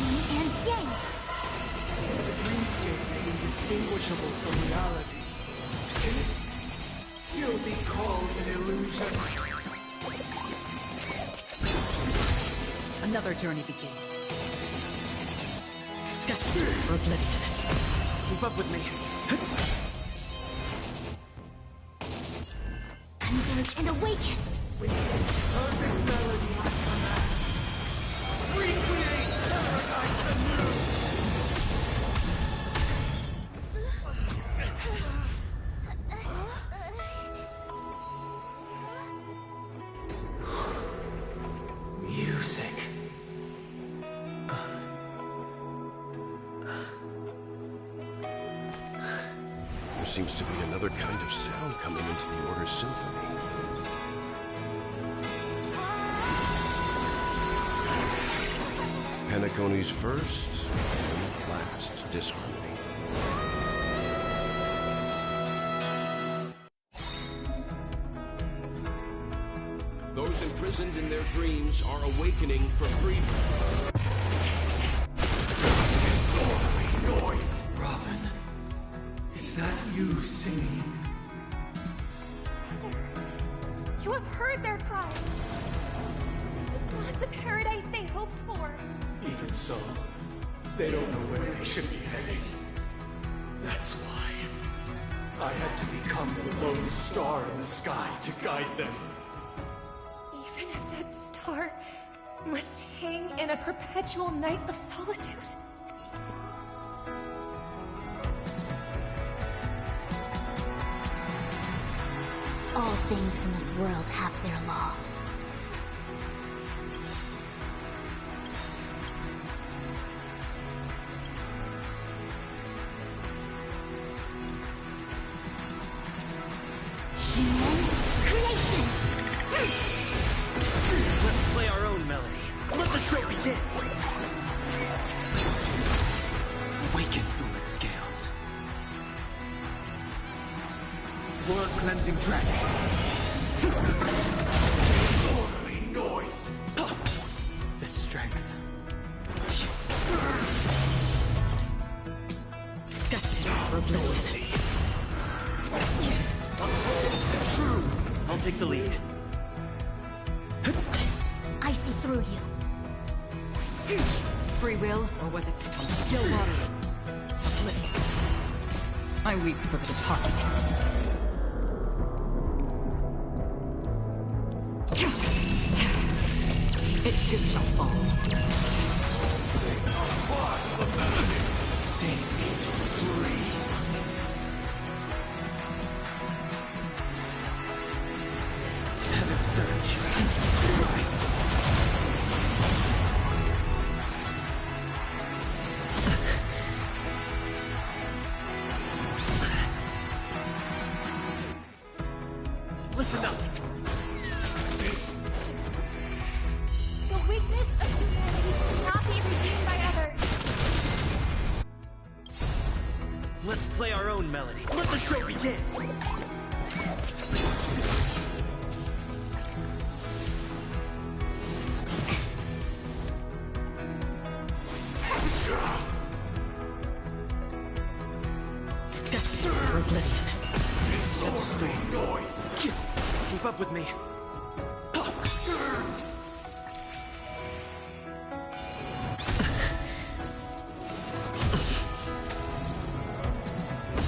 Yin and yang. The dreamscape is indistinguishable from reality. Can it still be called an illusion? Another journey begins. Destined for oblivion. Keep up with me. Converge and awaken. Perfect melody at command. Recreate paradise anew! Music. There seems to be another kind of sound coming into the Order's symphony. Penacony's first and last disharmony. Those imprisoned in their dreams are awakening for freedom. Noise! Robin, is that you singing? You have heard their cries. This is not the paradise they hoped for. Even so, they don't know where they should be heading. That's why I had to become the lone star in the sky to guide them. Even if that star must hang in a perpetual night of solitude. All things in this world have their laws. Human creations! Let's play our own melody. Let the show begin! Awaken fluid scales. Blood cleansing dragon. Disorderly noise. The strength. Destined for oblivion. True. I'll take the lead. I see through you. Free will, or was it still water? Oblivion. I weep for the departed. It too shall fall. Sing free. Heaven surge. Rise. Listen up. The weakness of humanity cannot be redeemed by others. Let's play our own melody. Let the show begin. Destined for oblivion. Set a storm. Noise. Keep up with me.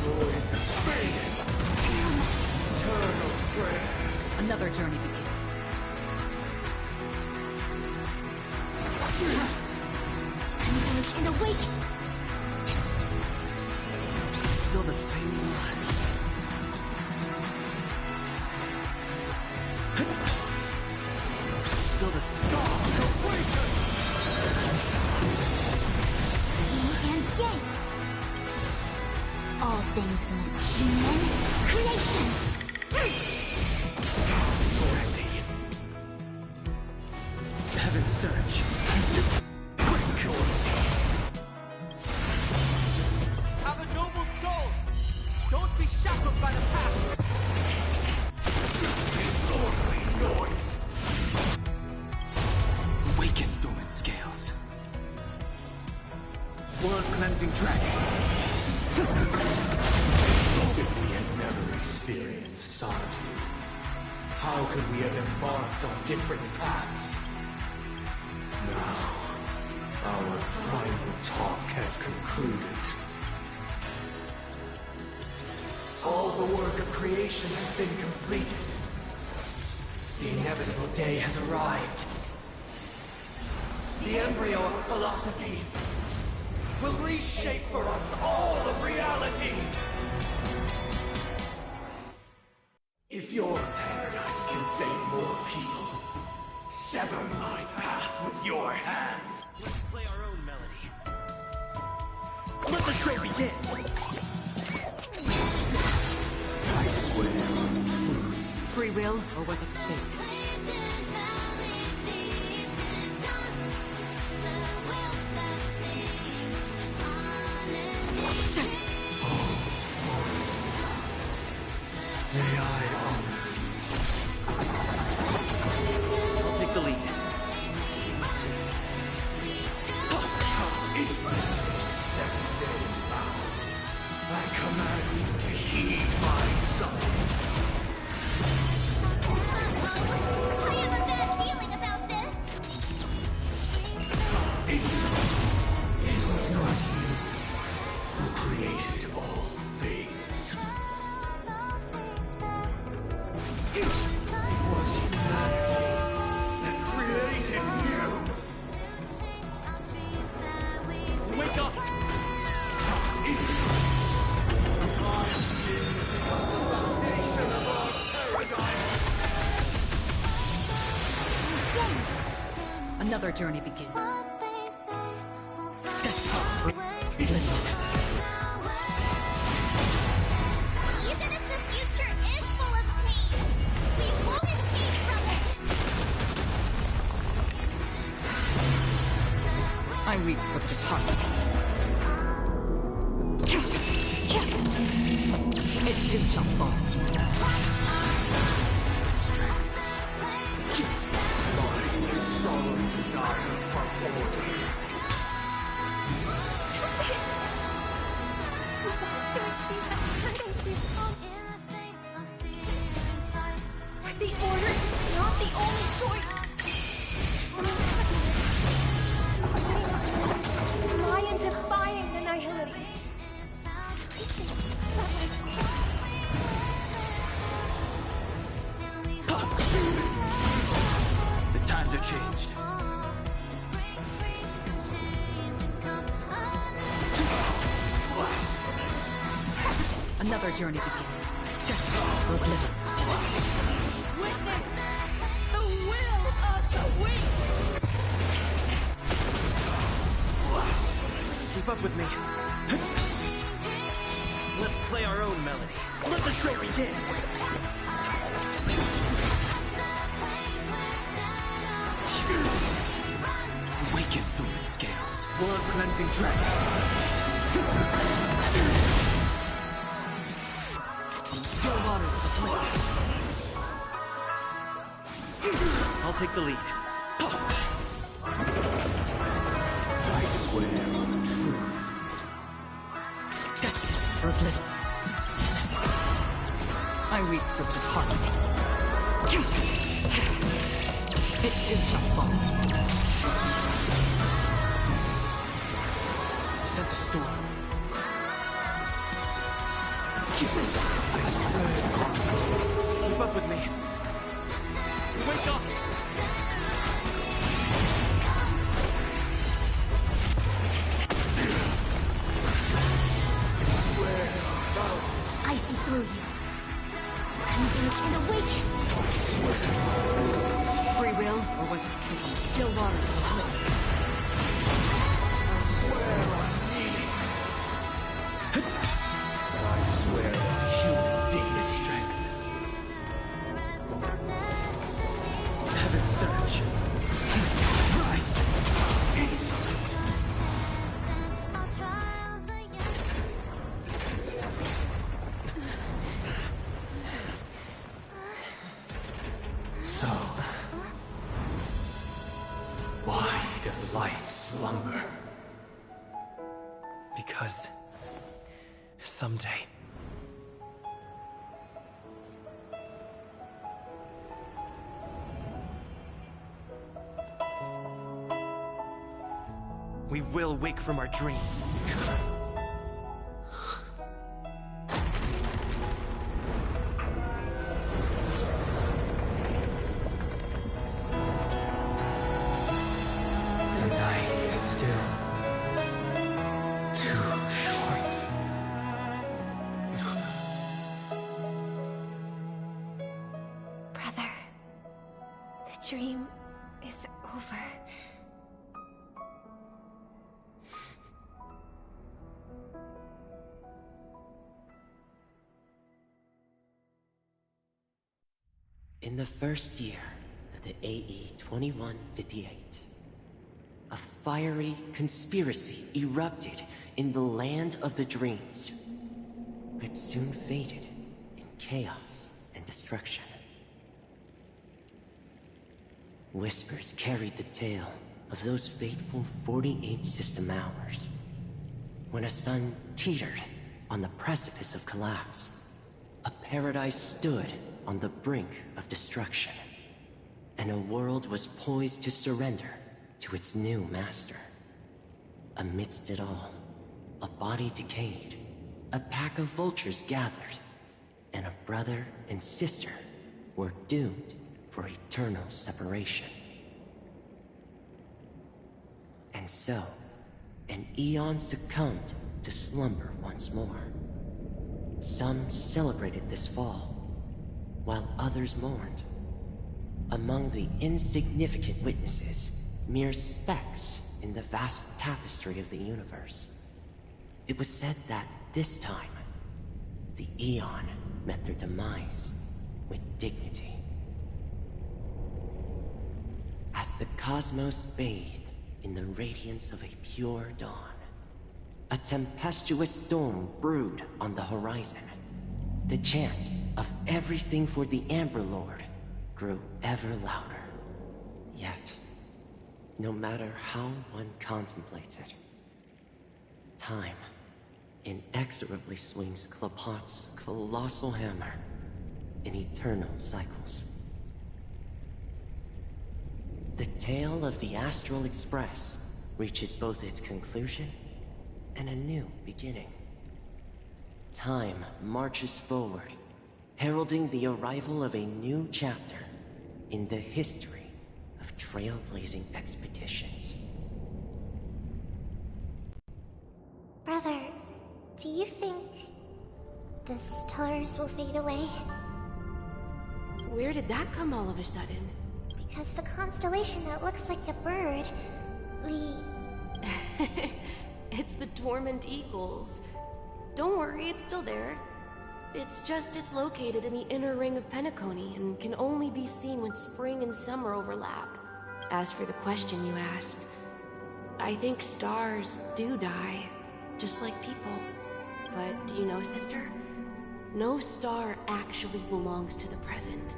Noise is fading. Eternal prayer. Another journey begins. Converge and awaken. Still the same one. Still the star. Awaken! Yin and yang. All things in this human creations. Sorcery. Heaven surge. Quick yours. Have a noble soul. Don't be shackled by the past. Disorderly cleansing dragon. If we had never experienced solitude, how could we have embarked on different paths? Now, our final talk has concluded. All the work of creation has been completed. The inevitable day has arrived. The embryo of philosophy will reshape for us all of reality. If your paradise can save more people, sever my path with your hands. Let's play our own melody. Let the show begin! I swear on truth. Free will, or was it fate? May I honor? I'll take the lead. It's my 7-day vow. I command you to heed my summons. I have a bad feeling about this. It was not you who created all things. It was humanity that created you. Wake up! It's Another journey begins. Even if the future is full of pain, we won't escape from it. I weep for the departed. It too shall fall. solemn desire for order. The order is not the only choice. Lie in defying the nihility. The times are changed. Another journey begins. Destined for oblivion. Witness the will of the weak. Keep up with me. Let's play our own melody. Let the show begin! Awaken, fluid scales. Blood cleansing dragon. Still waters of the place. I'll take the lead. I swear on truth. Destined for oblivion. I weep for the departed. It too shall fall. I sense a storm. I swear on truth. Keep up with me. Wake up! I see through you. Converge and awaken. Free will, or was it fate? Still waters of the place. I swear on human deity strength. Heaven surge. Rise! Insolent. So, why does life slumber? Because Because someday... we will wake from our dreams. The night is still too short. Brother, the dream is over. In the first year of the AE 2158, a fiery conspiracy erupted in the land of the dreams, but soon faded in chaos and destruction. Whispers carried the tale of those fateful 48 system hours, when a sun teetered on the precipice of collapse. A paradise stood on the brink of destruction, and a world was poised to surrender to its new master. Amidst it all, a body decayed, a pack of vultures gathered, and a brother and sister were doomed for eternal separation. And so, an eon succumbed to slumber once more. Some celebrated this fall, while others mourned. Among the insignificant witnesses, mere specks in the vast tapestry of the universe. It was said that this time, the Eon met their demise with dignity. As the cosmos bathed in the radiance of a pure dawn, a tempestuous storm brewed on the horizon. The chant of everything for the Amber Lord grew ever louder. Yet, no matter how one contemplated, time inexorably swings Klapot's colossal hammer in eternal cycles. The tale of the Astral Express reaches both its conclusion and a new beginning. Time marches forward, heralding the arrival of a new chapter in the history of trailblazing expeditions. Brother, do you think the stars will fade away? Where did that come all of a sudden? Because the constellation that looks like a bird, It's the Dormant Eagles. Don't worry, it's still there. It's located in the inner ring of Penacony and can only be seen when spring and summer overlap. As for the question you asked, I think stars do die, just like people. But do you know, sister? No star actually belongs to the present.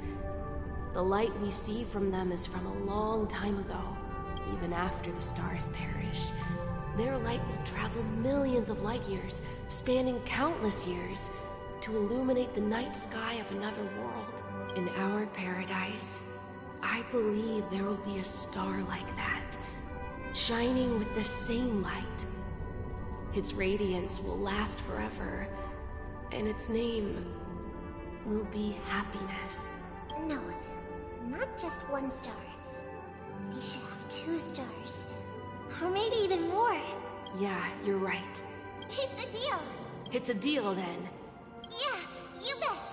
The light we see from them is from a long time ago, even after the stars perish. Their light will travel millions of light years, spanning countless years, to illuminate the night sky of another world. In our paradise, I believe there will be a star like that, shining with the same light. Its radiance will last forever, and its name will be happiness. No, not just one star. We should have 2 stars. Or maybe even more. Yeah, you're right. It's a deal. It's a deal, then. Yeah, you bet.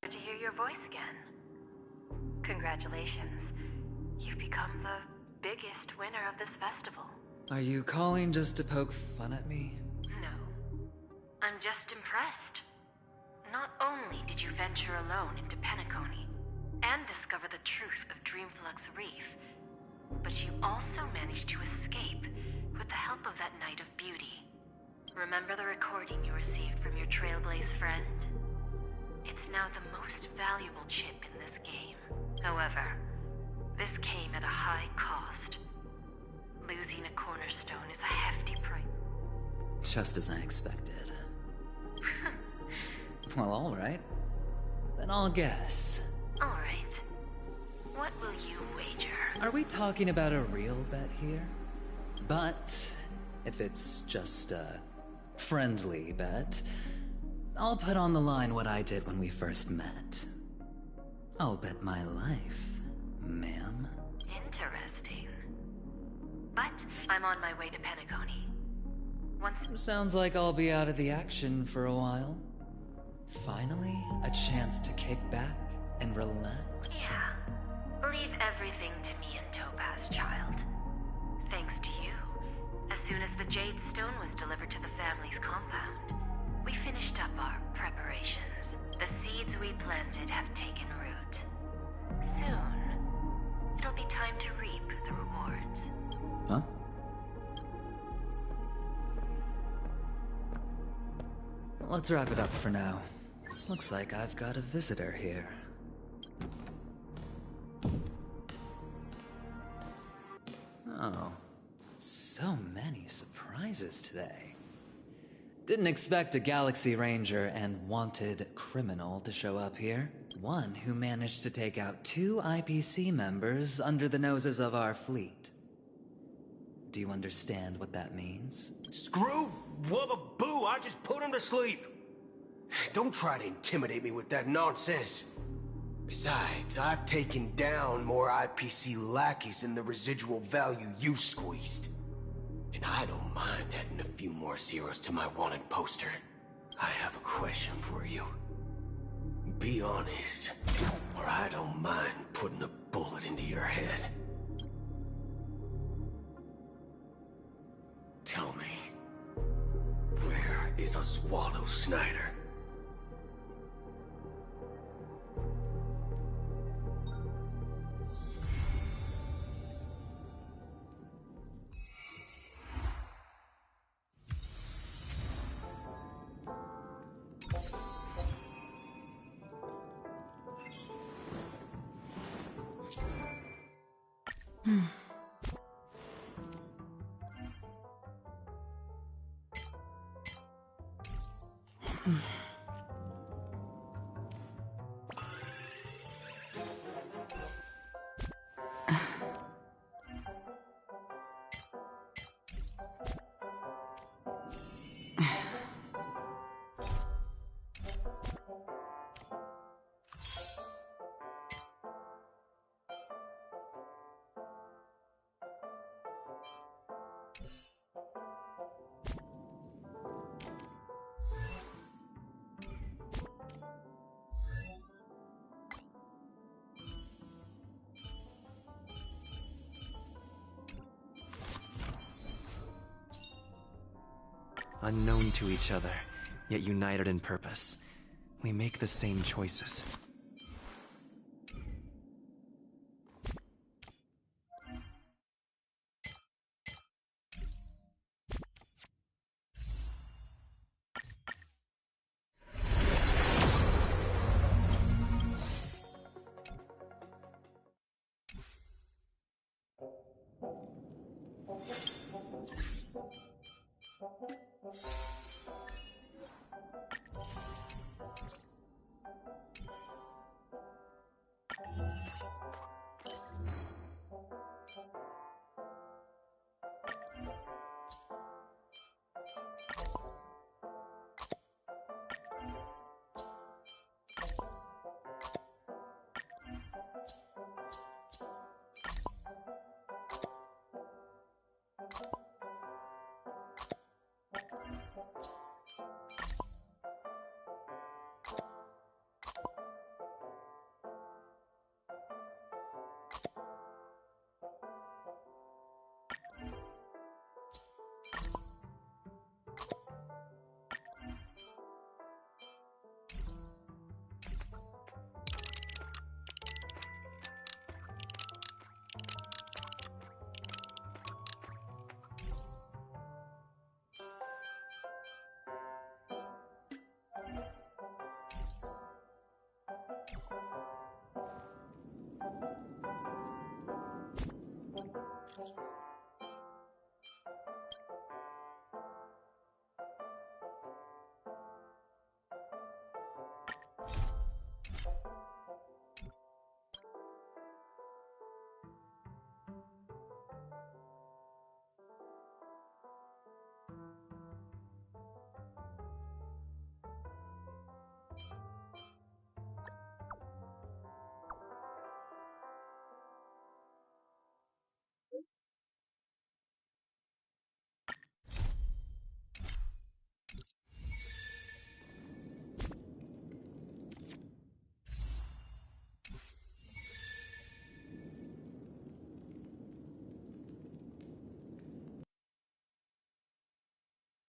To hear your voice again. Congratulations. You've become the biggest winner of this festival. Are you calling just to poke fun at me? No. I'm just impressed. Not only did you venture alone into Penacony and discover the truth of Dreamflux Reef, but you also managed to escape with the help of that Knight of Beauty. Remember the recording you received from your Trailblaze friend? It's now the most valuable chip in this game. However, this came at a high cost. Losing a cornerstone is a hefty price. Just as I expected. Well, alright. Then I'll guess. Alright. What will you wager? Are we talking about a real bet here? But if it's just a friendly bet, I'll put on the line what I did when we first met. I'll bet my life, ma'am. Interesting. But I'm on my way to Penacony. Sounds like I'll be out of the action for a while. Finally, a chance to kick back and relax. Yeah. Leave everything to me and Topaz, child. Thanks to you, as soon as the Jade Stone was delivered to the family's compound, we finished up our preparations. The seeds we planted have taken root. Soon, it'll be time to reap the rewards. Huh? Let's wrap it up for now. Looks like I've got a visitor here. Oh, so many surprises today. Didn't expect a Galaxy Ranger and wanted criminal to show up here. One who managed to take out 2 IPC members under the noses of our fleet. Do you understand what that means? Screw wubba boo, I just put him to sleep. Don't try to intimidate me with that nonsense. Besides, I've taken down more IPC lackeys than the residual value you squeezed. And I don't mind adding a few more zeros to my wanted poster. I have a question for you. Be honest, or I don't mind putting a bullet into your head. Tell me, where is Oswaldo Snyder? Unknown to each other, yet united in purpose. We make the same choices.